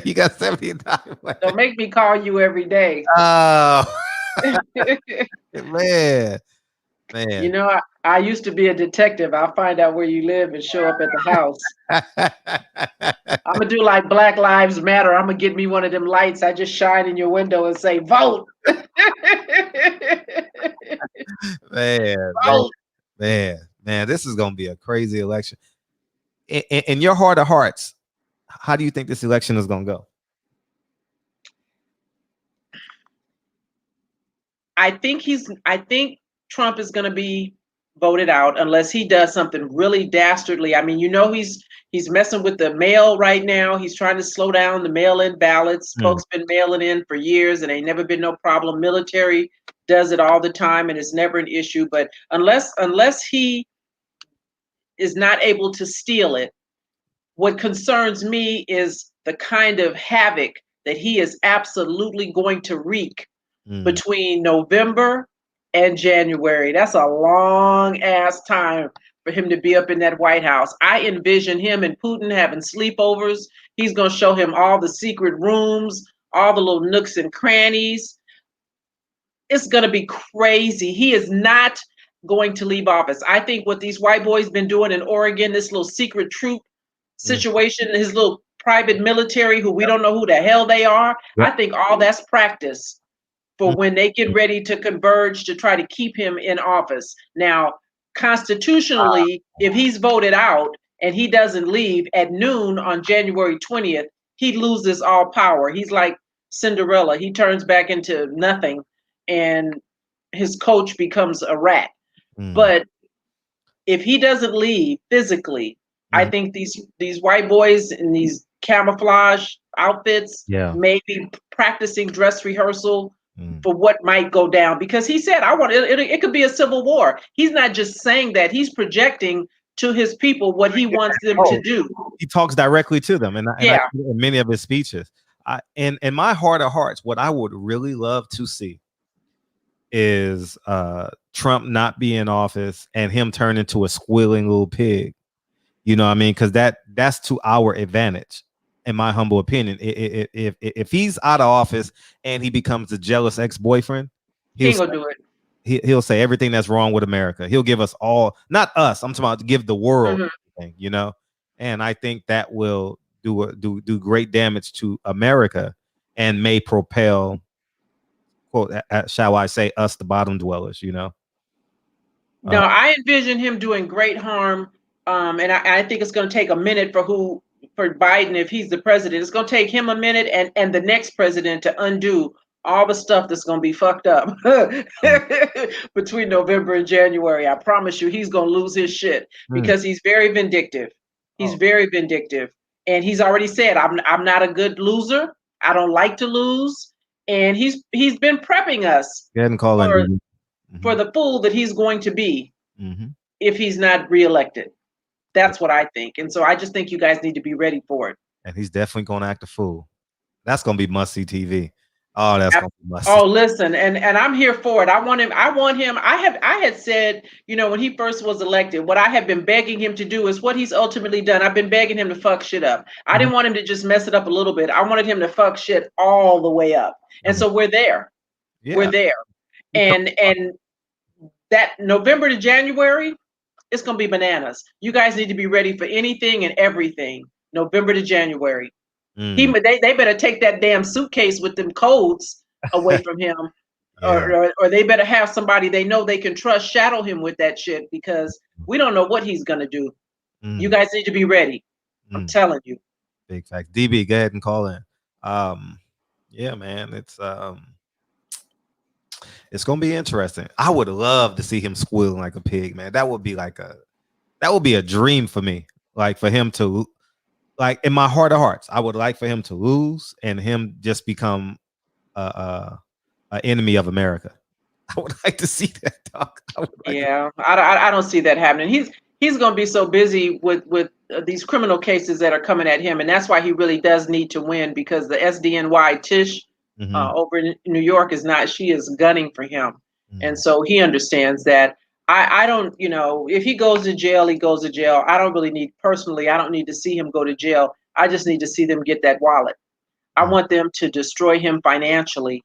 You got 79 more. Don't make me call you every day. Oh, man. You know, I used to be a detective. I'll find out where you live and show up at the house. I'm going to do like Black Lives Matter. I'm going to get me one of them lights. I just shine in your window and say, vote. Vote. Man, this is going to be a crazy election. In your heart of hearts, how do you think this election is going to go? I think Trump is going to be voted out unless he does something really dastardly. I mean, you know, he's messing with the mail right now. He's trying to slow down the mail-in ballots. Folks been mailing in for years and ain't never been no problem. Military does it all the time and it's never an issue. But unless he is not able to steal it, what concerns me is the kind of havoc that he is absolutely going to wreak between November and January. That's a long ass time for him to be up in that White House. I envision him and Putin having sleepovers. He's going to show him all the secret rooms, all the little nooks and crannies. It's going to be crazy. He is not going to leave office. I think what these white boys been doing in Oregon, this little secret troop situation, his little private military who we don't know who the hell they are, I think all that's practice for when they get ready to converge to try to keep him in office. Now, constitutionally, if he's voted out and he doesn't leave at noon on January 20th, he loses all power. He's like Cinderella. He turns back into nothing and his coach becomes a rat. But if he doesn't leave physically, I think these white boys in these camouflage outfits may be practicing dress rehearsal for what might go down, because he said, I want it could be a civil war. He's not just saying that, he's projecting to his people what he wants them to do. He talks directly to them, and in many of his speeches. In my heart of hearts, what I would really love to see is Trump not be in office and him turn into a squealing little pig. You know what I mean? Because that's to our advantage, in my humble opinion. If he's out of office and he becomes a jealous ex-boyfriend, he ain't gonna do it. he'll say everything that's wrong with America. He'll give us all, not us. I'm talking about to give the world everything, you know. And I think that will do great damage to America and may propel, quote, shall I say, us the bottom dwellers, you know. No, I envision him doing great harm, and I think it's going to take a minute for Biden, if he's the president. It's going to take him a minute and the next president to undo all the stuff that's going to be fucked up between November and January. I promise you, he's going to lose his shit because he's very vindictive. He's very vindictive, and he's already said, "I'm not a good loser. I don't like to lose," and he's been prepping us. Go ahead and call in. For the fool that he's going to be if he's not reelected. That's what I think. And so I just think you guys need to be ready for it. And he's definitely going to act a fool. That's going to be must-see TV. Oh, that's going to be must-see. Oh, listen, and I'm here for it. I want him. I had said, you know, when he first was elected, what I have been begging him to do is what he's ultimately done. I've been begging him to fuck shit up. I didn't want him to just mess it up a little bit. I wanted him to fuck shit all the way up. And so we're there. Yeah. We're there. And that November to January, it's going to be bananas. You guys need to be ready for anything and everything. November to January. They better take that damn suitcase with them codes away from him. Or they better have somebody they know they can trust shadow him with that shit, because we don't know what he's going to do. You guys need to be ready. I'm telling you. Big facts. DB, go ahead and call in. Yeah, man, it's gonna be interesting. I would love to see him squealing like a pig, man. That would be a dream for me. Like for him to, like in my heart of hearts, I would like for him to lose and him just become an enemy of America. I would like to see that, dog. I don't see that happening. He's gonna be so busy with these criminal cases that are coming at him, and that's why he really does need to win, because the SDNY Tish over in New York she is gunning for him. And so he understands that. I don't, you know, if he goes to jail, he goes to jail. I don't need to see him go to jail. I just need to see them get that wallet. I want them to destroy him financially,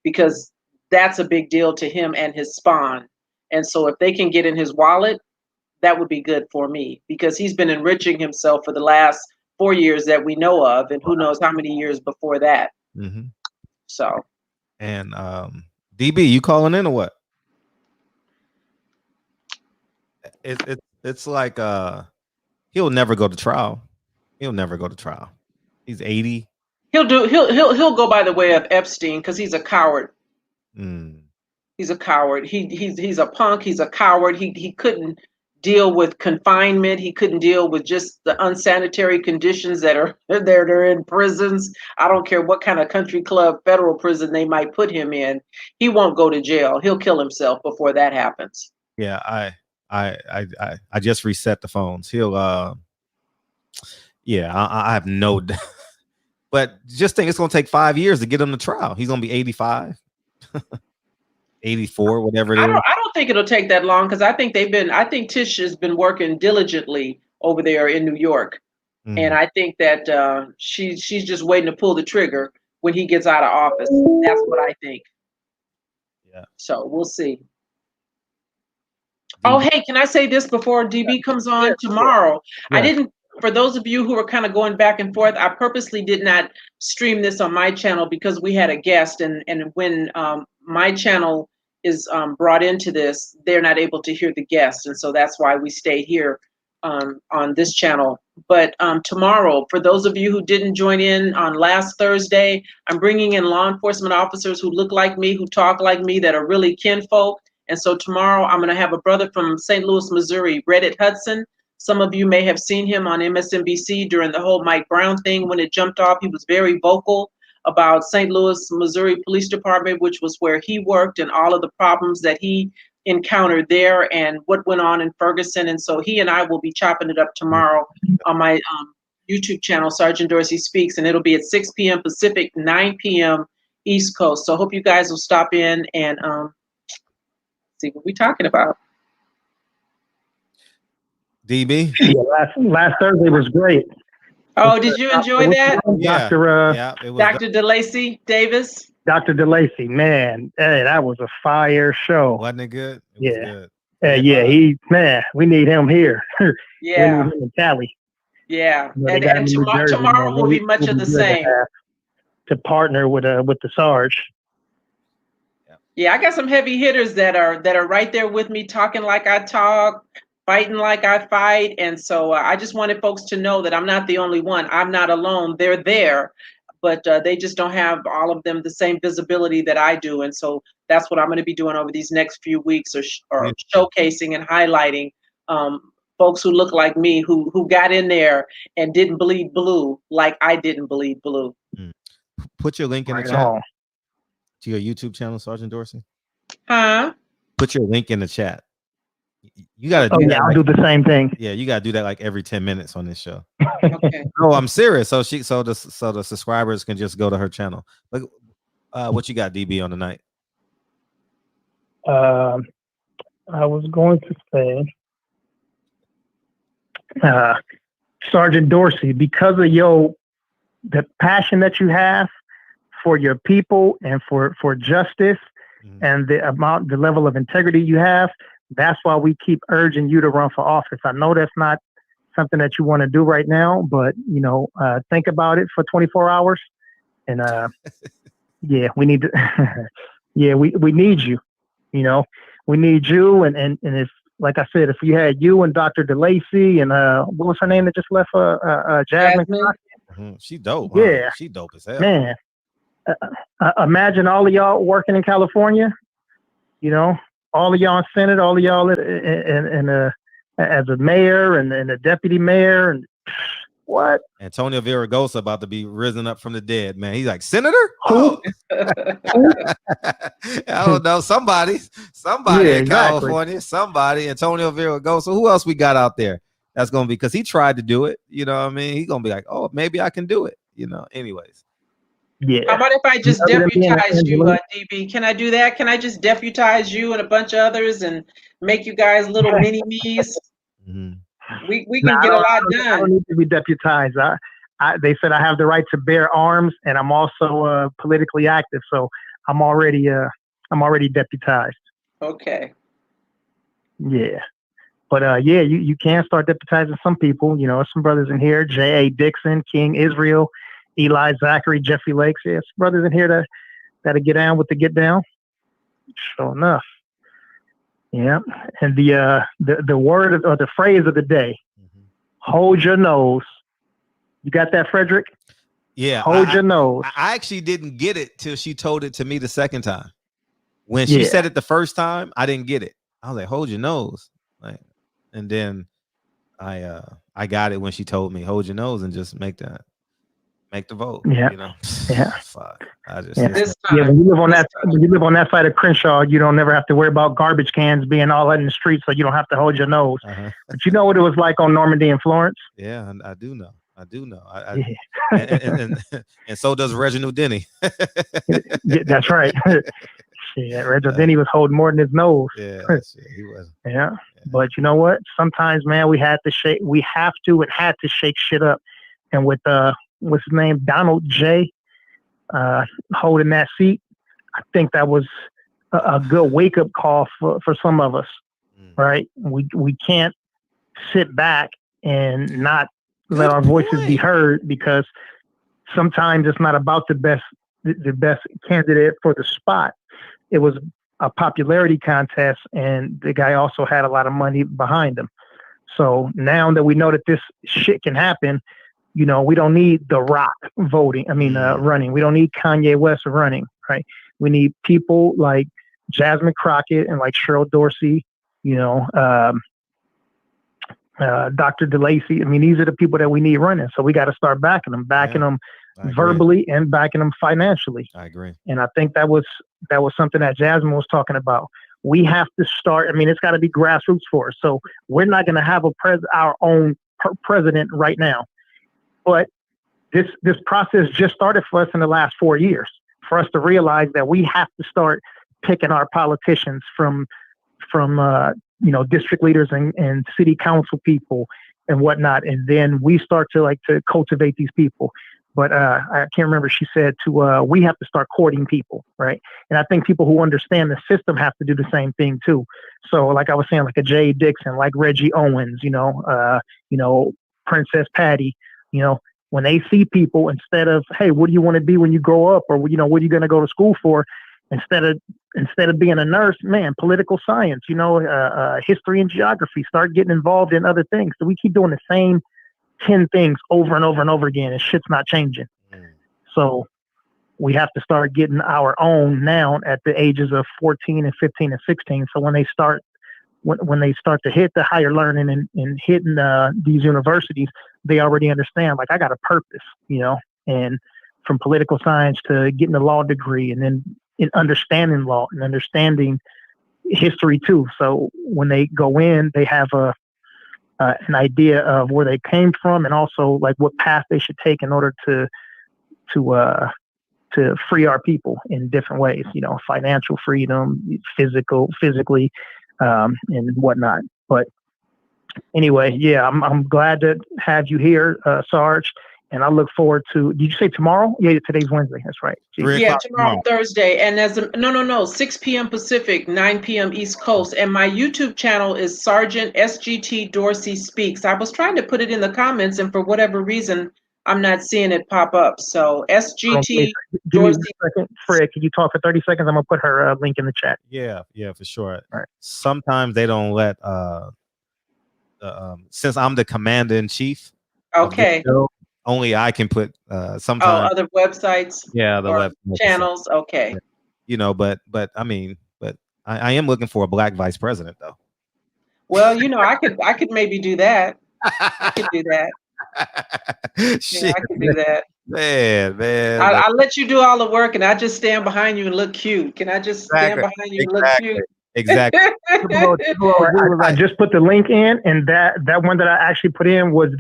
because that's a big deal to him and his spawn. And so if they can get in his wallet, that would be good for me, because he's been enriching himself for the last 4 years that we know of, and who knows how many years before that. So, and DB, you calling in or what? It's like he'll never go to trial. He's 80. He'll go by the way of Epstein, because he's a coward. He's a coward. He's a punk. He's a coward. He couldn't deal with confinement. He couldn't deal with just the unsanitary conditions that are they're in prisons. I don't care what kind of country club federal prison they might put him in. He won't go to jail. He'll kill himself before that happens. Yeah, I just reset the phones. He'll I have no doubt. But just think it's gonna take 5 years to get him to trial. He's gonna be 85. 84, whatever it is. I don't think it'll take that long, because I think Tish has been working diligently over there in New York. And I think that she's just waiting to pull the trigger when he gets out of office. That's what I think. Yeah. So we'll see. Oh, hey, can I say this before DB comes on tomorrow? Yeah. For those of you who are kind of going back and forth, I purposely did not stream this on my channel because we had a guest, and when my channel is brought into this, they're not able to hear the guest, and so that's why we stay here on this channel. But tomorrow, for those of you who didn't join in on last Thursday, I'm bringing in law enforcement officers who look like me, who talk like me, that are really kinfolk. And so tomorrow I'm going to have a brother from St. Louis, Missouri, Reddit Hudson. Some of you may have seen him on MSNBC during the whole Mike Brown thing when it jumped off. He was very vocal about St. Louis, Missouri Police Department, which was where he worked, and all of the problems that he encountered there and what went on in Ferguson. And so he and I will be chopping it up tomorrow on my YouTube channel, Sergeant Dorsey Speaks, and it'll be at 6 p.m. Pacific, 9 p.m. East Coast. So I hope you guys will stop in and see what we're talking about. DB? Yeah, last Thursday was great. Oh, did you enjoy that? Yeah. Dr. Yeah, it was Dr. DeLacy Davis? Dr. DeLacy, man, hey, that was a fire show. Wasn't it good? It was good. We need him here. Yeah. We need him in Cali. Yeah. You know, And tomorrow will be much of the same. To partner with the Sarge. Yeah, I got some heavy hitters that are right there with me, talking like I talk, fighting like I fight. And so I just wanted folks to know that I'm not the only one. I'm not alone. They're there, but they just don't have all of them the same visibility that I do. And so that's what I'm going to be doing over these next few weeks, or showcasing and highlighting folks who look like me, who got in there and didn't bleed blue like I didn't bleed blue. Put your link in the chat to your YouTube channel, Sergeant Dorsey. Huh? Put your link in the chat. You got to do that. I'll do the same thing. Yeah, you got to do that like every 10 minutes on this show. Okay. No, I'm serious. So the subscribers can just go to her channel. But what you got, DB, on the night? I was going to say, Sergeant Dorsey, because of the passion that you have for your people and for justice, and the level of integrity you have, that's why we keep urging you to run for office. I know that's not something that you want to do right now, but think about it for 24 hours. And we need to, we need you. We need you. And if, like I said, if you had you and Dr. DeLacy and what was her name that just left? Jasmine. She dope. Yeah, huh? She dope as hell. Man, imagine all of y'all working in California. All of y'all in Senate, all of y'all as a mayor and a deputy mayor, and what? Antonio Villaraigosa about to be risen up from the dead, man. He's like, Senator? Who? I don't know. Somebody in California, somebody, Antonio Villaraigosa. Who else we got out there? That's going to be, because he tried to do it. You know what I mean? He's going to be like, oh, maybe I can do it. Anyways. Yeah. How about if I just deputize you, DB? Can I do that? Can I just deputize you and a bunch of others and make you guys little mini me's? We can get a lot done. I don't need to be deputized. They said I have the right to bear arms, and I'm also politically active, so I'm already deputized. Okay. Yeah. But you can start deputizing some people. Some brothers in here: J.A. Dixon, King Israel, Eli Zachary, Jeffrey Lakes. Yeah, some brothers in here that get down with the get down. Sure enough. Yeah. And the word or the phrase of the day: hold your nose. You got that, Frederick? Yeah. Hold your nose. I actually didn't get it till she told it to me the second time. When she said it the first time, I didn't get it. I was like, hold your nose. And then I got it when she told me, hold your nose and just make the vote. Yeah. Yeah. Fuck. When you live on that side of Crenshaw, you don't never have to worry about garbage cans being all out in the street, so you don't have to hold your nose. But you know what it was like on Normandy and Florence? Yeah, I do know. And so does Reginald Denny. That's right. Yeah, Reginald Denny was holding more than his nose. Yeah, he was. Yeah. But you know what? Sometimes, man, we had to shake shit up. And with what's his name, Donald J. Holding that seat, I think that was a good wake up call for some of us. Right? We can't sit back and not let our voices be heard, because sometimes it's not about the best candidate for the spot. It was a popularity contest, and the guy also had a lot of money behind him. So now that we know that this shit can happen, we don't need The Rock running. We don't need Kanye West running, right? We need people like Jasmine Crockett and like Cheryl Dorsey, Dr. DeLacy. These are the people that we need running. So we got to start backing them verbally and backing them financially. I agree. And I think that was something that Jasmine was talking about. We have to start. It's got to be grassroots for us. So we're not going to have our own president right now. But this process just started for us in the last 4 years, for us to realize that we have to start picking our politicians from district leaders and city council people and whatnot. And then we start to cultivate these people. but I can't remember. She said we have to start courting people, right? And I think people who understand the system have to do the same thing too. So, like I was saying, like a Jay Dixon, like Reggie Owens, Princess Patty, when they see people, instead of, hey, what do you want to be when you grow up, or what are you going to go to school for? Instead of being a nurse, man, political science, history and geography, start getting involved in other things. So we keep doing the same 10 things over and over and over again, and shit's not changing. So we have to start getting our own now at the ages of 14 and 15 and 16. So when they start to hit the higher learning and hitting these universities, they already understand, like, I got a purpose, and from political science to getting a law degree, and then in understanding law and understanding history too. So when they go in, they have an idea of where they came from, and also like what path they should take in order to free our people in different ways, financial freedom, physically, and whatnot. But anyway, yeah, I'm glad to have you here, Sarge. And I look forward to, did you say tomorrow? Yeah, today's Wednesday. That's right. Yeah, tomorrow, Thursday. And no, 6 p.m. Pacific, 9 p.m. East Coast. And my YouTube channel is Sergeant SGT Dorsey Speaks. I was trying to put it in the comments, and for whatever reason, I'm not seeing it pop up. So SGT Dorsey. Fred, can you talk for 30 seconds? I'm going to put her link in the chat. Yeah, for sure. All right. Sometimes they don't let, since I'm the commander in chief. Okay. Only I can put sometimes other websites. Yeah, the channels. Okay. But I am looking for a black vice president though. Well, I could maybe do that. I could do that. Shit, I could do that. Man. I'll let you do all the work, and I just stand behind you and look cute. Can I just stand behind you and look cute? Exactly. I just put the link in, and that one that I actually put in was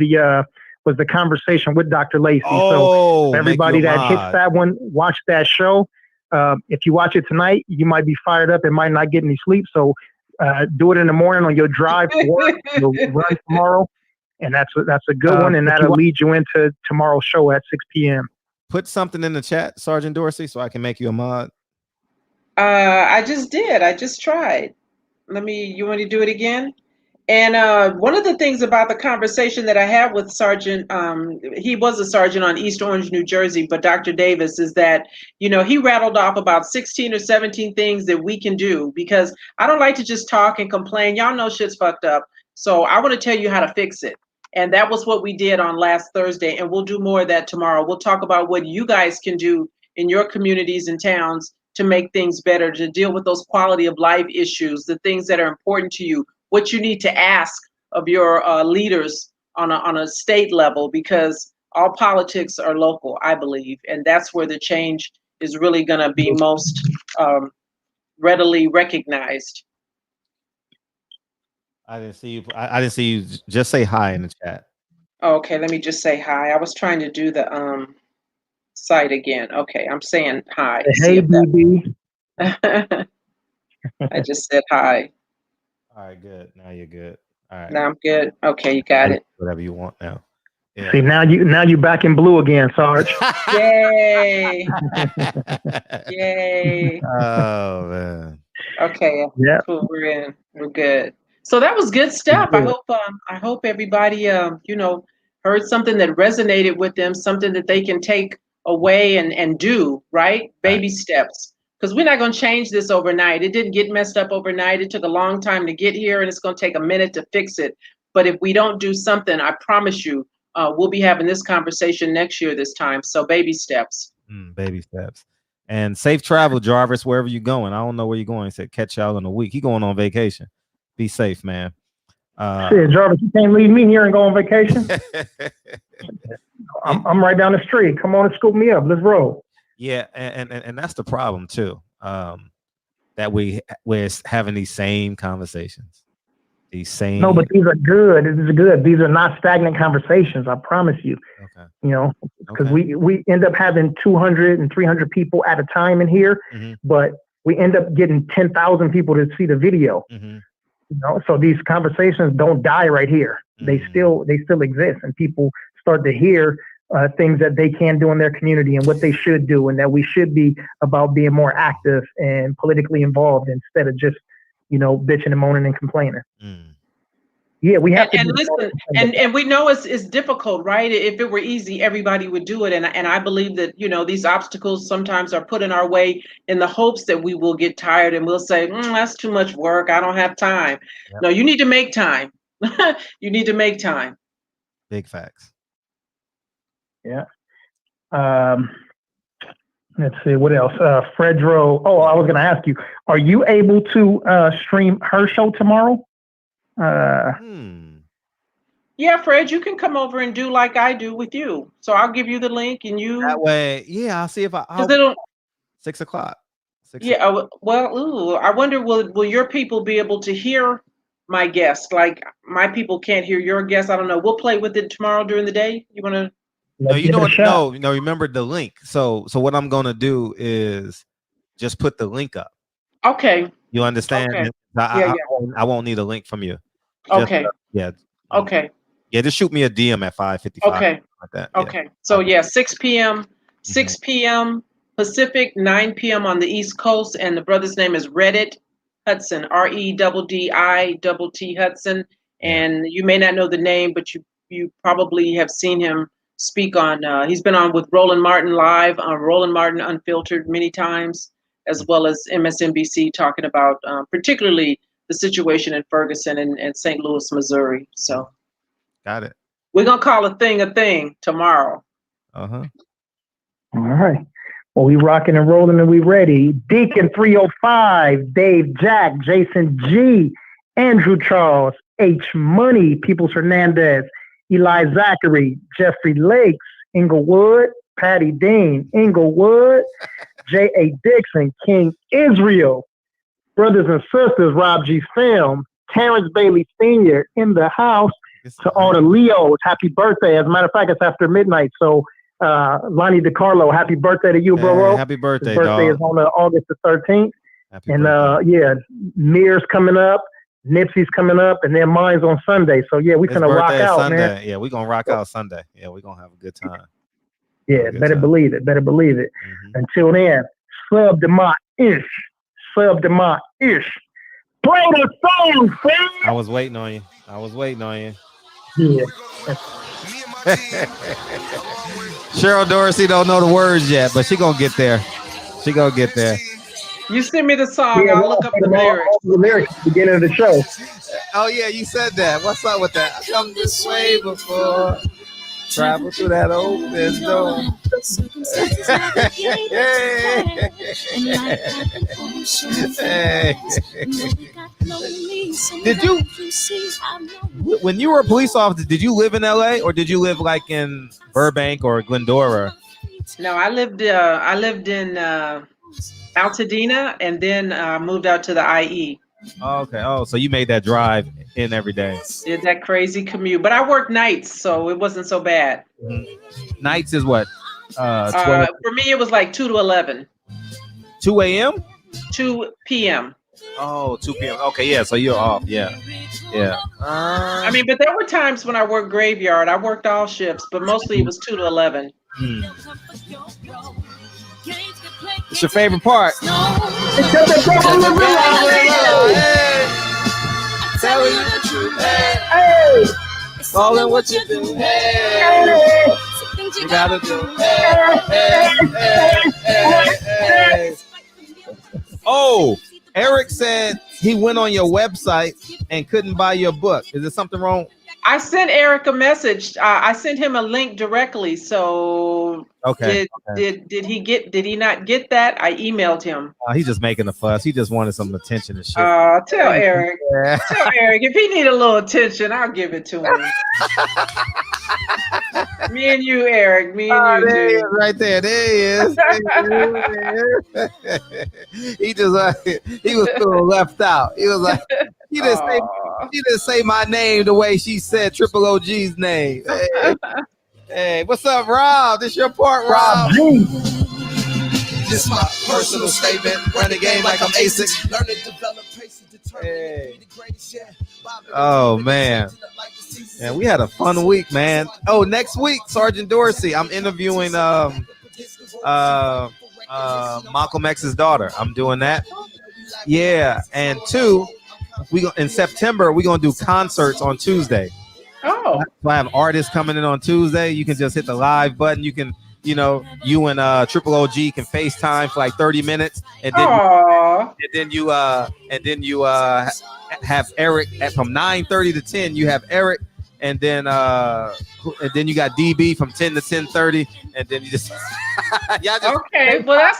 the conversation with Dr. Lacey. So everybody that hits that one, watch that show. If you watch it tonight, you might be fired up and might not get any sleep. So do it in the morning on your drive to work. You'll run tomorrow, and that's a good one, and that'll lead you into tomorrow's show at 6 p.m. Put something in the chat, Sergeant Dorsey, so I can make you a mod. I just did. I just tried. You want to do it again? And one of the things about the conversation that I had with Sergeant, he was a sergeant on East Orange, New Jersey, but Dr. Davis, is that, he rattled off about 16 or 17 things that we can do, because I don't like to just talk and complain. Y'all know shit's fucked up. So I want to tell you how to fix it. And that was what we did on last Thursday. And we'll do more of that tomorrow. We'll talk about what you guys can do in your communities and towns to make things better, to deal with those quality of life issues, the things that are important to you, what you need to ask of your leaders on a state level, because all politics are local, I believe. And that's where the change is really going to be most readily recognized. I didn't see you. I didn't see you. Just say hi in the chat. Okay, let me just say hi. I was trying to do the site again. Okay, I'm saying hi. Hey, BB. I just said hi. All right, good. Now you're good. All right. Now I'm good. Okay, you got it. Whatever you want now. Yeah. See, now you back in blue again, Sarge. Yay! Yay! Oh man. Okay. Yeah. Cool. We're in. We're good. So that was good stuff. I hope everybody heard something that resonated with them, something that they can take away and do, right? Baby steps. Because we're not going to change this overnight. It didn't get messed up overnight. It took a long time to get here, and it's going to take a minute to fix it. But if we don't do something, I promise you, we'll be having this conversation next year this time. So baby steps. Baby steps. And safe travel, Jarvis, wherever you're going. I don't know where you're going. He said catch y'all in a week. He going on vacation. Be safe, man. Shit, Jarvis, you can't leave me here and go on vacation. I'm right down the street. Come on and scoop me up. Let's roll. Yeah, and that's the problem too. That we're having these same conversations. No, but these are good. This is good. These are not stagnant conversations. I promise you. Okay. Because we end up having 200 and 300 people at a time in here, but we end up getting 10,000 people to see the video. So these conversations don't die right here. They still exist, and people start to hear things that they can do in their community and what they should do, and that we should be about being more active and politically involved instead of just, bitching and moaning and complaining. Yeah, we have to. And listen, and we know it's difficult, right? If it were easy, everybody would do it. And I believe that, these obstacles sometimes are put in our way in the hopes that we will get tired and we'll say, that's too much work. I don't have time. Yep. No, you need to make time. You need to make time. Big facts. Yeah. Let's see what else. Fredro. Oh, I was going to ask you, are you able to stream her show tomorrow? Yeah, Fred, you can come over and do like I do with you. So I'll give you the link and you. That way, yeah. I'll see if I'll 6 o'clock. Yeah. Well, I wonder will your people be able to hear my guest? Like my people can't hear your guest. I don't know. We'll play with it tomorrow during the day. You want to? No, you know what? No. Remember the link. So what I'm gonna do is just put the link up. Okay. You understand? Okay. I won't need a link from you. Okay. Yeah. Okay. Yeah, just shoot me a DM at 5:55. Okay. Like that. Okay. Yeah. So 6 p.m. 6 p.m. Pacific, 9 p.m. on the East Coast, and the brother's name is Reddit Hudson, REDDITT Hudson, and you may not know the name, but you probably have seen him speak on. He's been on with Roland Martin live on Roland Martin Unfiltered many times, as well as MSNBC, talking about particularly the situation in Ferguson and St. Louis, Missouri. So, got it. We're gonna call a thing tomorrow. All right. Well, we rocking and rolling and we ready. Deacon 305, Dave Jack, Jason G, Andrew Charles, H Money, Peoples Hernandez, Eli Zachary, Jeffrey Lakes, Inglewood, Patty Dean, Inglewood, J.A. Dixon, King Israel, brothers and sisters, Rob G. Film, Terrence Bailey Sr. in the house. To all the Leos, happy birthday. As a matter of fact, it's after midnight. So, Lonnie DiCarlo, happy birthday to you, bro. Happy birthday, His birthday is on August the 13th. Mir's coming up, Nipsey's coming up, and then mine's on Sunday. So, yeah, we're going to rock out, Sunday. man. Yeah, we're going to rock out Sunday. Yeah, we're going to have a good time. Yeah, better believe it. Mm-hmm. Until then, sub to my ish. Play the song, friend. I was waiting on you. Yeah. Cheryl Dorsey don't know the words yet, but she gonna get there. You send me the song. I'll look up the lyrics. The lyrics at the beginning of the show. Oh yeah, you said that. What's up with that? I come this way before. Travel through that open door. Did you, when you were a police officer, did you live in LA or did you live like in Burbank or Glendora? No, I lived in Altadena and then moved out to the IE. Oh, okay. Oh, so you made that drive in every day. Did that crazy commute, but I worked nights, so it wasn't so bad. Mm-hmm. Nights is what? For me, it was like 2 to 11. 2 a.m. 2 p.m. Oh, 2 p.m. Okay, yeah. So you're off. Yeah. I mean, but there were times when I worked graveyard. I worked all shifts, but mostly it was 2 to 11. What's your favorite part? Telling you the truth. Hey, calling what you do. Hey, you gotta do. Hey. Oh, Eric said he went on your website and couldn't buy your book. Is there something wrong? I sent Eric a message. I sent him a link directly. So did he not get that? I emailed him. He's just making a fuss. He just wanted some attention and shit. Tell Eric. Tell Eric if he need a little attention, I'll give it to him. Me and you, Eric. Me and you, there he is, right there. There he is. He was still left out. He was like, he didn't say my name the way she said Triple OG's name. Hey, what's up, Rob? This your part, Rob. This my personal statement. Run the game like I'm ASIC. Learn to develop pace and determine to be the greatest. Oh man. Yeah, we had a fun week, man. Oh, next week, Sergeant Dorsey, I'm interviewing Malcolm X's daughter. I'm doing that. Yeah, and two, in September we're gonna do concerts on Tuesday. Oh, So I have artists coming in on Tuesday. You can just hit the live button. You can, you and Triple OG can FaceTime for like 30 minutes, and then you have Eric from 9:30 to 10. You have Eric, and then you got DB from 10 to 10:30, and then you just okay. Well,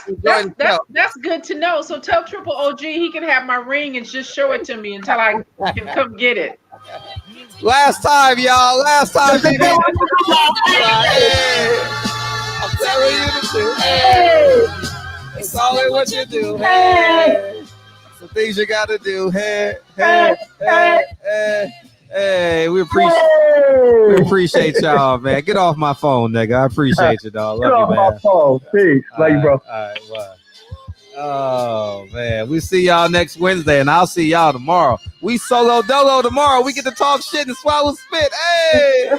that's good to know. So tell Triple OG he can have my ring and just show it to me until I can come get it. Last time, y'all. Last time. Hey, I'm telling you the truth. Hey, it's always what you do. Hey, the things you gotta do. Hey, we appreciate y'all, man. Get off my phone, nigga. I appreciate you, dog. Love you, man. Get off my phone. Peace. Love you, bro. All right, well. Oh, man. We see y'all next Wednesday, and I'll see y'all tomorrow. We solo dolo tomorrow. We get to talk shit and swallow spit. Hey!